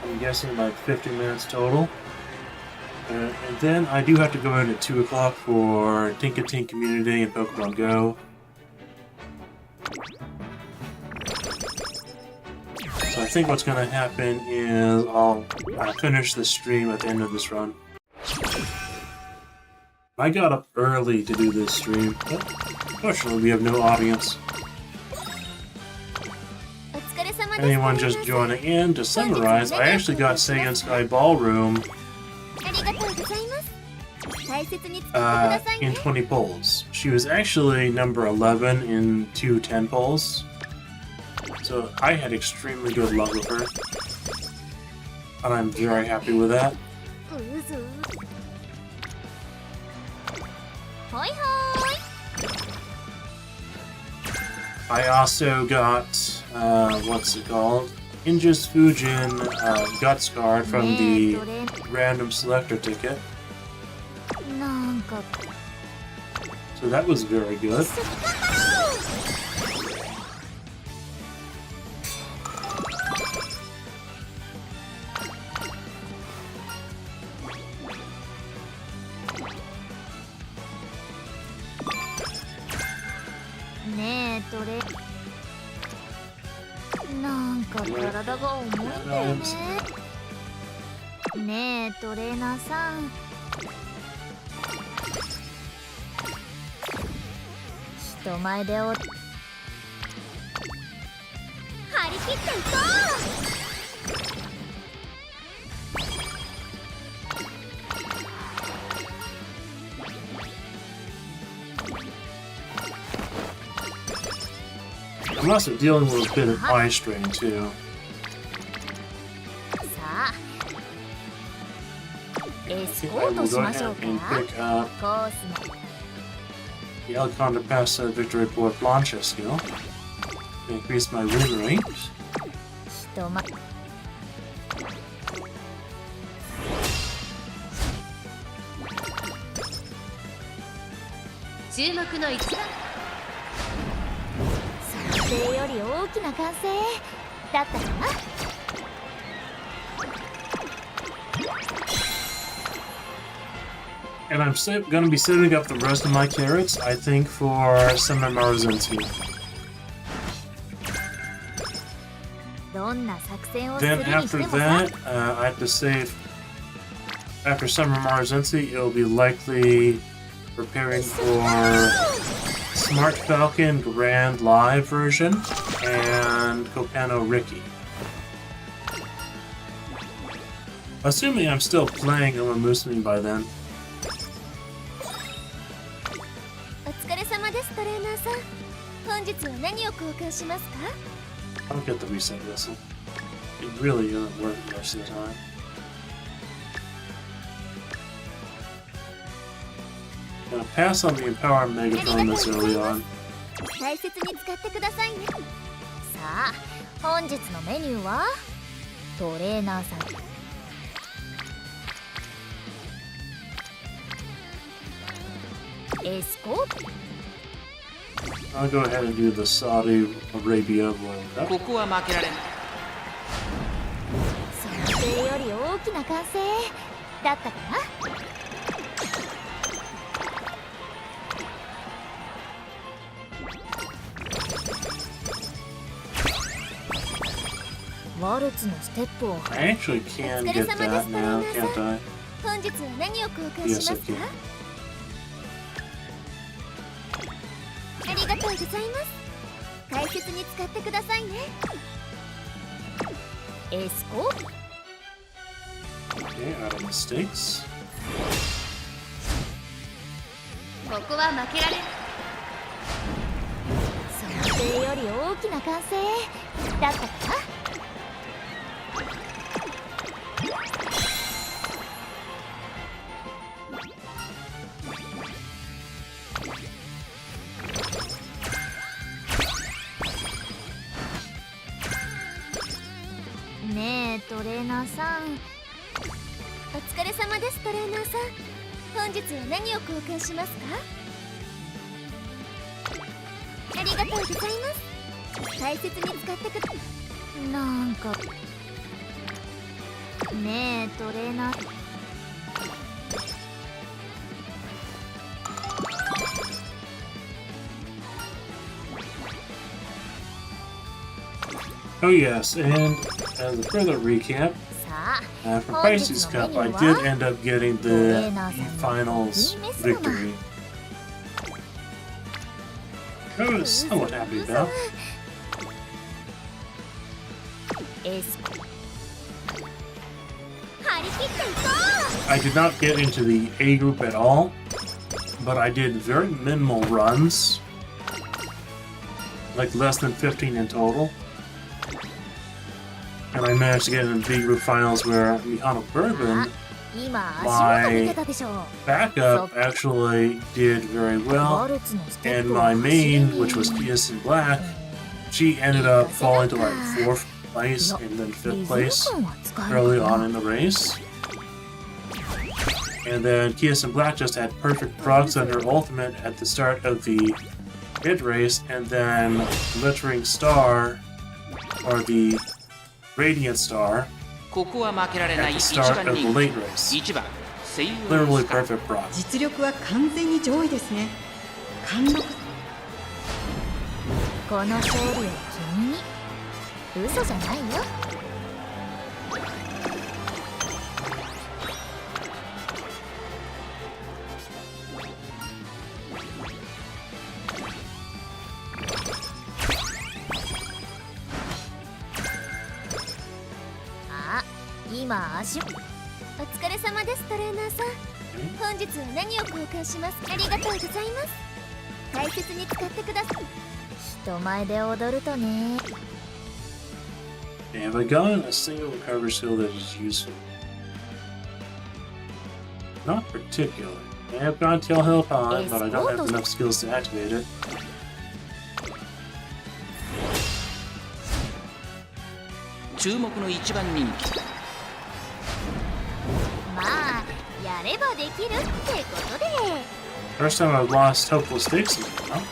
I'm guessing like 50 minutes total. And then I do have to go in at 2 o'clock for Tinka-Tink Community and Pokemon Go. So I think what's going to happen is I'll finish the stream at the end of this run. I got up early to do this stream, but fortunately we have no audience. Anyone just joining in, to summarize, I actually got Seiun Sky Ballroom 大切に使ってください in ね。 20 polls. She was actually number 11 in 2 10 polls. So I had extremely good luck with her. And I'm very happy with that. うずほいほい。 I also got, what's it called? Inja's Fujin Guts card from the random selector ticket. なんか So that was very good. ねえトレなんか体が重いんだよね。ねえトレーナーさん、人前で張り切っていこう。 I'm also dealing with a bit of eye strain too. さあエス I コー will トし go ましょ ahead う and か。 pick up コースの the Alcondra Pass Victory Port Blanche skill to increase my win rate. 人前注目の一番想定より大きな歓声だったかな。 And I'm going to be setting up the rest of my carrots, I think, for Summer Maruzinski. どんな作戦をする Then にして after もさ that, I have to save. After Summer Maruzinski, it'll be likely preparing for Smart Falcon Grand Live version and Kopano Ricky. Assuming I'm still playing Umamusume by then. お疲れ様ですトレーナーさん。本日は何を交換しますか？ I'll get the reset whistle. It really isn't worth it most of the time. Gonna pass on the Empower Megaphone this early on. 大切に使ってくださいね。さあ本日のメニューはトレーナーさん。 エスコート I'll go ahead and do the Saudi Arabia World Cup. ここは負けられない。想定より大きな歓声だったかな。 ワルツのステップを I actually can get that now, can't I? 本日は何を交換します Yes, か I can. ありがとうございます。大切に使ってくださいね。エスコート Okay, out of mistakes. ここは負けられ想定より大きな歓声だったかな。 ねえトレーナーさん、お疲れ様ですトレーナーさん。本日は何を交換しますか？ありがとうございます。大切に使ってくだなんかねえトレーナー Oh yes, and as a further recap, さあ for Pisces Cup, I did end up getting the finals victory. I was somewhat happy about. エスコ張り切っていこ I did not get into the A group at all, but I did very minimal runs, like less than 15 in total. And I managed to get in the B group finals where Mihono Bourbon, 今足元見てたでしょ backup, actually did very ワ well. ルツのステッ And プを my 走り main, に which was Kiss in Black, she ended up falling to like 4th place and then 5th リズム place 感は使え early るか on な in the race. And then Kiss in Black just had perfect procs on her ultimate at the start of the mid race, and then Glittering Star, or the Radiant Star, ここは負けられな at い the 1 start 番 of the 人 late race. 1番声優 Literally perfect proc. 実力は完全に上位ですね。貫禄。この勝利を君に嘘じゃないよ。あ、今足お疲れ様ですトレーナーさん。本日は何を交換します？ありがとうございます。大切に使ってください。人前で踊るとね。 Have I gotten a single recovery skill that is useful? Not particularly. I have got Tail Hill Pod, but I don't have enough skills to activate it. 注目の1番人気まあ、やればできるってことで。 First time I've lost Hopeful Stakes in a while.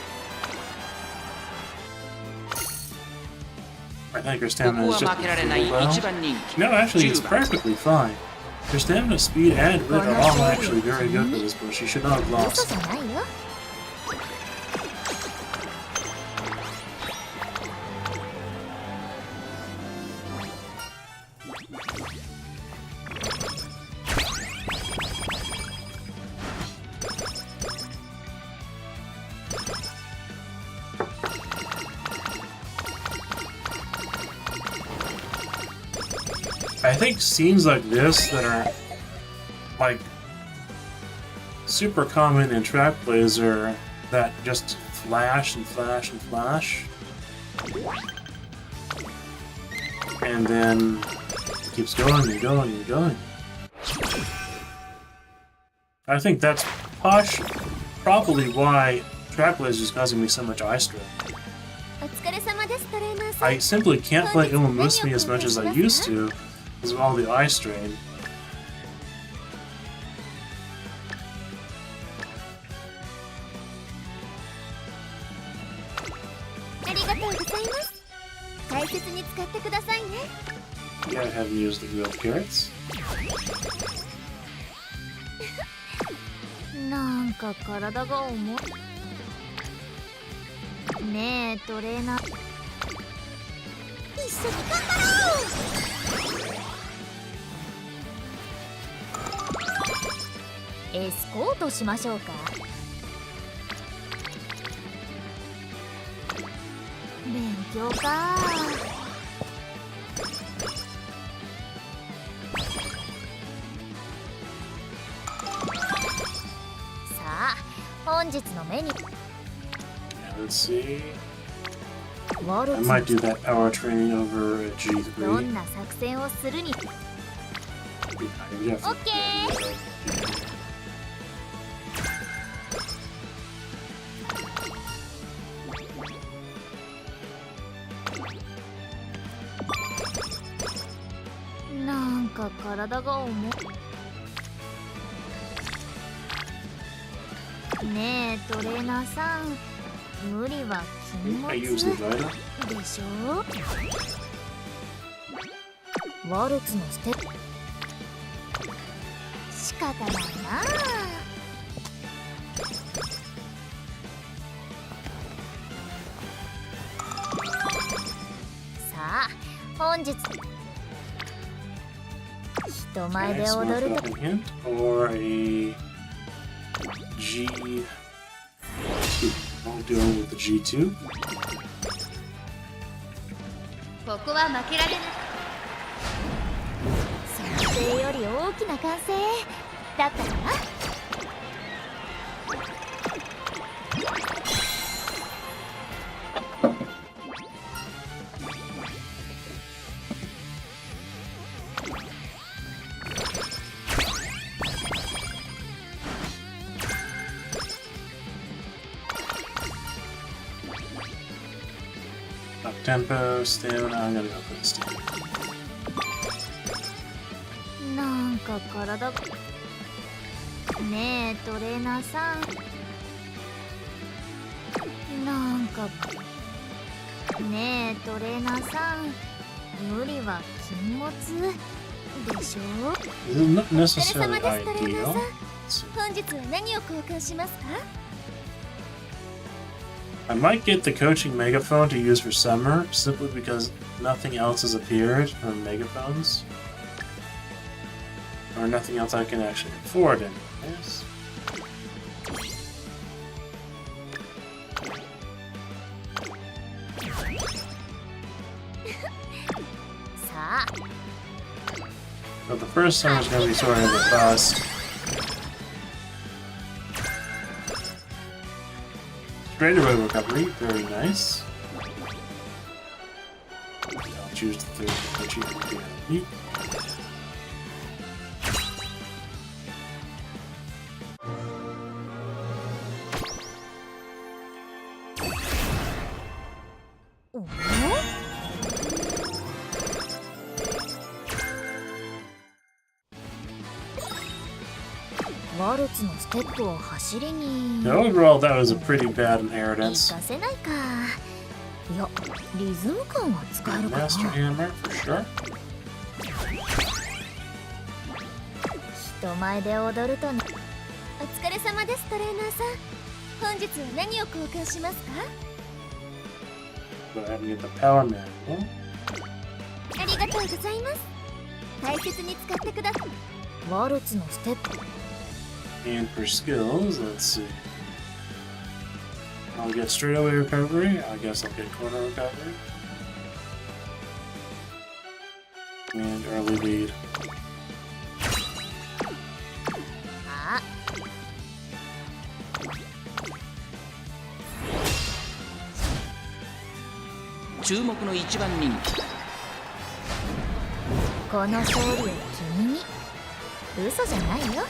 I think her こ stamina こ is は just 負けられない well. 1番人気 No, actually, it's 10番 perfectly fine. Her stamina, speed, and wit are all actually very good for this build. She should not have 嘘 lost. じゃないよ。 I think scenes like this that are like super common in track plays are that just flash and flash and flash, and then it keeps going and going and going. I think that's probably why track plays is causing me so much eye strain. お疲れ様ですトレーナーさん。 I simply can't play Umamusume as much as I used to because of all the eye strain. ありがとうございます。大切に使ってくださいね。 Yeah, I have used the grilled carrots. なんか体が重い。ねえトレーナー。一緒に頑張ろう。エスコートしましょうか。勉強か。さあ、本日のメニュー。 Yeah, let's see. ワル I ツ might do that power training over at ど G3. んな作戦をするに。 I definitely Okay. do that. なんか体が重い。ねえトレーナーさん、無理は禁 I 物 use the Vita. でしょ。ワルツのステップ仕方ないな。さあ、本日人前 Okay, で so 踊る I've と got a hint or a G2. I'll deal with the G2. ここは負けられない。想定より大きな歓声だったらUp tempo, stamina. I'm gonna go for the stamina. なんか体がねえトレーナーさんなんかねえトレーナーさん無理は禁物でしょ。 This is not お疲れ necessarily 様ですトレーナー ideal. さん本日は何を交換しますか。 I might get the coaching megaphone to use for summer simply because nothing else has appeared from megaphones. Or nothing else I can actually afford anyways. さあ So the first summer is going to be sort of a bust. Straightaway recovery, very nice. I'll choose the third achievement here. Overall, that was a pretty bad inheritance. 活かせないか。いや、リズム感は使えるかな。 Master Hammer, for sure. 人前で踊るとね。お疲れ様ですトレーナーさん。本日は何を交換しますか。 Go ahead and get the power manual. ありがとうございます。大切に使ってください。ワルツのステップ。 And for skills, let's see. I'll get straightaway recovery. I guess I'll get corner recovery. And early lead. あ、注目の一番人気。この勝利を君に。嘘じゃないよ。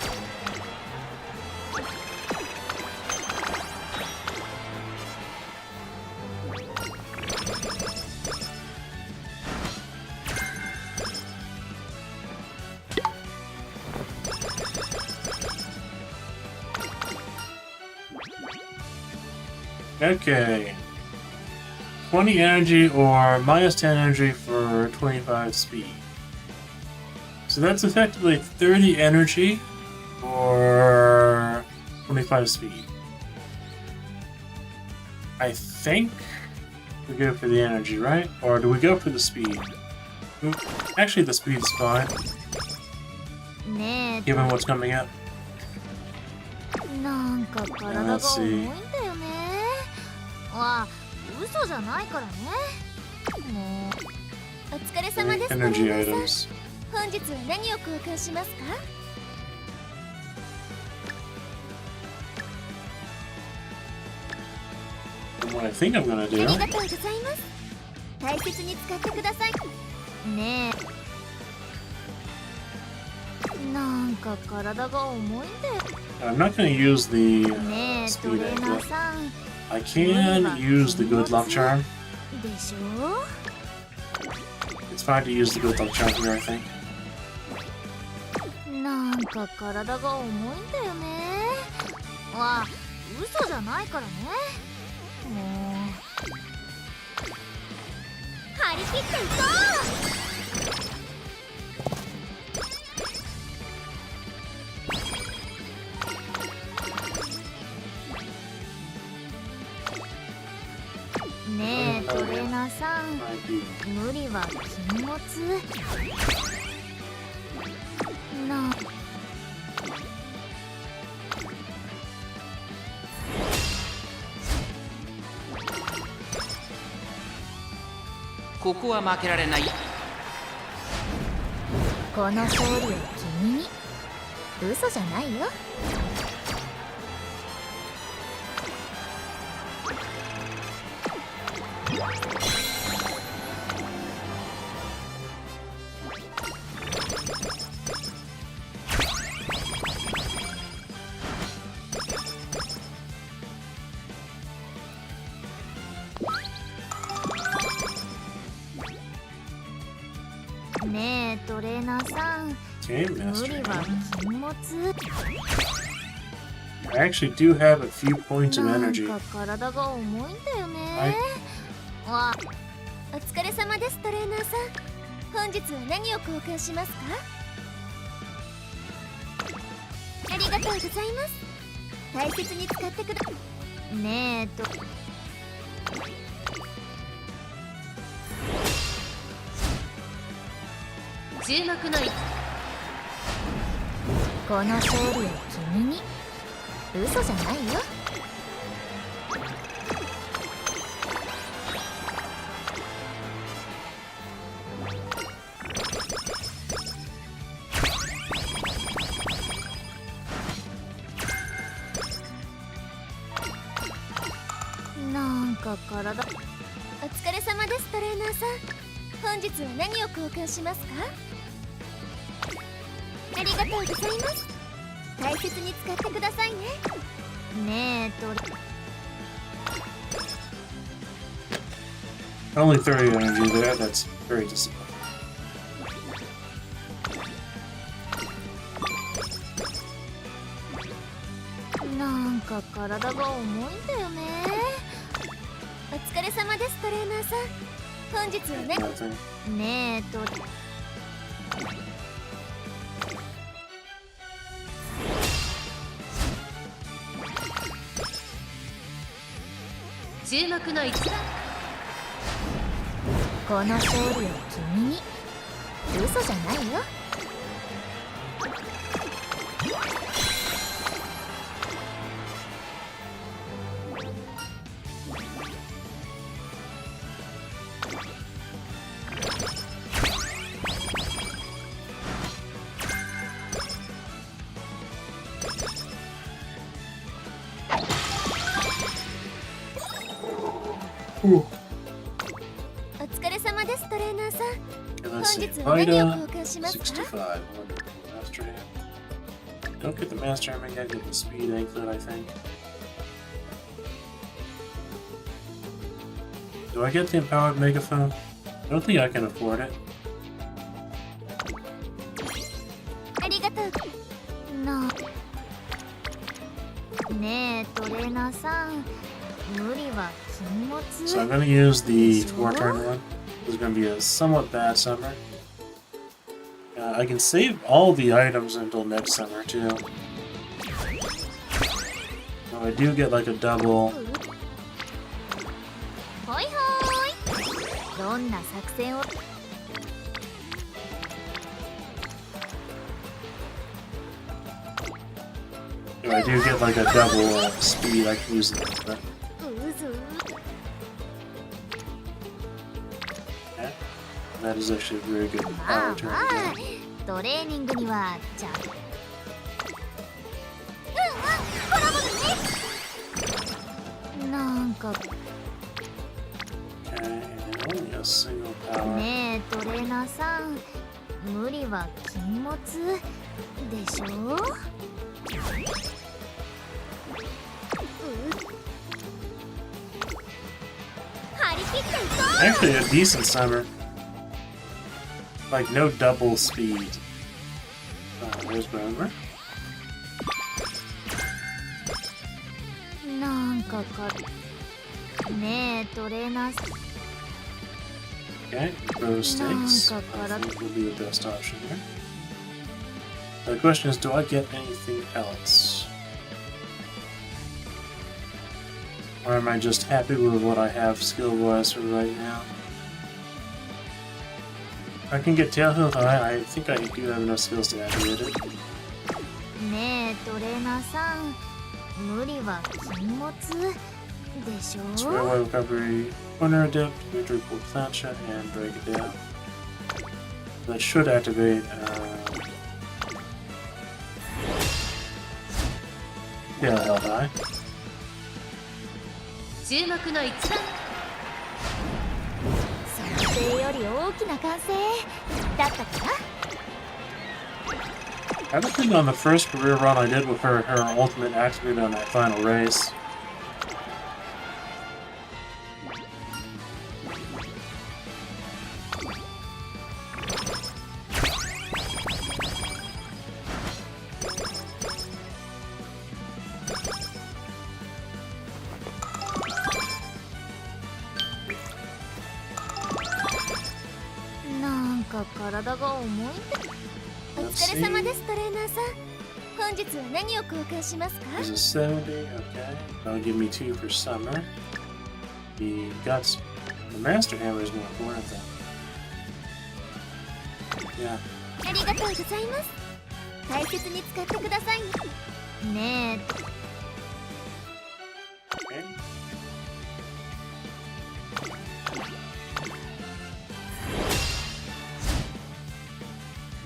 Okay. 20 energy or minus 10 energy for 25 speed. So that's effectively 30 energy or 25 speed. I think we go for the energy, right? Or do we go for the speed? Actually, the speed's fine, ねえ、 given what's coming up. なんか体が重いんだよね。わあ、嘘じゃないからね。もう、お疲れ様ですトレ Energy ーナー items. さん。本日は何を交換しますか。 And what I think I'm gonna あ do. りがとうございます。大切に使ってください。ねえ。なんか体が重いんだよ。 I'm not gonna use the ねえ、ト speed レーナー egg. さん。 I can use the good luck charm. でしょ。 It's fine to use the good luck charm here, I think. なんか体が重いんだよね。わあ、嘘じゃないからね。もう張り切っていこう。ねえトレーナーさん、 I do. 無理は禁物な。ここは負けられない。この勝利を君に。嘘じゃないよ。ねえトレーナーさん、 Game 無 Master. 理は禁物。 I actually do have a few points of なん energy. か体が重いんだよね。わ、お疲れ様ですトレーナーさん。本日は何を交換しますか？ありがとうございます。大切に使ってくだ。ねえと。注目のこの勝利を君に。嘘じゃないよ。なんか体。お疲れ様ですトレーナーさん。本日は何を交換しますか？ありがとうございます。大切に使ってくださいね。ねえトレ。 Only 30 energy there. That's very disappointing. なんか体が重いんだよね。お疲れ様ですトレーナーさん。本日はね。 Nothing. ねえと。注目の一番。この勝利を君に。嘘じゃないよ。Ooh. お疲れ様ですトレーナーさん。 And let's see. 本日は何を Ida, 交換しますか？ 65. Wonderful. Master Hand. Don't get the Master Hand, I get the Speed Anklet, I think. Do I get the Empowered Megaphone? I don't think I can afford it. ありがとう。ねえトレーナーさん。無理は禁物。 So I'm going to use the 4-turn one. This is going to be a somewhat bad summer. I can save all the items until next summer, too. So I do get like a double. ほいほい。どんな作戦を。 So I do get like a double speed I can use it. But うず。 yeah, that is actually a very good まあ power ま turn. あトレーニングにはじゃ。なんか Okay, and only a single power. ねえトレーナーさん。無理は禁物でしょ。張り切っていこう。 Actually, a decent summer. Like no double speed. There's Boomer. なんかねえトレーナーさん。 Okay, Pro Stakes. I think will be the best option here. The question is, do I get anything else? Or am I just happy with what I have skill-wise for right now? I can get Tail Health. I think I do have enough skills to activate it. ねえトレーナーさん。無理は禁物でしょ。 Square Wave Recovery, Corner Adept, Victory Pool Plancha, and Break It Down. That should activate Yeah, hell die. 注目の一番想定より大きな歓声だったかな。 I don't think on the first career run I did with her ultimate activated on that final race.なんか体が重い。お疲れ様です、トレーナーさん。本日は何を交換しますか？ There's a 70, okay. That'll give me 2 for summer. The guts, the master hammer is more important than. Yeah. ありがとうございます。大切に使ってくださいね。ね Okay.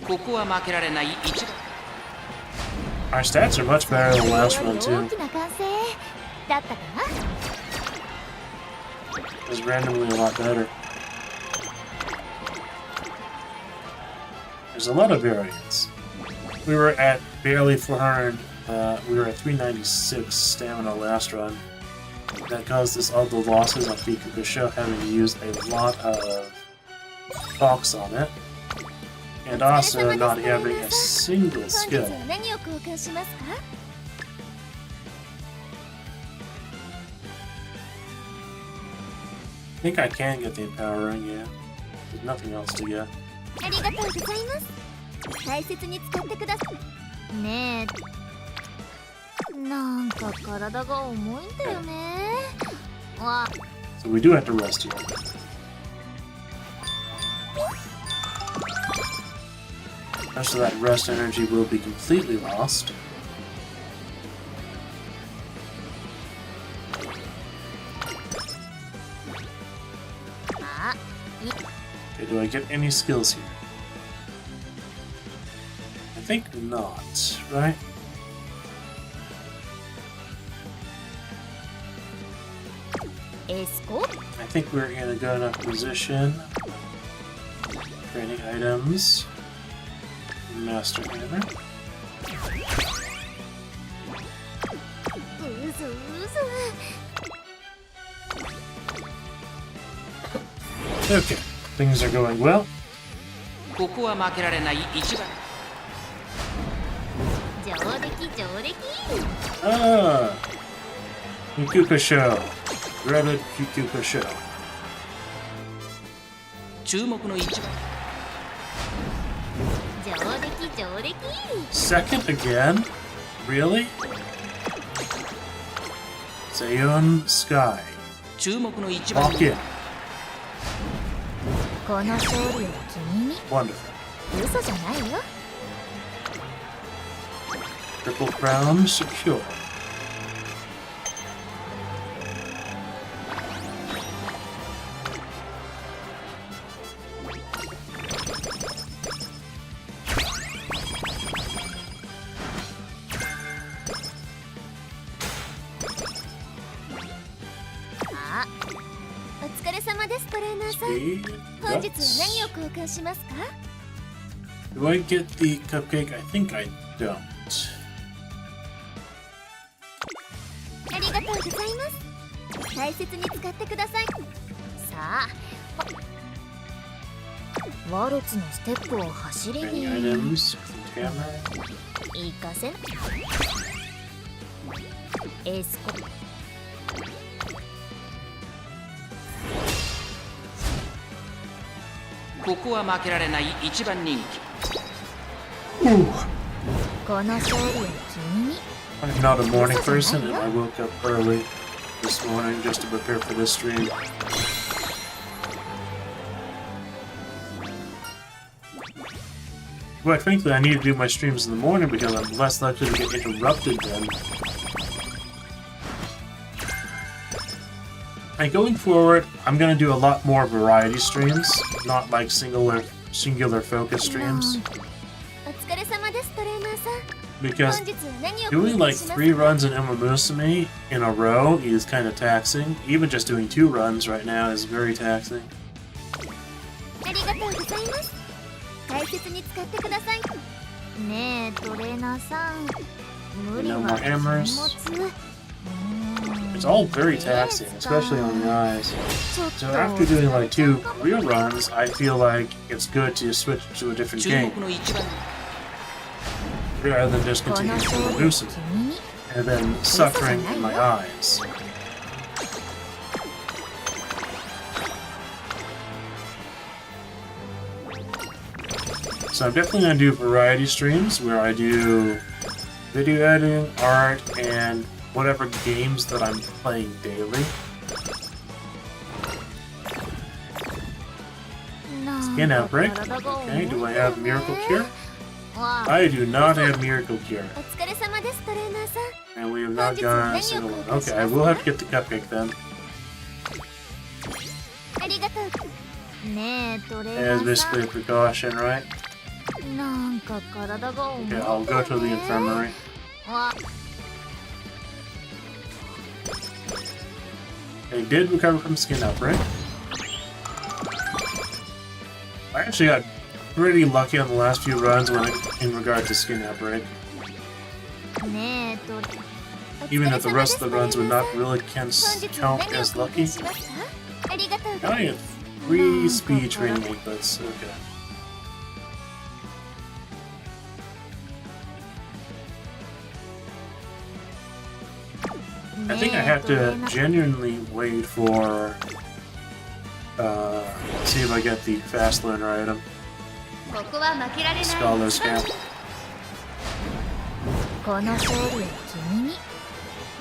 ここは負けられない一番 Our stats are much better than the last え、 one 大 too. きな歓声だったかな。 It was randomly a lot better. There's a lot of variance. We were at barely 400. We were at 396 stamina last run. That caused us all the losses on Kikukusho, having to use a lot of box on it. And also not having a single 本日 skill. は何を交換しますか？ I think I can get the empowering, yeah. There's nothing else to get. ありがとうございます。大切に使ってくださいね。え、なんか体が重いんだよね。わ、 So we do have to rest here. Most of that rest energy will be completely lost. あ、 Okay, do I get any skills here? I think not, right?エスコ I think we're in a good enough position. Training items. Master Hammer. うずうず。 Okay, things are going well. ここは負けられない一番上出来上出来。 Ah! Kikukusho. Rabbit Kikukusho. 注目の一番上出来上出来。 Second again? Really? Seiun Sky. 注目の一番 Walk in. この勝利を君に Wonderful. 嘘じゃないよ。 Triple Crown secure. Ah. お疲れ様です、トレーナーさん。 Speed. 本日は Guts. 何を交換しますか？ Do I get the cupcake? I think I don't. ありがとうございます。大切に使ってください。さあ、ワルツのステップを走り Training に items. Hammer. 行かせん。エスコ。ここは負けられない一番人気 Ooh. この勝利を君に。 I'm not a morning person, and I woke up early this morning just to prepare for this stream. Quite frankly, I need to do my streams in the morning because I'm less likely to get interrupted then. And going forward, I'm going to do a lot more variety streams, not like singular focus streams. お疲れ様です、トレーナーさん。because 本日は何を doing ご like 用意します 3 runs in Umamusume in a row is kind of taxing. Even just doing 2 runs right now is very taxing. ありがとうございます。大切に使ってください。ねえトレーナーさん、無理 No は more 禁 hammers. 物。It's all very taxing, especially on the eyes. ちょっ So と after doing like 2 real runs, I feel like it's good to switch to a different 注 game 目の一番 rather than just この continuing 勝 to 利を Musume 君に and then suffering in my eyes. So I'm definitely gonna do variety streams where I do video editing, art, and whatever games that I'm playing daily. Skin outbreak. Okay, do I have Miracle Cure? わあ I do not have Miracle Cure. お疲れ様ですトレーナーさん。 And we have not gotten a single one. Okay, I will have to get the cupcake then. ありがとう。ねえトレ It ーナ is ーさ basically a precaution, right? ん、なんか体が重いんだ Okay, よ I'll go to the ね。 infirmary. わ I did recover from skin outbreak. I actually got pretty lucky on the last few runs in regard to skin outbreak. ねえトレ Even if the rest of the runs would not really 本日 count 何を as 貢献 lucky. しますか？ありがとうご I ざ only い had ます。 3 speed training inputs. Okay. I think I have to genuinely wait for see if I get the fast learner item. ここは負けられない Scholar's camp. この勝利を君に。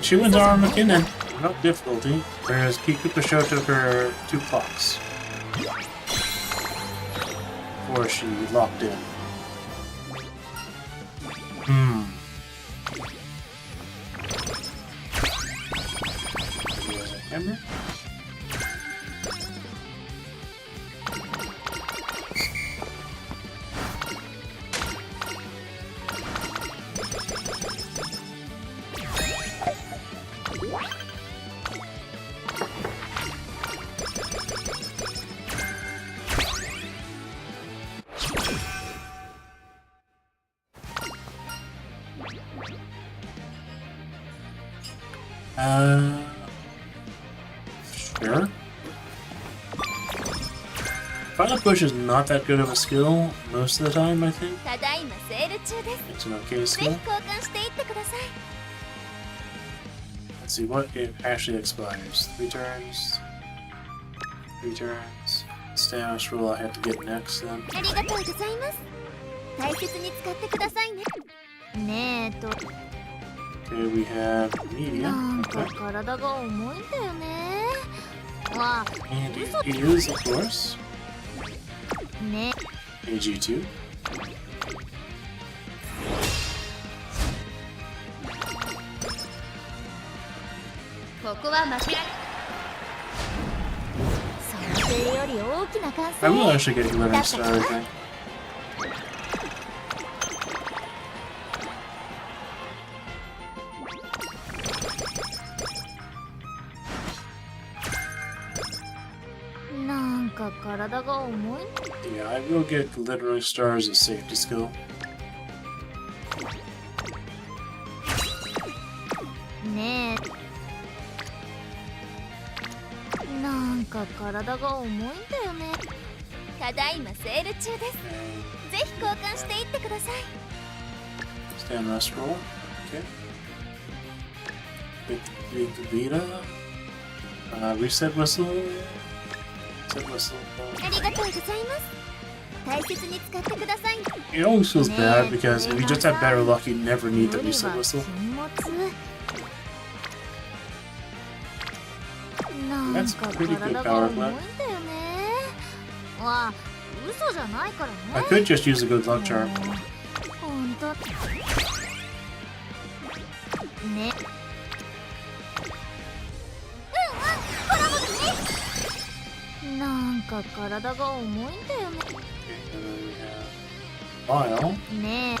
Shuin's arm McKinnon. Without difficulty, whereas Kikukusho took her 2 clocks. Before she locked in. There's a hammer. Sure. Final push is not that good of a skill most of the time, I think. ただいまセール中です。 It's an okay ぜひ skill. 交換していってください。 Let's see what it actually expires. 3 turns. 3 turns. Status roll I have to get next then. ありがとうございます。大切に使ってくださいね。ねえと、 Okay, we have な medium. んか Okay. 体が重いんだよね。わあ、 And it is, of course, ね AG2. ここは負けられ想定より大きな歓 I will 声。 actually get Glitter Star, I think. なんか体が重い。 Yeah, I will get Glittering Star as a safety skill. ねえ。なんか体が重いんだよね。ただいまセール中です。ぜひ交換していってください。 Stamina scroll. Okay. Big Vita. Reset whistle. Reset whistle. ありがとうございます。大切に使ってください。 It always feels bad because if you just have better luck, you never need the 無理 reset は whistle. 禁物。なんか That's pretty good 体が power 重いんだ play. よね。わあ、嘘じゃないからね。 I could just use a good luck charm. ほんと。ね。なんか体が重いんだよね。 Okay, and then we have Bile. ね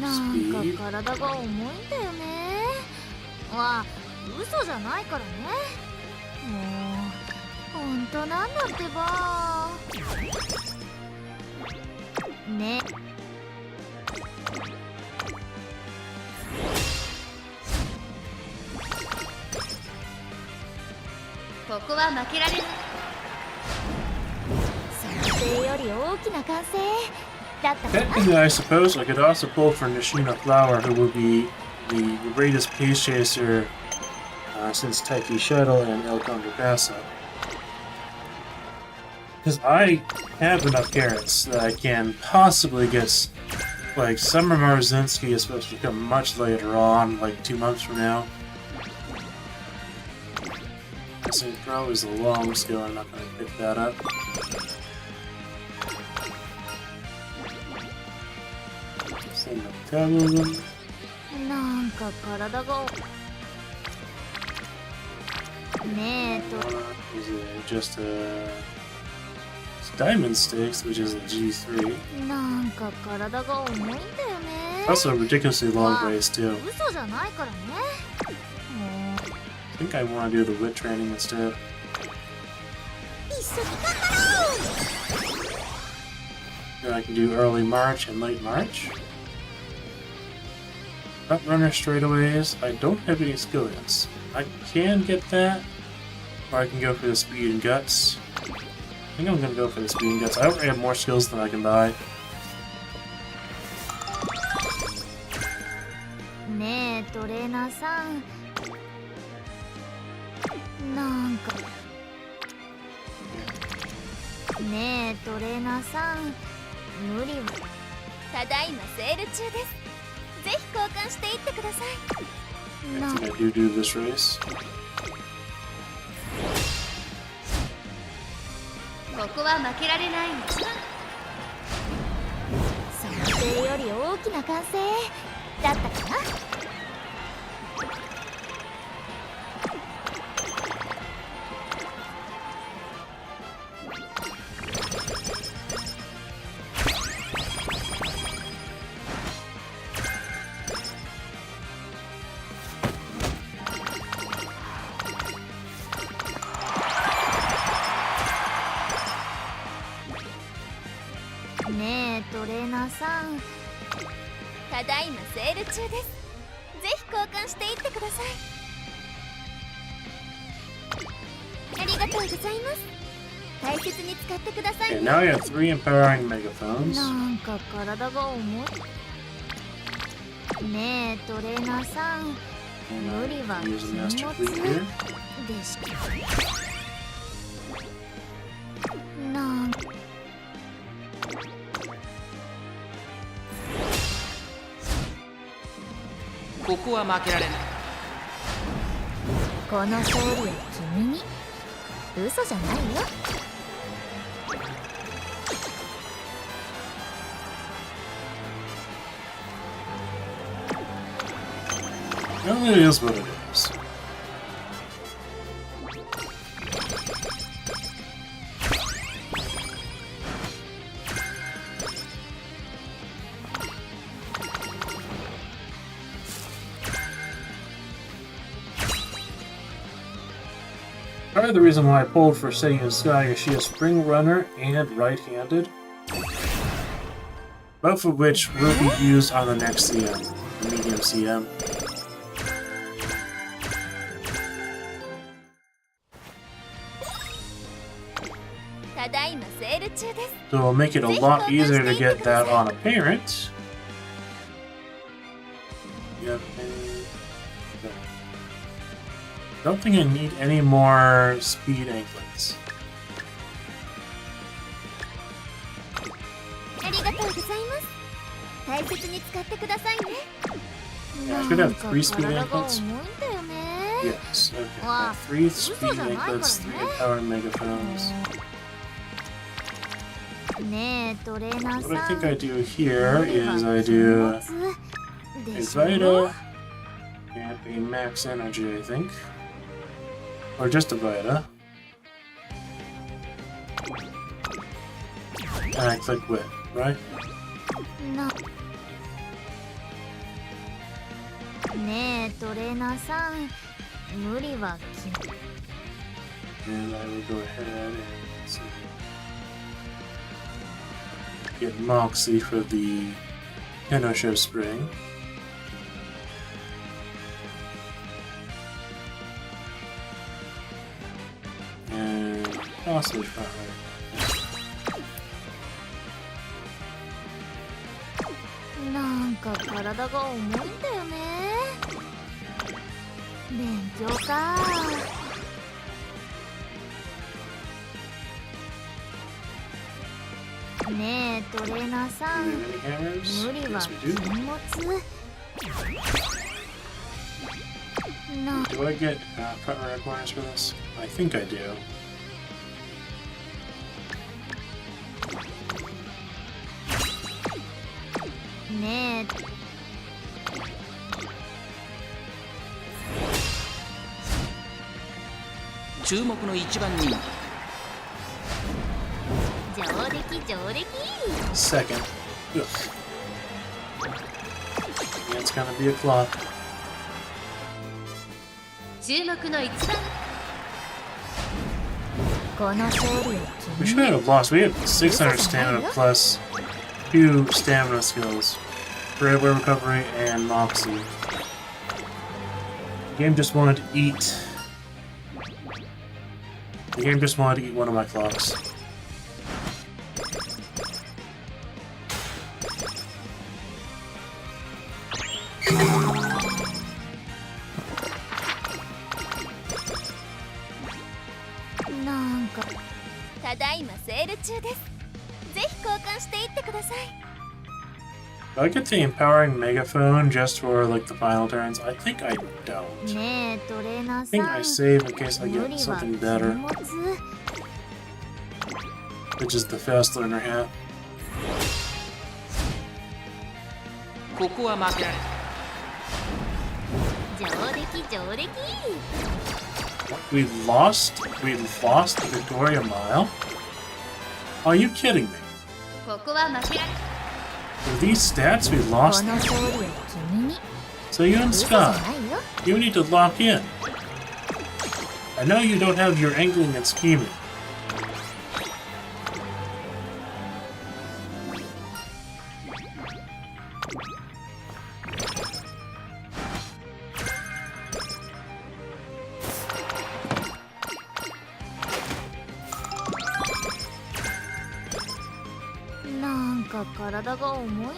なんか speed. 体が重いんだよね。わあ、嘘じゃないからね。もう本当なんだってば。ね。ここは負けられない。想定より大きな歓声だったかな。 Technically, I suppose I could also pull for Nishina Flower, who will be the greatest pace chaser since Taiki Shuttle and El Condorcasa. Because I have enough carrots that I can possibly get, like, Summer Marzinski is supposed to come much later on, like 2 months from now. Synchro is the long skill, I'm not going to pick that up. Same metabolism. なんか体がねえと Is it just it's Diamond Sticks, which is a G3. なんか体が重いんだよね。 Also a ridiculously long race too. 嘘じゃないからね。もう I think I want to do the wit training instead. 一緒に頑張ろう。 Then I can do early March and late March. Front runner straightaways. I don't have any skill hits. I can get that, or I can go for the speed and guts. I think I'm gonna go for the speed and guts. I already have more skills than I can buy. ねえトレーナーさん、なんかねえトレーナーさん、無理は。ただいまセール中です。ぜひ交換していってください。 I think I do this race. ここは負けられない。想定より大きな歓声だったかな。ねえトレーナーさん、ただいまセール中です。ぜひ交換していってください。ありがとうございます。大切に使ってください Okay, ね。 now I have 3 empowering megaphones. なんか体が重い。ねえトレーナーさん、 And 無理 I は can use the 禁 Master 物 Fleet here. でしなんここは負けられない。この勝利は君に。嘘じゃないよ。 Well, it is what it is. Part of the reason why I pulled for Seiun Sky is she has Spring Runner and Right-Handed, both of which will be used on the next CM, the medium CM. ただいまセール中です。 So it'll make it a lot easier to get that on a parent. Yep. Don't think I need any more speed anklets. ありがとうございます。大切に使ってくださいね。 Yeah, I should have 3 speed 体が anklets. 重いんだよね。 Yes, okay. I have 3 speed anklets, 3 power megaphones. ねえトレーナー What I さん。 think I do here is I do a Vita and a max energy, I think. Or just a Vita. And I click Wit, right? なねえトレーナーさん、無理はき And I will go ahead and see. Get Moxie for the Hinosho Spring. And possibly front right. なんか体が重いんだよね。勉強か。ねえトレーナーさん、 Do we have any hammers? 無理は Yes, we do. 禁物。な Do I get front right corners for this? I think I do. ねえ注目の一番人気上出来上出来。 Second. Ugh. Yeah, it's gonna be a clock. 注目の一番。この勝利を We 君 should に。 have lost. We had 600 stamina plus 2 stamina skills. Forever recovery and Moxie. The game just wanted to eat. The game just wanted to eat one of my clocks. なんかただいまセール中です。ぜひ交換していってください。 Do I get the empowering megaphone just for like the final turns? I think I don't. ねえトレーナー I think さ I ん、 save in case I 無 get 理は something 禁 better, 物。 which is the fast learner hat. ここは負けられ上出来上出来。 We lost the Victoria Mile? Are you kidding me? ここは負けられ With these stats, we こ lost. の勝利を君に。 Seiun 嘘じゃ Scott, ないよ。 you need to lock in. I know you don't have your angling and scheming.なんか体が重い。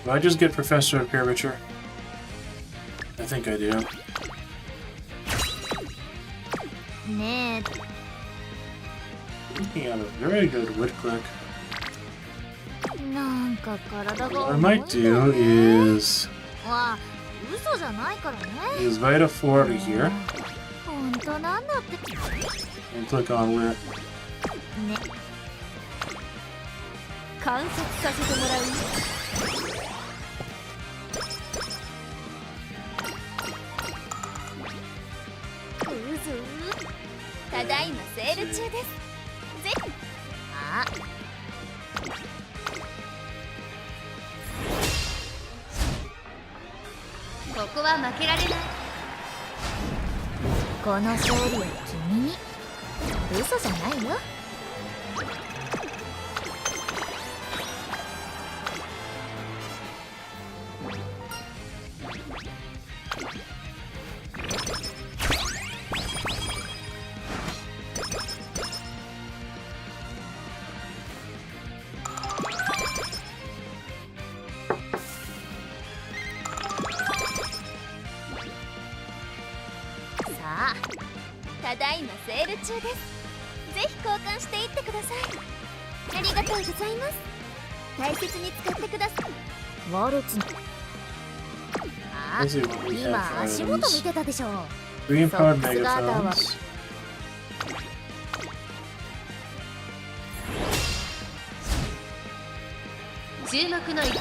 Do I just get Professor of Curvature? I think I do. ね Looking at a very good wood click. え、なんか体が What I 重いん might だよ do ね。 is わあ、嘘じゃないからね。 use Vita 40 here 本当なんだって。 and click on where. ね、観察させてもらうよ。うずー。ただいまセール中です。ぜひ。あ、ここは負けられない。この勝利を君に。嘘じゃないよ。さあ、ただいまセール中です。ぜひ交換していってください。ありがとうございます。大切に使ってください。ワルツ。あ、 Let's see what we have 今 for 足元見 items. てたでしょ。 Green powered Socksがあったわ。 megaphones.注目の一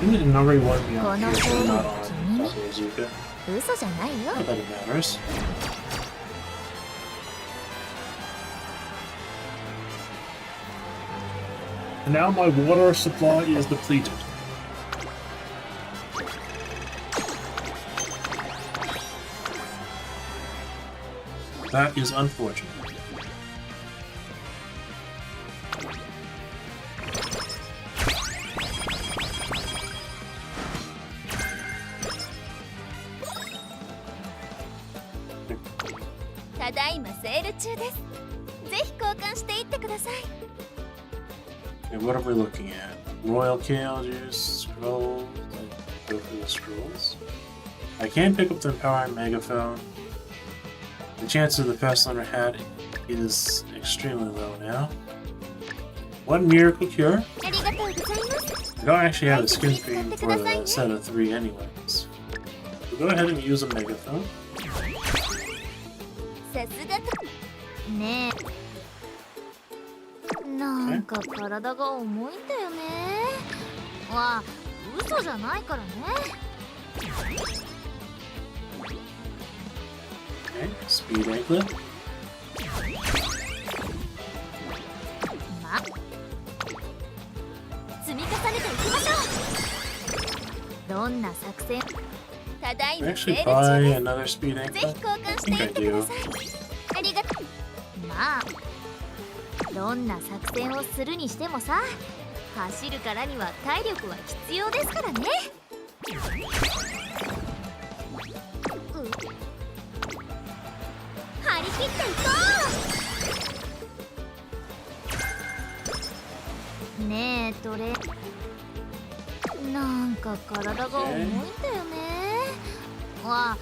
You need a number one こ beyond の here, 勝 so 利 not を on 君に。 Bazooka. 嘘じゃないよ。 Not that it matters. And now my water supply is depleted. That is unfortunate. Okay, what are we looking at? Royal Kale Juice, Scrolls. Go through the scrolls. I can pick up the Empowering Megaphone. The chance of the Pestilent hat is extremely low now. One Miracle Cure. I don't actually have a skin screen for the set of 3 anyways. So go ahead and use a Megaphone.ねえ、なんか体が重いんだよね。わあ、嘘じゃないからね。Okay, Speed Anklet. ま、積み重ねていきましょう。どんな作戦？ただい Can ま I セ actually ール中 buy です。 another Speed ぜ Anklet? ひ交換 I して think い I ってくだ do. さい。ありがとう。まあ、どんな作戦をするにしてもさ、走るからには体力は必要ですからね。張り切っていこう。ねえ、トレなんか体が重いんだよね。わあ、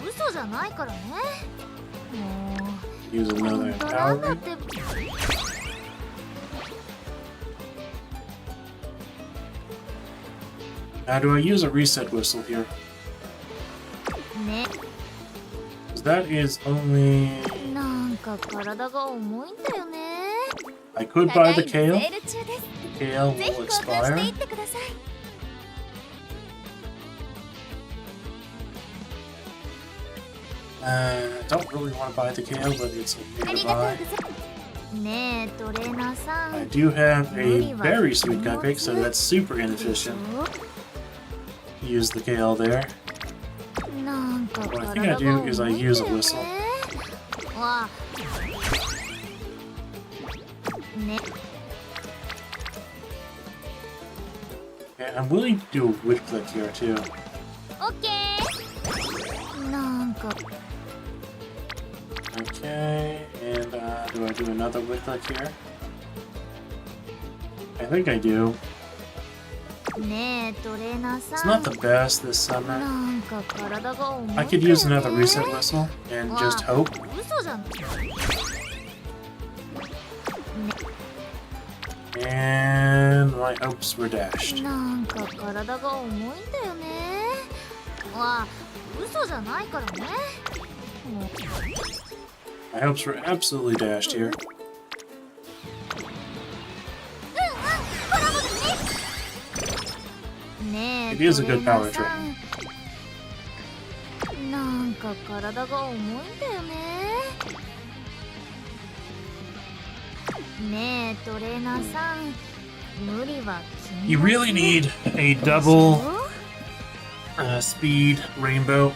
嘘じゃないからね。もう Use another 本当なんだ Empowering. って。 Now, do I use a Reset Whistle here? ね、 'Cause that is only... なんか体が重いんだよね。 I could ただ buy い the ま Kale. セール中です。 The Kale ぜひ will 交換してい expire. ってください。Don't really want to buy the Kale, but it's あ okay り to がとう buy. ございます。ねえ、トレーナーさん。 I do have a very sweet cupcake, so that's super inefficient. Use the Kale there. なんか What I 体 think が I 重 do い is ん I だ use よ a ね。 whistle. わあ、ね、 Okay, I'm willing to do a whip click here too. オッケー。なんか Okay, and do I do another whip click here? I think I do. ねえ、トレーナー It's さ not ん。 the best this summer. なんか体が重いんだ I よ could ね。 use another reset whistle and just hope. 嘘じゃん。 And my hopes were dashed. なんか体が重いんだよね。わあ、嘘じゃないからね。もう My hopes were absolutely dashed here. コラボだね。ねえ、 It is a good トレーナ power ーさん。なんか体が重いんだよね。ねえ、トレーナーさん。無理は禁 You 物 really need a でし double ょ speed rainbow.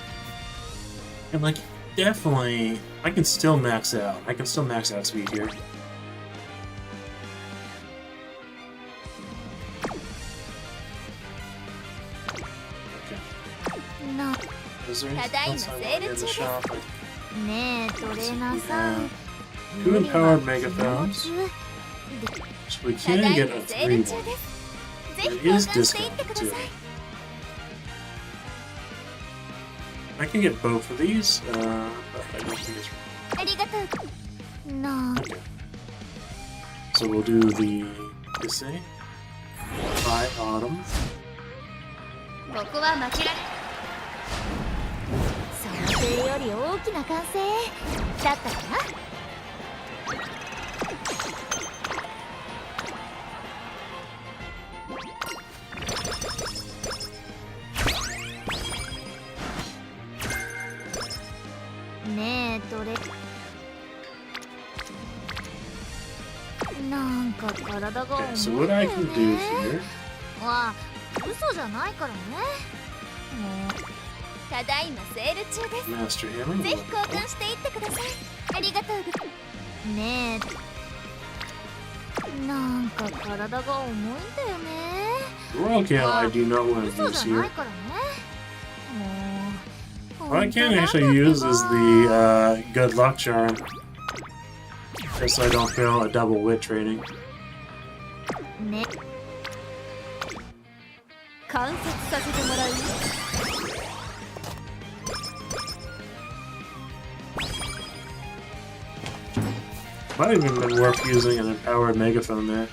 And like, definitely, I can still max out. I can still max out speed here. Okay. な Is there anything Tadaima else I want sale in the中です。 shop? ねえ、トレーナーさん。 Two 無理は empowered 禁 megaphones. 物 So we た can だい get ま a セー 3 one. ル中です。ぜひ It 交 is 換していってくだ discounted さ too. い。 I can get both of these, but I don't think it's ありがとう。なあ、 okay. So we'll do the Kissei by Autumn. ここは負けられ想定より大きな歓声だったかな。ねえ、トレなんか体が重 Okay, so いん what だ I よ can do ね。 here わあ、嘘じゃないからね。もただいまセール中です。 Master Hammer. ぜひ交換していってください。ありがとうございます。ねえ、なんか体が重いんだよね。 Royal Kale I do not want to 嘘 use じゃない here. からね。もう What I can actually use is the good luck charm. Just so I don't fail a double wit training. ね、観察させてもらうよ。 Might have even been worth using an empowered megaphone there.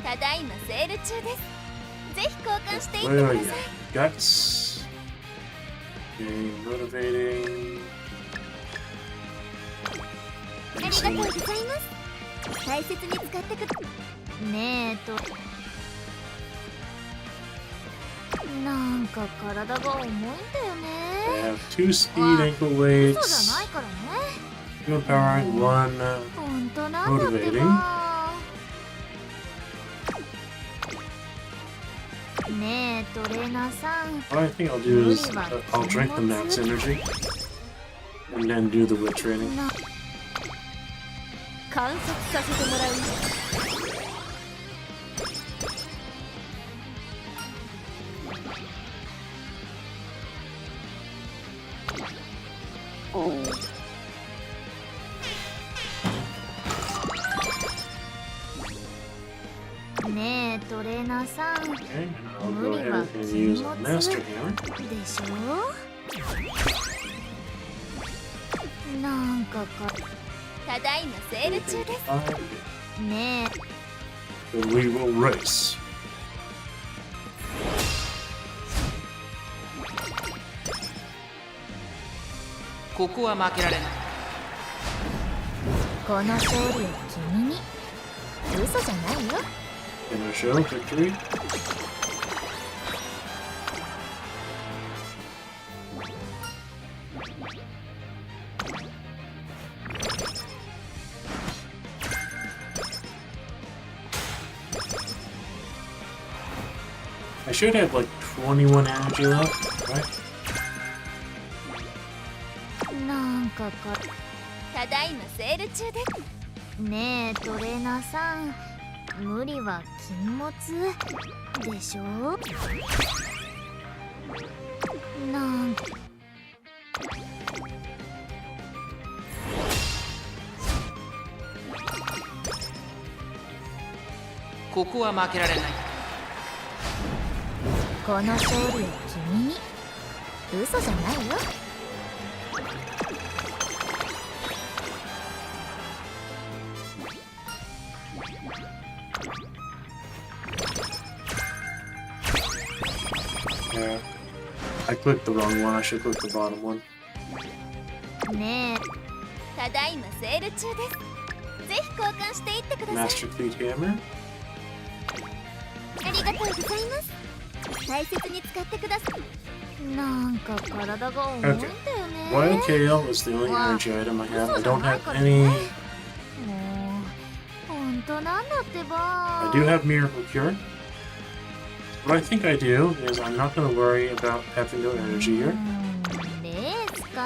ただいまセール中です。ぜひ交換していって Wait, くだ wait, さい。 Guts. Okay, motivating. ありがとうございます。大切に使ってくだねえなんか体が重いんだよ I ね。 have 2 speed ankle weights, 嘘じゃないからね。 2 empowering, 1本当なんだって motivating. ば。ねえトレーナーさん。 What I think I'll do is I'll drink the max energy and then do the wit training. 観察させてもらうよ。 ねえトレーナーさん。 Okay, and I'll go ahead and use a Master Hammer. でしょ。なんかただいまセール中です。 ねえ Then we will race. ここは負けられない。この勝利を君に。嘘じゃないよ。 Gonna show victory. I should have like 21 energy left, right? なんかただいまセール中です。ねえトレーナーさん。無理は禁物でしょ。なんかここは負けられない。この勝利を君に。嘘じゃないよ。 Yeah. I clicked the wrong one. I should click the bottom one. ねえただいまセール中です。ぜひ交換していってください。 Master Fleet Hammer. ありがとうございます。大切に使ってください。なんか体が重いんだよね。 Royal Kale is the only energy item I have. I don't have any. もう本当なんだってば。 I do have Miracle Cure. What I think I do is I'm not going to worry about having no energy here. レースか。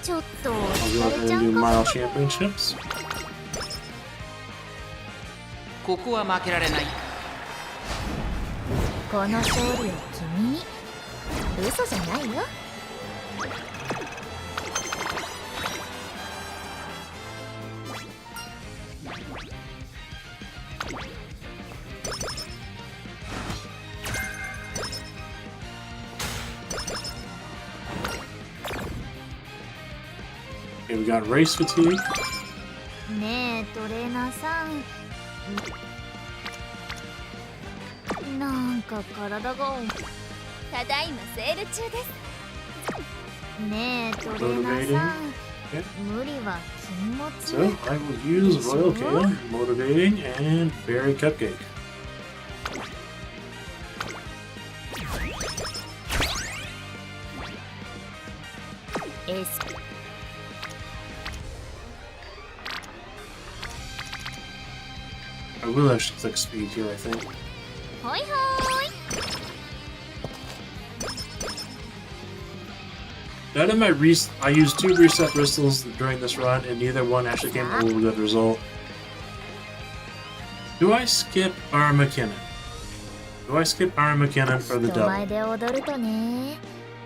ちょっと I'll go 疲 ahead れちゃ and う do かも。 Mile Championships. ここは負けられない。この勝利を君に。嘘じゃないよ。 Okay, we got race fatigue. ねえトレーナーさん。なんか体が重い。ただいまセール中です。ねえトレーナーさん。 Okay. 無理は禁物。 So I will use Royal Kale, Motivating, and Berry Cupcake. S I will actually click speed here, I think. ほいほーい。None of my I used 2 reset bristles during this run, and neither one actually came with a good result. Do I skip Arm McKinnon? Do I skip Arm McKinnon for the 人前 double? で踊るとね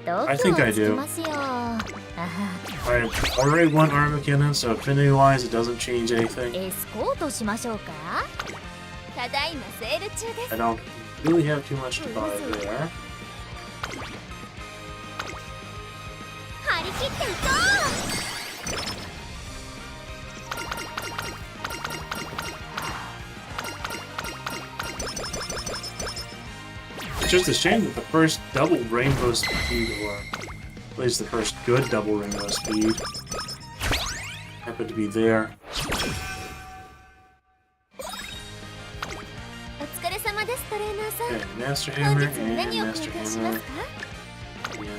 度胸 I think I つき do. ますよ。あは I already won Arm McKinnon, so affinity-wise, it doesn't change anything. エスコートしましょうか。ただいまセール中です I don't really have too much to buy there. 張り切っていこう It's just a shame that the first double rainbow speed, or at least the first good double rainbow speed, happened to be there. お疲れ様ですトレーナーさん Okay, Master 本 Hammer 日も and 何を Master 交換します Hammer. か Yeah.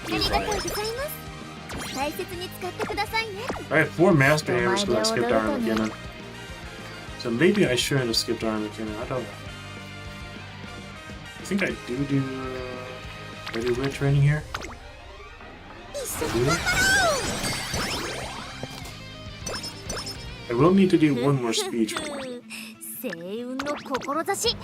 ありがとうございます大切に使ってくださいね I had 4 Master Hammers because I skipped Arm McKinnon. So maybe I shouldn't have skipped Arm McKinnon. I don't know. I think I do ready red training here. 一緒 I に do. 頑張 I will need to do one more speech. ろう星雲の志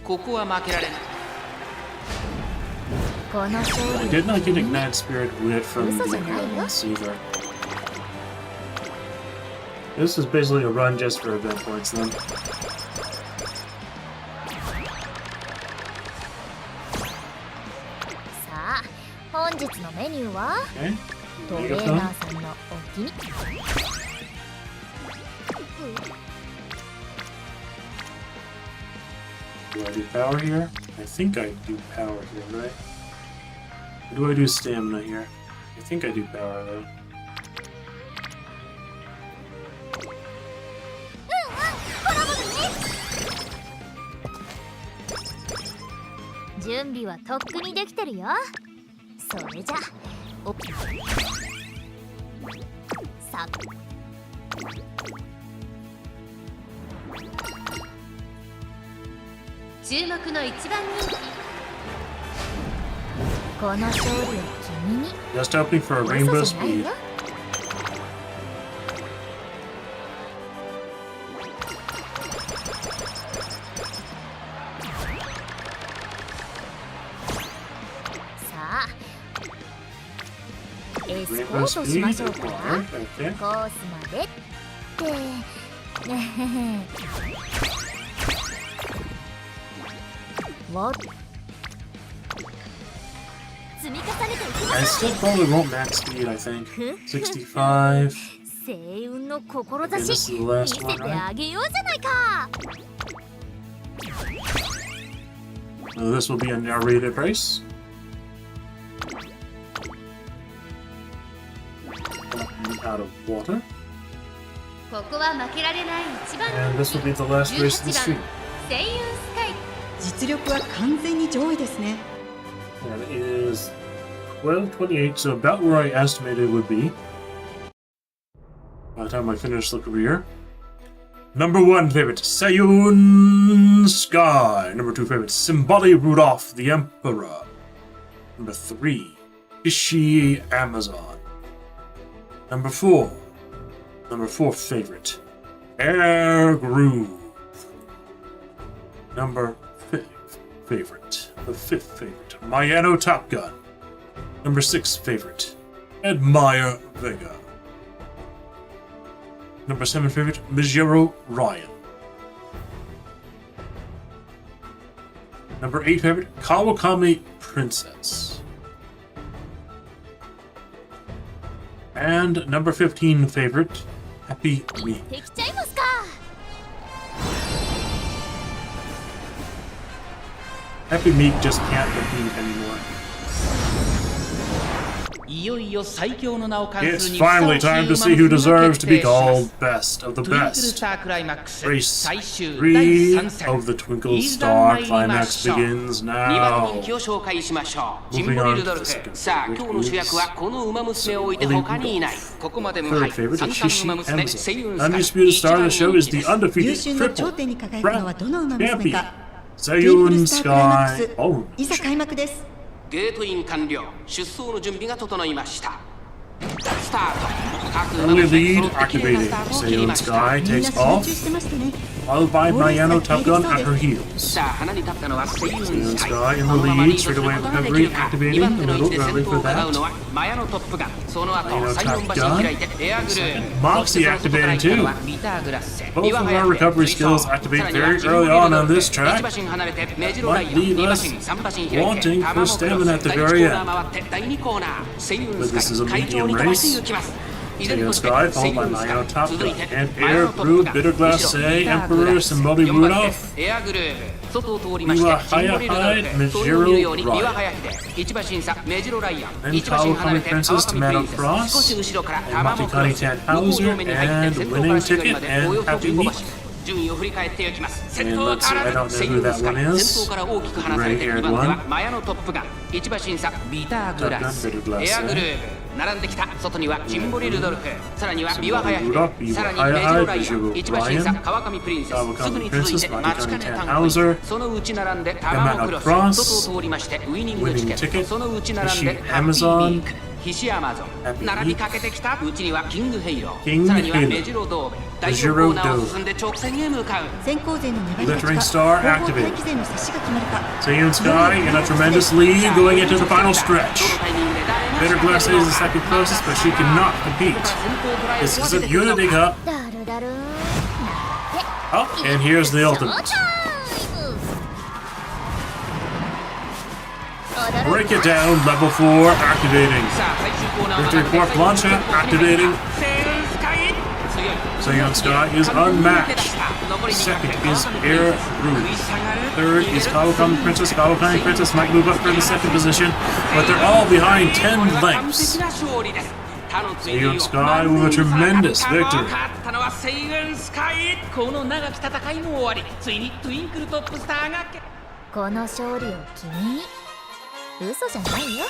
ここは負けられない。この勝 I 利 did not get Ignite Spirit Wit from the elements either. This is basically a run just for event points then. さあ本日のメニューは Okay. トレーナーさんのお気に Do I do power here? I think I do power here, right? Or do I do stamina here? I think I do power though. 準備はとっくにできてるよ。それじゃおさ注目の一番人気この勝利を君に Just hoping for a rainbow 嘘じゃない speed. よ。さあエスコ Rainbow ートしま speed. しょうか。 Okay. コースまでってねえわ積み重ねていきま I しょ still probably won't max speed, I think. 65. う星雲の Okay, this 志 is the 見 last せ one, て right? あげようじゃないか This will be a narrated race. Out of water. ここは負けられない一番 And 人 this will be the last 気 race of the 18 stream. 番セイユンスカイ実力は完全に上位ですね。 And it is 12:28, so about where I estimated it would be by the time I finish the career. Number 1 favorite, Seiun Sky. Number 2 favorite, Symboli Rudolph the Emperor. Number 3, Ishii Amazon. Number 4 favorite, Air Groove. Number 5 favorite, the 5th favorite, Mihono Top Gun. Number 6 favorite, Admire Vega. Number 7 favorite, Mijiro Ryan. Number 8 favorite, Kawakami Princess. And number 15 favorite, Happy Me. できちゃいますか Happy Meek just can't compete anymore. It's finally time to see who deserves to be called best of the best. Race 3 of the Twinkle Star Climax begins now. Moving on to the second third favorite is Shishi Amazon. Undisputed star of the show is the 優 undefeated 秀の triple 頂点に輝くのはどの馬娘 champion か。 Seiun Sky. Oh, いざ開幕です。ゲートイン完了。出走の準備が整いました。スタート。各馬 early 娘 lead 揃って綺麗な activating. スタートを切り Seiun ました。 Sky みんな takes 集 off, 中してましたね。 followed by Mihono Top Gun at her heels. さあ、花に立ったのはセイユン Seiun スカイ。 Sky in こ the のままに lead, 進 straight む away ことができ recovery るか。 activating. 2番 The 手の位 middle 置で early 先頭 for を伺う that. のはマヤノトップガン。その後、Mihono サイモン Top 橋を開い Gun. てエアグルー。 Moxie そしてその外から行ったのは activating too. ビターグラッセ。 Both of our recovery skills activate very early on this track. 1馬身離れてメジロライ Might オン leave 2馬 us 身3馬身開いて wanting タ for マモクロ stamina ス at the 第1 very コーナ end. ー回って第2コーナーセイユン But ス this is カ a イ会長 medium に飛ばして race. いきます依然 Seiun として Sky セイ followed ユ by ンスカ Mihono イ Top 続い Gun て and マヤ Air ノトップ Brew ガン Bitter 後ろ Glass Say ビターグ Emperor ラッセ Symboli 4番 Rudolph. 手エアグルーヴ外を通りましてシンボリルドルフそれを見るように岩早秀1馬身差メジロライオン And 1馬身離れて Kawakami 川 Princess 上 to プリ Meadow ンセス Cross 少し後ろからタ and マモクロ Matikani ス向こう Tanhauser 方面に入って and 先頭 winning から最後 ticket まで and およそ Happy 15馬 Meat. 身順位を振り返っていきます先 And 頭は let's see, 変 I わら don't ずセ know イ who ユン that スカイ one 先 is. 頭から大きく離されて Gray-haired 2番手は one. マヤノトップガン1馬身差ビターグラス Top Gun, Bitter Glass エアグルーヴ並んできた外にはジンボリルドルフさらにはビワハヤヒデさらにメジロライオン1馬身差川上プリンセスすぐに続いてマチカネタンコイその内並んでタマモクロス外を通りましてウイニングチケットその内並んでハッピービークヒシアマゾン並びかけてきた内にはキングヘイローさらにはメジロドーベ第4コーナーを進んで直線へ向かう先行勢の粘り Glittering 勝ちか Star 後方 activated. 待機勢の差しが決まるか。 Seiun Sky in a tremendous lead going into the final stretch. Bitter Glass is the second closest, but she cannot compete. This is a Unity Cup. だるだるーん Oh, and here's the ultimate. Break it down, level 4 activating. Victory Port Plancha activating. Seiun Sky is unmatched. Second is Air Rouge. Third is Kawakami Princess. Kawakami Princess might move up for the second position, but they're all behind 10 lengths. Seiun Sky with a tremendous victory. セイユンスカイこの長き戦いも終わりついにトゥインクルトップスターがこの勝利を君に嘘じゃないよ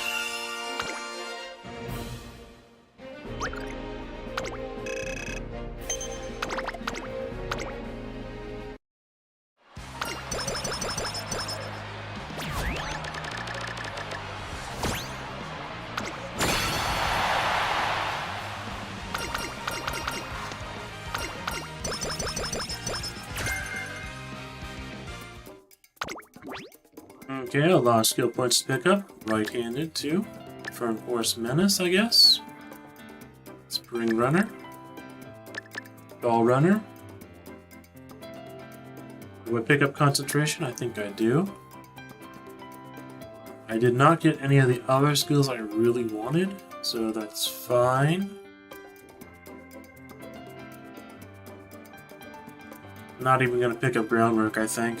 Okay, a lot of skill points to pick up. Right-handed, too. Firm Force Menace, I guess. Spring Runner. Ball Runner. Do I pick up Concentration? I think I do. I did not get any of the other skills I really wanted, so that's fine. Not even going to pick up Groundwork, I think.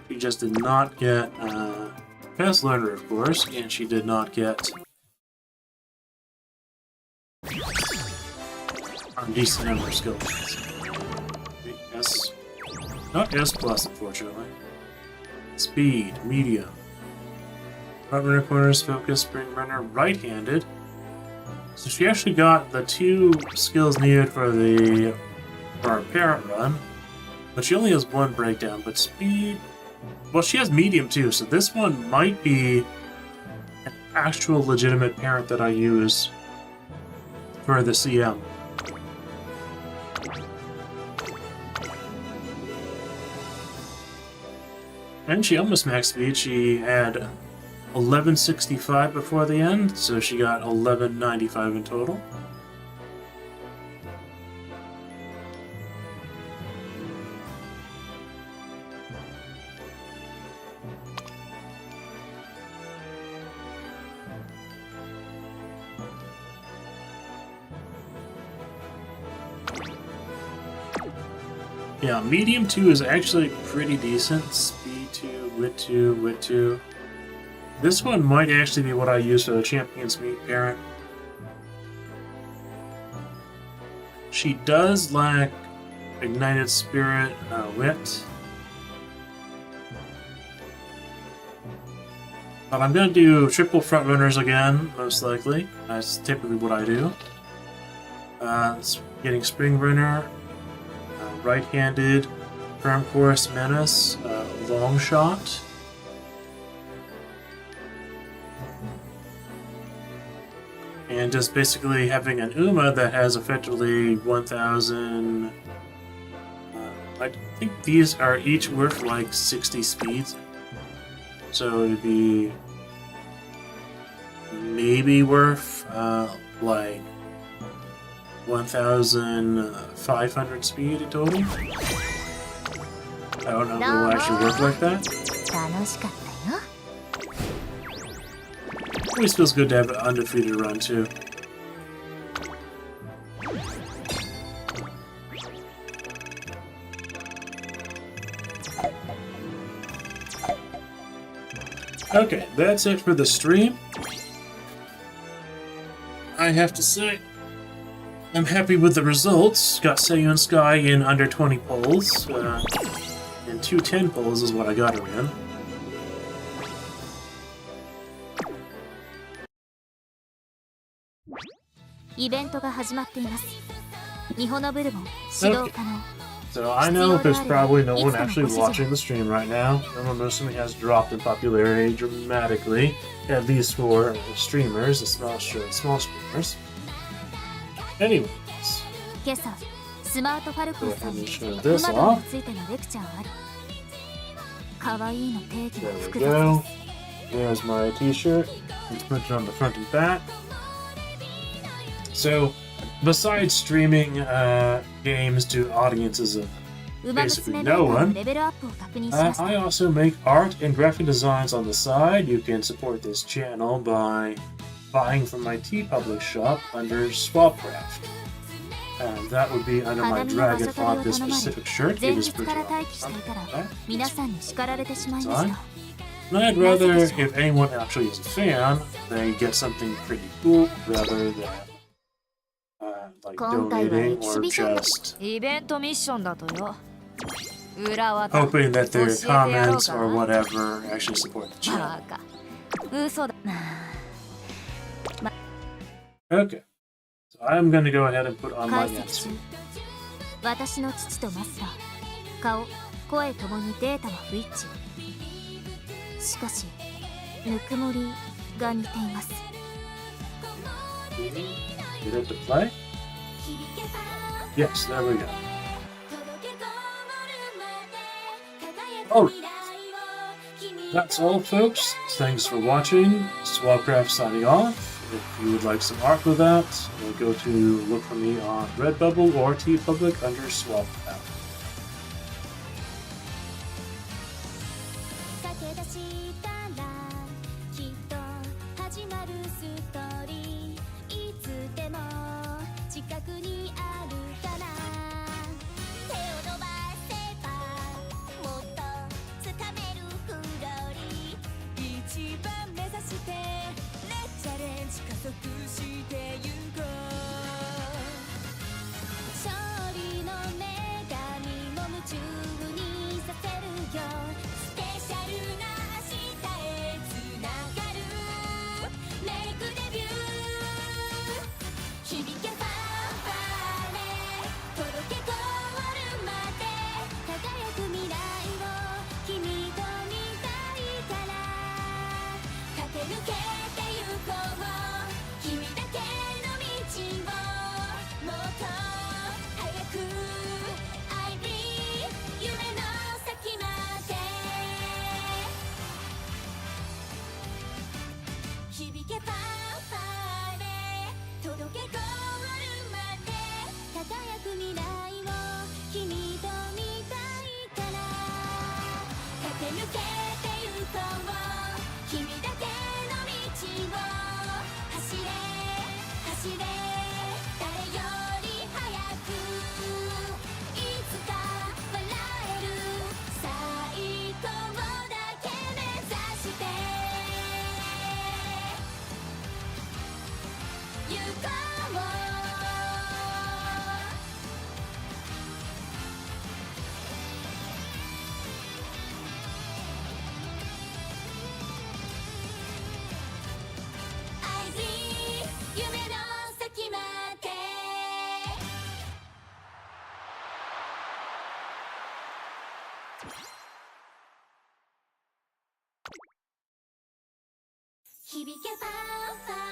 She just did not get Fast Learner, of course, and she did not get a decent number of skill points. S, not S plus, unfortunately. Speed, medium. Front runner, corners, focus, spring runner, right-handed. So she actually got the 2 skills needed for our parent run, but she only has 1 breakdown. But speed. Well, she has medium too, so this one might be an actual legitimate parent that I use for the CM. And she almost maxed speed. She had 1165 before the end, so she got 1195 in total. Yeah, medium 2 is actually pretty decent. Speed 2 Witu. This one might actually be what I use for the Champions Meet parent. She does lack Ignited Spirit, Wit. But I'm going to do triple front runners again, most likely. That's typically what I do. Getting Spring Runner, right-handed, Firm Course Menace, Long Shot. And just basically having an Uma that has effectively 1,000... I think these are each worth like 60 speeds. So it'd be maybe worth like 1,500 speed in total. I don't know if it will actually work like that. Always feels good to have an undefeated run too. Okay, that's it for the stream. I have to say, I'm happy with the results. Got Seiun Sky in under 20 polls, and 2 10 polls is what I got her in. So I know there's probably no one actually watching the stream right now. Umamusume has dropped in popularity dramatically, at least for streamers, the small streamers. Anyways, go ahead and show this off. There we go. There's my t-shirt. Let's put it on the front and back. So, besides streaming games to audiences of basically no one, I also make art and graphic designs on the side. You can support this channel by buying from my TeePublic shop under Swabcraft. And that would be under my Dragon font, this specific shirt. It is printed on the front and back. And I'd rather, if anyone actually is a fan, they get something pretty cool rather than like donating or just hoping that their comments or whatever actually support the channel. Okay, so I'm going to go ahead and put on my answer. Get it to play? Yes, there we go. Oh, that's all, folks. Thanks for watching. Swabcraft signing off. If you would like some art with that, go to look for me on Redbubble or TeePublic under Swabcraft. 行こう愛人夢の先まで響けファンファ